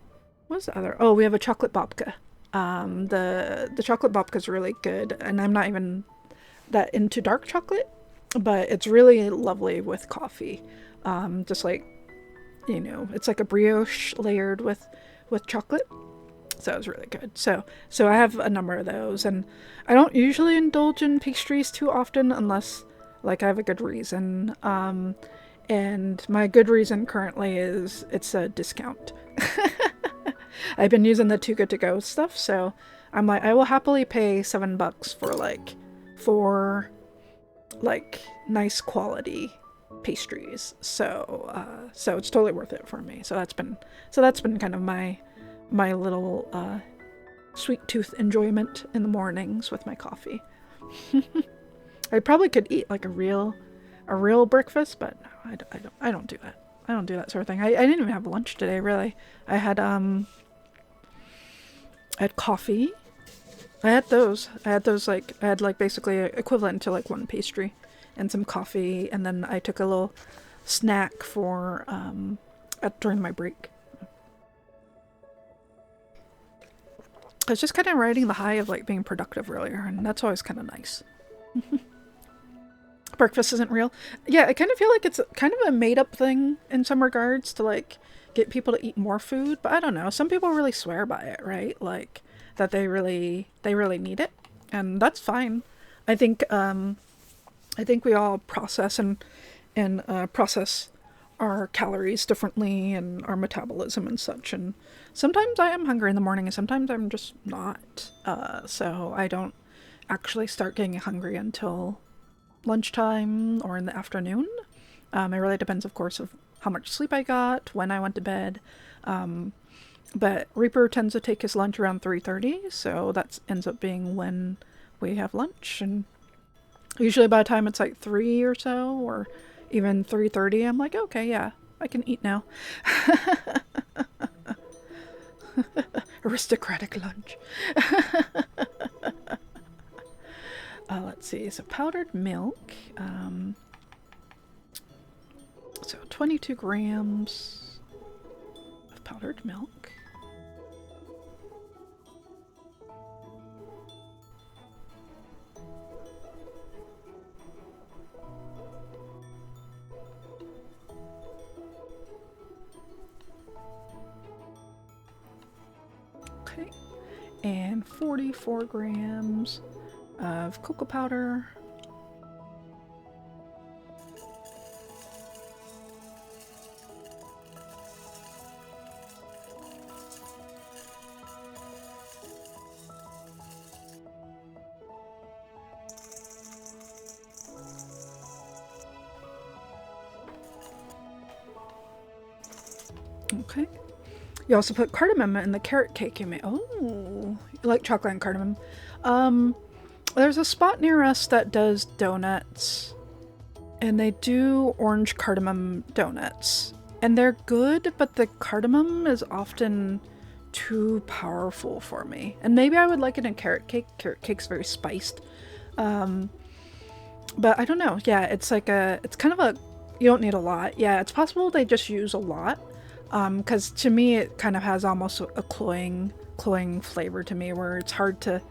what's the other? Oh, we have a chocolate babka. The chocolate babka is really good, and I'm not even that into dark chocolate, but it's really lovely with coffee. Just like, you know, it's like a brioche layered with chocolate. So it was really good. So I have a number of those, and I don't usually indulge in pastries too often unless like I have a good reason. And my good reason currently is it's a discount. I've been using the Too Good To Go stuff, so I'm like, I will happily pay $7 for four nice quality pastries. So it's totally worth it for me. So that's been kind of my little sweet tooth enjoyment in the mornings with my coffee. I probably could eat like a real breakfast, but no, I don't do that. I don't do that sort of thing. I didn't even have lunch today, really. I had coffee. I had those like basically equivalent to like one pastry and some coffee, and then I took a little snack for during my break. I was just kind of riding the high of like being productive earlier, and that's always kind of nice. Breakfast isn't real. Yeah, I kind of feel like it's kind of a made-up thing in some regards to like get people to eat more food, but I don't know. Some people really swear by it, right? Like that they really need it, and that's fine. I think we all process and process our calories differently and our metabolism and such, and sometimes I am hungry in the morning and sometimes I'm just not. So I don't actually start getting hungry until lunchtime or in the afternoon. It really depends, of course, of how much sleep I got, when I went to bed. But Reaper tends to take his lunch around 3:30, so that ends up being when we have lunch. And usually by the time it's like 3 or so, or even 3:30, I'm like, okay, yeah, I can eat now. Aristocratic lunch. Let's see, so powdered milk. So 22 grams of powdered milk. Okay, and 44 grams of cocoa powder. Okay. You also put cardamom in the carrot cake you made. Oh, you like chocolate and cardamom. There's a spot near us that does donuts, and they do orange cardamom donuts. And they're good, but the cardamom is often too powerful for me. And maybe I would like it in carrot cake. Carrot cake's very spiced. But I don't know. Yeah, it's like it's kind of a, you don't need a lot. Yeah, it's possible they just use a lot. Because to me it kind of has almost a cloying flavor to me, where it's hard to,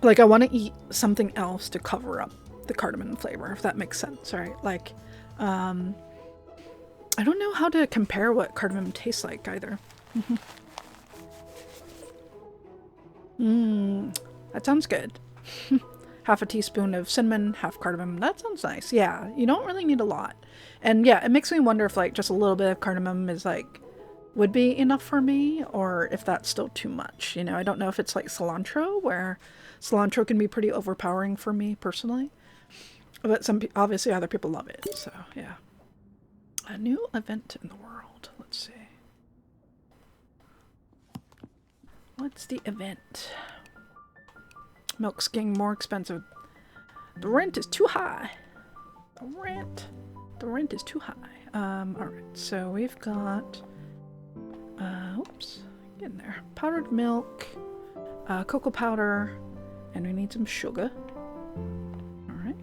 like, I want to eat something else to cover up the cardamom flavor, if that makes sense, right? Like, I don't know how to compare what cardamom tastes like either. That sounds good. Half a teaspoon of cinnamon, half cardamom. That sounds nice. Yeah, you don't really need a lot. And yeah, it makes me wonder if like just a little bit of cardamom is like, would be enough for me, or if that's still too much. You know, I don't know if it's like cilantro, where cilantro can be pretty overpowering for me personally. But obviously other people love it, so yeah. A new event in the world. Let's see. What's the event? Milk's getting more expensive. The rent is too high. The rent is too high. Alright, so we've got, oops, get in there. Powdered milk, cocoa powder, and we need some sugar. Alright.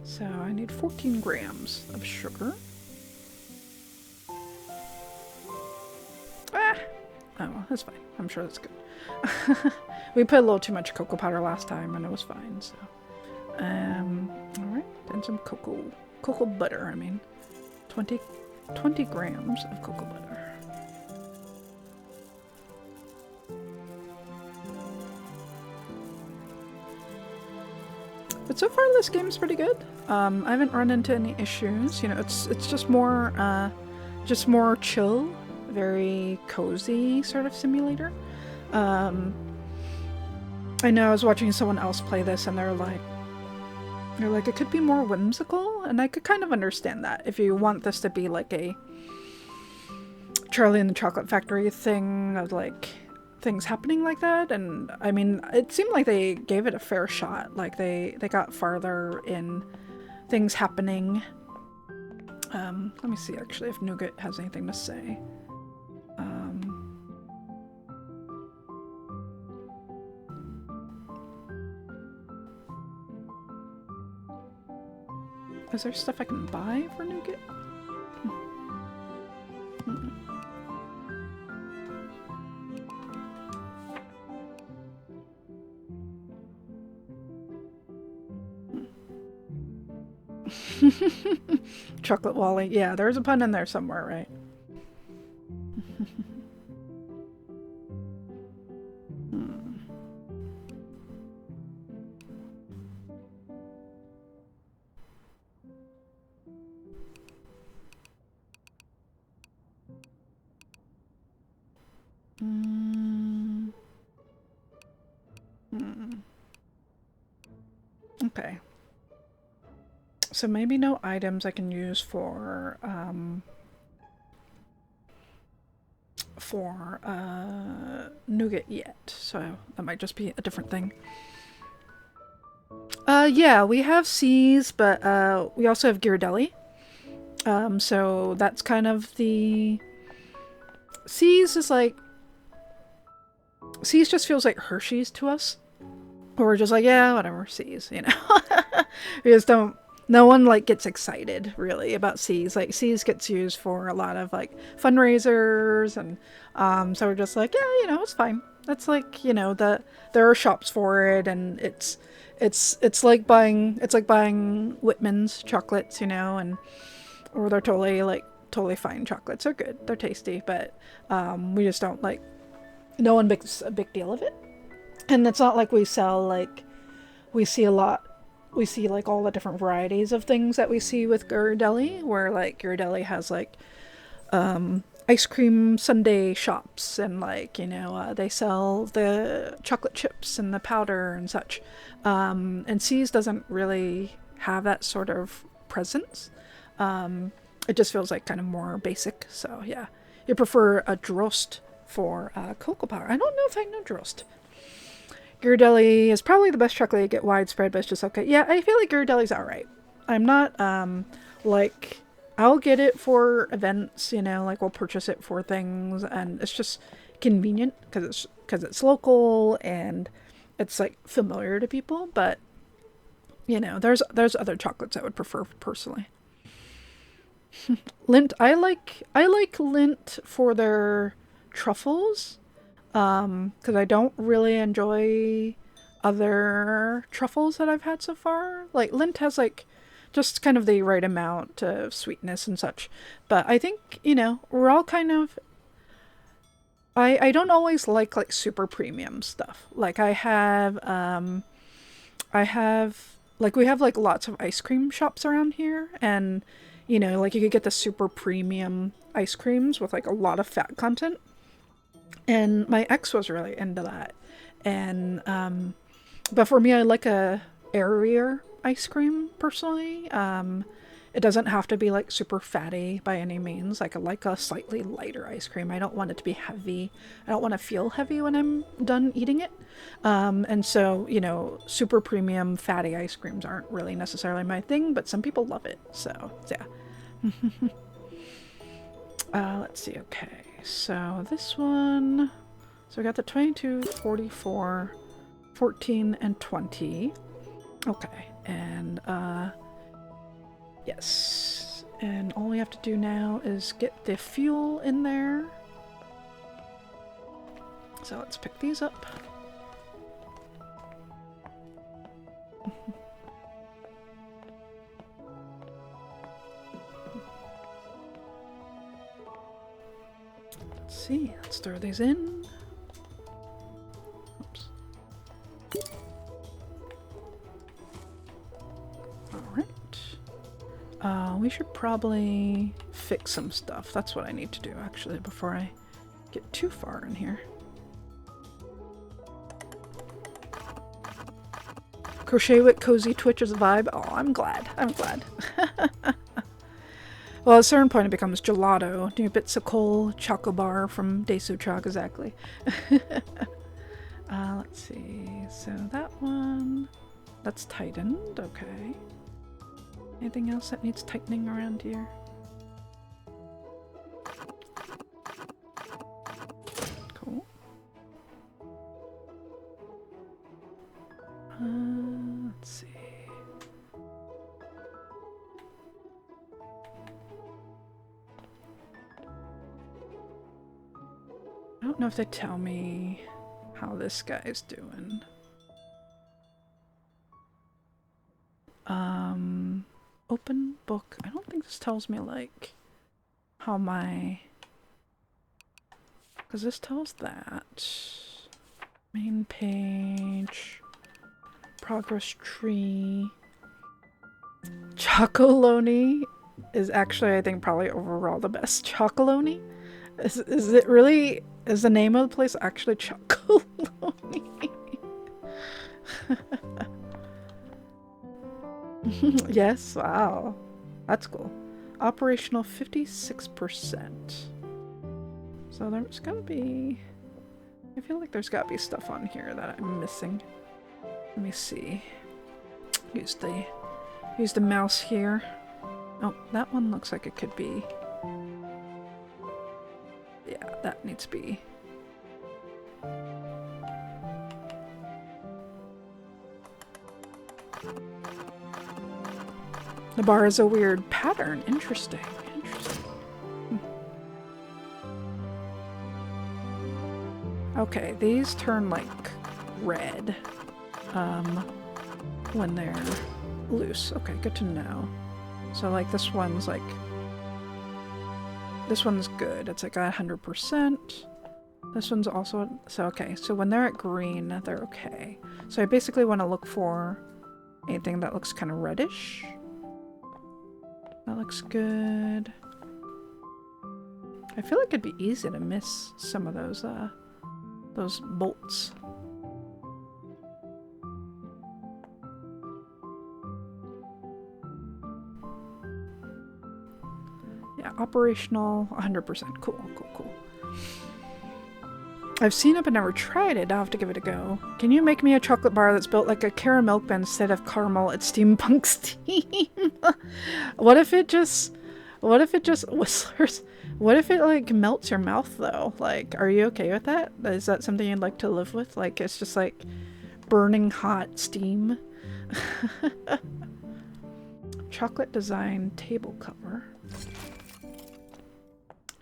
So I need 14 grams of sugar. Ah! Oh, well, that's fine. I'm sure that's good. We put a little too much cocoa powder last time and it was fine, so. Alright, and some cocoa butter, I mean. 20 grams of cocoa butter. But so far this game's pretty good. I haven't run into any issues. You know, it's just more chill, very cozy sort of simulator. I know I was watching someone else play this and they're like, it could be more whimsical, and I could kind of understand that if you want this to be like a Charlie and the Chocolate Factory thing of like things happening like that. And I mean, it seemed like they gave it a fair shot. Like they got farther in things happening. Let me see actually if Nougat has anything to say. Is there stuff I can buy for Nougat? Chocolate Wally. Yeah, there's a pun in there somewhere, right? Okay. So maybe no items I can use for Nougat yet. So that might just be a different thing. Yeah, we have C's, but we also have Ghirardelli. So that's kind of the... C's is like... C's just feels like Hershey's to us. Or we're just like, yeah, whatever, C's, you know? We just don't... No one, like, gets excited, really, about C's. Like, C's gets used for a lot of, like, fundraisers, and, so we're just like, yeah, you know, it's fine. That's like, you know, there are shops for it, and it's like buying Whitman's chocolates, you know, or they're totally fine chocolates. They're good, they're tasty, but, we just don't, like, no one makes a big deal of it. And it's not like we sell, like, we see like all the different varieties of things that we see with Ghirardelli, where like Ghirardelli has like ice cream sundae shops, and like, you know, they sell the chocolate chips and the powder and such. And C's doesn't really have that sort of presence. It just feels like kind of more basic. So yeah, you prefer a Drost for cocoa powder. I don't know if I know Drost. Ghirardelli is probably the best chocolate you get widespread, but it's just okay. Yeah, I feel like Ghirardelli's alright. I'm not, like, I'll get it for events, you know, like we'll purchase it for things, and it's just convenient because it's local and it's like familiar to people, but you know, there's other chocolates I would prefer personally. Lindt, I like Lindt for their truffles, because I don't really enjoy other truffles that I've had so far. Like Lindt has like just kind of the right amount of sweetness and such, but I think, you know, we're all kind of, I don't always like super premium stuff. Like I have like we have like lots of ice cream shops around here, and you know, like you could get the super premium ice creams with like a lot of fat content. And my ex was really into that. And but for me, I like a airier ice cream personally. It doesn't have to be like super fatty by any means. Like I like a slightly lighter ice cream. I don't want it to be heavy. I don't want to feel heavy when I'm done eating it. And so, you know, super premium fatty ice creams aren't really necessarily my thing, but some people love it. So, yeah. Let's see. Okay. So this one, so we got the 22, 44, 14, and 20. Okay. And, yes, and all we have to do now is get the fuel in there. So let's pick these up. Let's see, let's throw these in. Oops. Alright. We should probably fix some stuff. That's what I need to do, actually, before I get too far in here. Crochet with Cozy Twitch is a vibe. Oh, I'm glad. I'm glad. Well, at a certain point it becomes gelato. New bits of coal, choco bar from Desuchog, exactly. Let's see. So that one, that's tightened. Okay. Anything else that needs tightening around here? Cool. Let's see. I don't know if they tell me how this guy's doing. Open book. I don't think this tells me like how my, because this tells that. Main page. Progress tree. Chocolonely is actually, I think, probably overall the best. Chocolonely? Is it really, is the name of the place actually Chocolonely? Yes, wow. That's cool. Operational 56%. So there's gotta be, I feel like there's gotta be stuff on here that I'm missing. Let me see. Use the mouse here. Oh, that one looks like it could be. Yeah, that needs to be. The bar is a weird pattern. Interesting. Interesting. Okay, these turn like red when they're loose. Okay, good to know. So like this one's like, this one's good. It's like 100%. This one's also, so okay. So when they're at green, they're okay. So I basically want to look for anything that looks kind of reddish. That looks good. I feel like it'd be easy to miss some of those bolts. Yeah, operational 100%. Cool, cool, cool. I've seen it but never tried it. I'll have to give it a go. Can you make me a chocolate bar that's built like a caramel, but instead of caramel, it's steampunk steam? What if it just whistlers? What if it like melts your mouth though? Like, are you okay with that? Is that something you'd like to live with? Like, it's just like burning hot steam. Chocolate design table cover.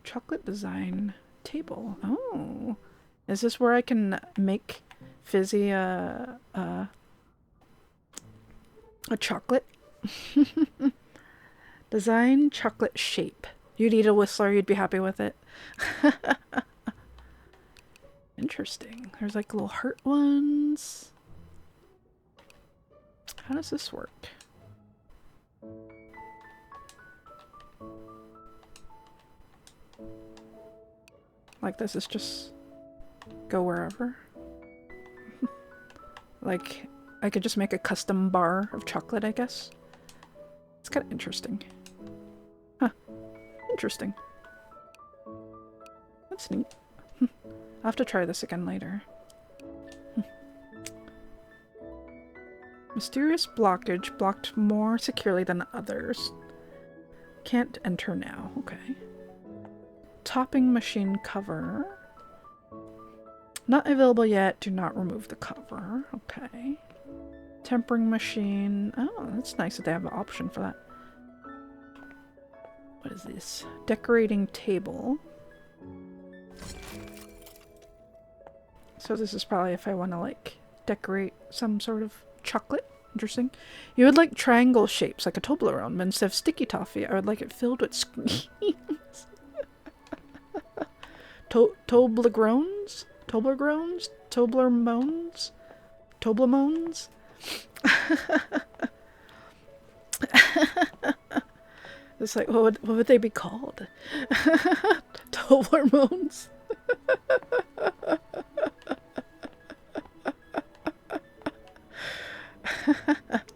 Chocolate design table. Oh. Is this where I can make Fizzy a chocolate? Design chocolate shape. You'd eat a Whistler, you'd be happy with it. Interesting. There's like little heart ones. How does this work? Like this is just go wherever. Like I could just make a custom bar of chocolate, I guess. It's kind of interesting. Huh. Interesting. That's neat. I'll have to try this again later. Mysterious blockage blocked more securely than others. Can't enter now. Okay. Topping machine cover. Not available yet. Do not remove the cover. Okay. Tempering machine. Oh, that's nice that they have an option for that. What is this? Decorating table. So this is probably if I want to like decorate some sort of chocolate. Interesting. You would like triangle shapes like a Toblerone, but instead of sticky toffee, I would like it filled with screens. Toblerones? Toblerones? Toblerones? Toblerones? It's like, what would they be called? Toblerones?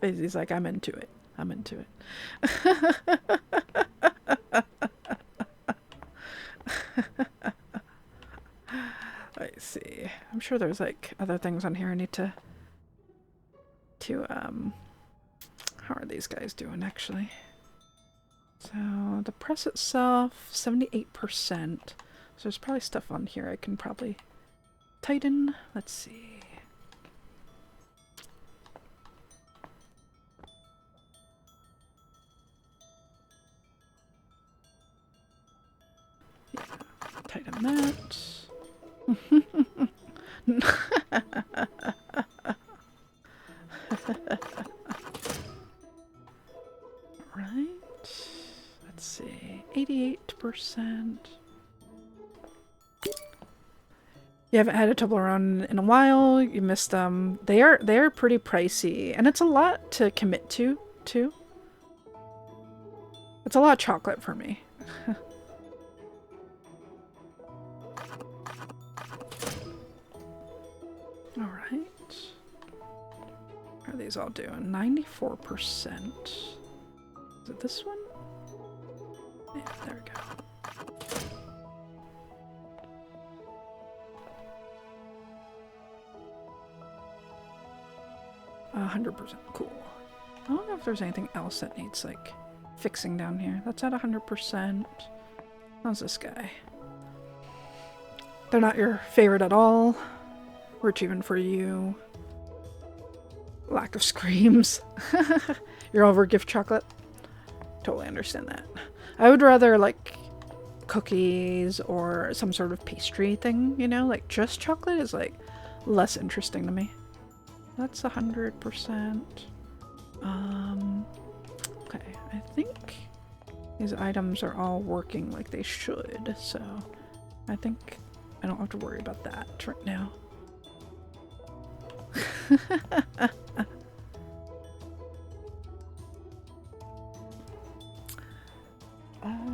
He's like, I'm into it. I'm into it. Let's see. I'm sure there's like other things on here I need to how are these guys doing actually? So the press itself, 78%. So there's probably stuff on here I can probably tighten. Let's see. Yeah, tighten that. Right. Let's see. 88%. You haven't had a Toblerone in a while. You missed them. They are pretty pricey, and it's a lot to commit to too. It's a lot of chocolate for me. All right. How are these all doing? 94%. Is it this one? Yeah, there we go. 100%. Cool. I don't know if there's anything else that needs, like, fixing down here. That's at 100%. How's this guy? They're not your favorite at all. Rich even for you. Lack of screams. You're over gift chocolate. Totally understand that. I would rather, like, cookies or some sort of pastry thing, you know? Like, just chocolate is, like, less interesting to me. That's 100%. Okay, I think these items are all working like they should, so I think I don't have to worry about that right now.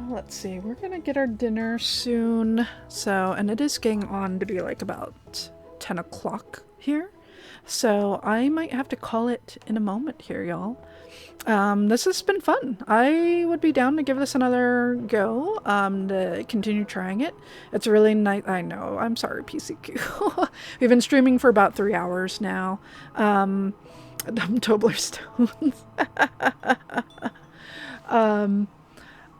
Let's see, we're gonna get our dinner soon, so, and it is getting on to be like about 10 o'clock here. So I might have to call it in a moment here, y'all. This has been fun. I would be down to give this another go, to continue trying it. It's really nice. I know. I'm sorry, PCQ. We've been streaming for about 3 hours now. Dumb Tobler Stones.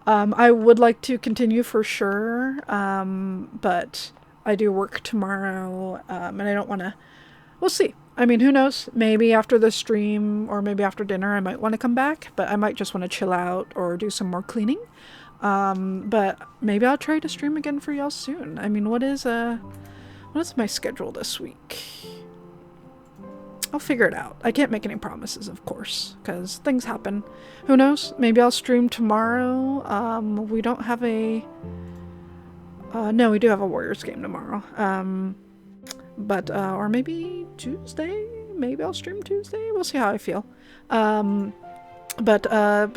I would like to continue for sure, but I do work tomorrow, and I don't want to... We'll see. I mean, who knows? Maybe after the stream or maybe after dinner I might want to come back, but I might just want to chill out or do some more cleaning. But maybe I'll try to stream again for y'all soon. I mean, what is my schedule this week? I'll figure it out. I can't make any promises, of course, because things happen. Who knows? Maybe I'll stream tomorrow. We don't have a... no, we do have a Warriors game tomorrow. But, or maybe Tuesday? Maybe I'll stream Tuesday? We'll see how I feel. But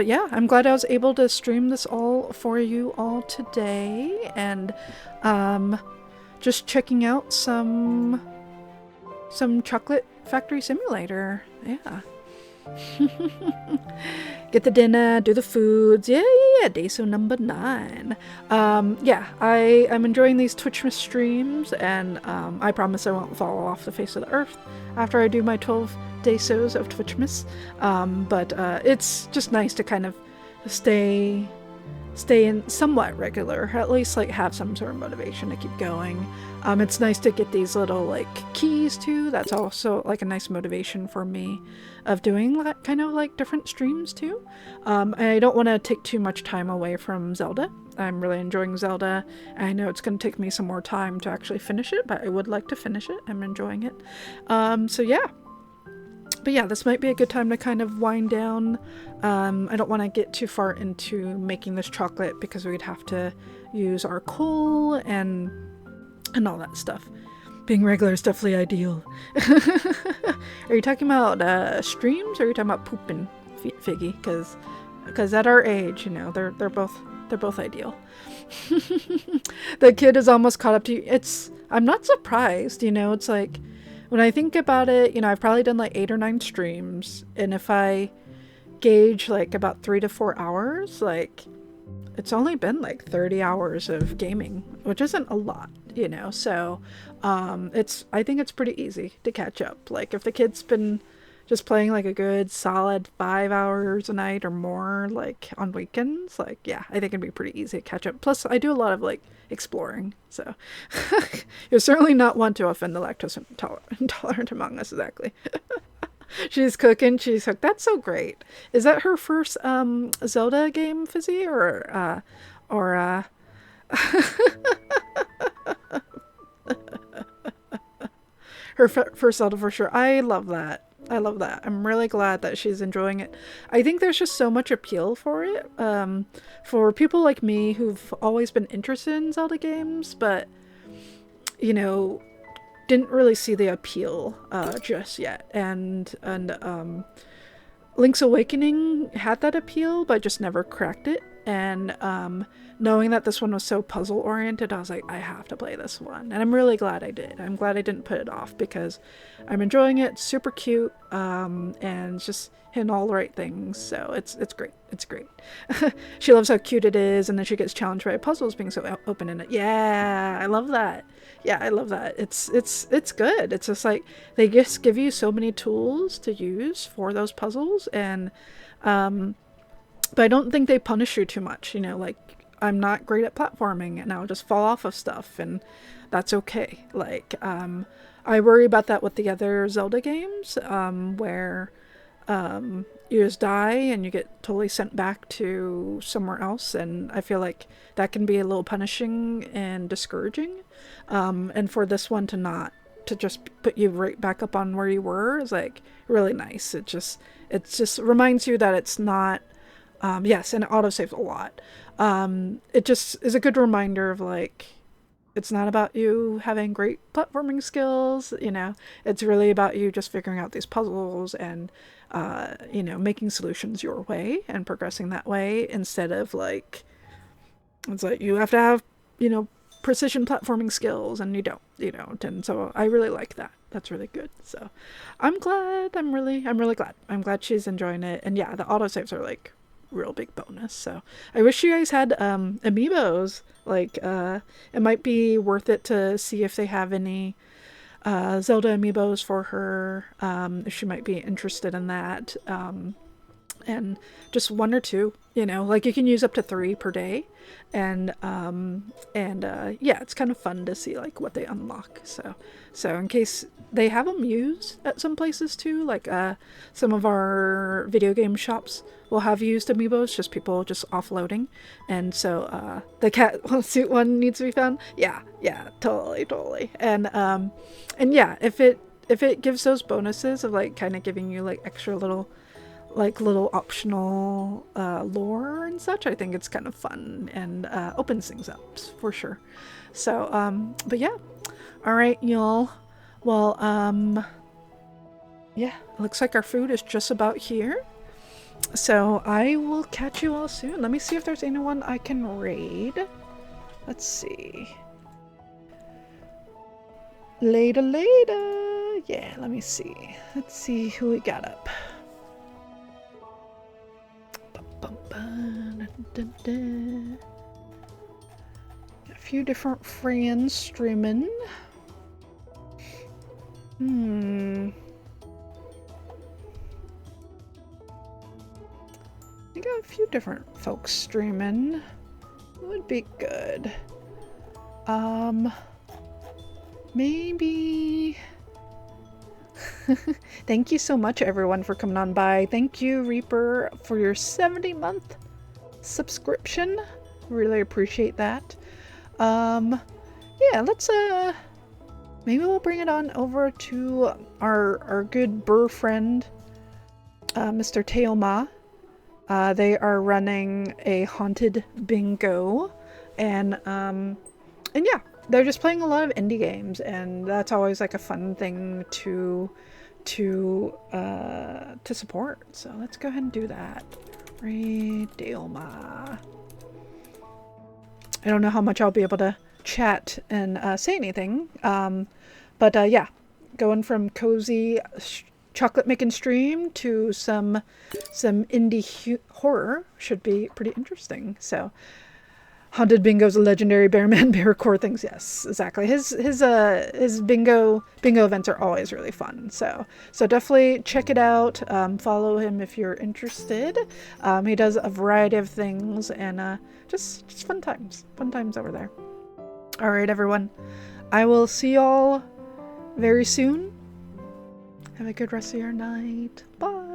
yeah, I'm glad I was able to stream this all for you all today. And, just checking out some Chocolate Factory Simulator. Yeah. Get the dinner, do the foods. Yeah, Daiso number 9. Yeah, I'm enjoying these Twitchmas streams, and I promise I won't fall off the face of the earth after I do my 12 Daisos of Twitchmas. But it's just nice to kind of stay in somewhat regular, at least like have some sort of motivation to keep going. It's nice to get these little like keys too. That's also like a nice motivation for me of doing kind of like different streams too. I don't want to take too much time away from Zelda. I'm really enjoying Zelda. I know it's going to take me some more time to actually finish it, but I would like to finish it. I'm enjoying it. So yeah. But yeah, this might be a good time to kind of wind down. I don't want to get too far into making this chocolate because we'd have to use our coal and all that stuff. Being regular is definitely ideal. Are you talking about streams, or are you talking about pooping, Figgy? Because at our age, you know, they're both ideal. The kid is almost caught up to you. I'm not surprised, you know. It's like, when I think about it, you know, I've probably done like 8 or 9 streams, and if I gauge like about 3 to 4 hours, like it's only been like 30 hours of gaming, which isn't a lot, you know. So I think it's pretty easy to catch up. Like if the kid's been just playing like a good solid 5 hours a night or more, like on weekends, like yeah, I think it'd be pretty easy to catch up. Plus I do a lot of like exploring, so you're certainly not one to offend the lactose intolerant among us. Exactly. She's cooking, she's hooked. That's so great. Is that her first Zelda game, Fizzy, or her first Zelda for sure? I love that. I'm really glad that she's enjoying it. I think there's just so much appeal for it. For people like me who've always been interested in Zelda games, but, you know, didn't really see the appeal just yet. And Link's Awakening had that appeal, but just never cracked it. And knowing that this one was so puzzle oriented, I was like, I have to play this one. And I'm really glad I did. I'm glad I didn't put it off because I'm enjoying it. It's super cute, and just hitting all the right things. So it's great. It's great. She loves how cute it is, and then she gets challenged by puzzles being so open in it. Yeah, I love that. Yeah, I love that. It's good. It's just like they just give you so many tools to use for those puzzles, and but I don't think they punish you too much, you know, like I'm not great at platforming and I'll just fall off of stuff, and that's okay. Like, I worry about that with the other Zelda games, where you just die and you get totally sent back to somewhere else, and I feel like that can be a little punishing and discouraging. And for this one to just put you right back up on where you were is like really nice. It just reminds you that it's not, yes, and it autosaves a lot. It just is a good reminder of like, it's not about you having great platforming skills, you know, it's really about you just figuring out these puzzles and, you know, making solutions your way and progressing that way, instead of like, it's like you have to have, you know, precision platforming skills and you don't. And so I really like that. That's really good. So I'm glad. I'm really glad. I'm glad she's enjoying it. And yeah, the autosaves are like real big bonus. So I wish you guys had amiibos. Like it might be worth it to see if they have any Zelda amiibos for her, if she might be interested in that. And just 1 or 2, you know, like you can use up to 3 per day. And yeah, it's kind of fun to see like what they unlock. So in case they have them used at some places too, like some of our video game shops will have used amiibos, just people just offloading. And so the cat suit one needs to be found. Yeah, totally. And yeah, if it gives those bonuses of like kind of giving you like extra little optional lore and such, I think it's kind of fun and opens things up for sure. So but yeah, all right, y'all. Well, yeah, it looks like our food is just about here, so I will catch you all soon. Let me see if there's anyone I can raid. Let's see. Later. Yeah, let me see. Let's see who we got up. A few different friends streaming. We got a few different folks streaming. Would be good. Maybe. Thank you so much, everyone, for coming on by. Thank you, Reaper, for your 70-month subscription. Really appreciate that. Yeah, let's maybe we'll bring it on over to our good burr friend, Mr. Teoma. They are running a haunted bingo, and yeah, they're just playing a lot of indie games, and that's always like a fun thing to support. So let's go ahead and do that. Teoma. I don't know how much I'll be able to chat and say anything, but yeah, going from cozy chocolate making stream to some indie horror should be pretty interesting. So Haunted Bingo's legendary Bearman Bearcore things. Yes, exactly. His bingo events are always really fun. So definitely check it out. Follow him if you're interested. He does a variety of things, and just fun times over there. All right, everyone. I will see y'all very soon. Have a good rest of your night. Bye.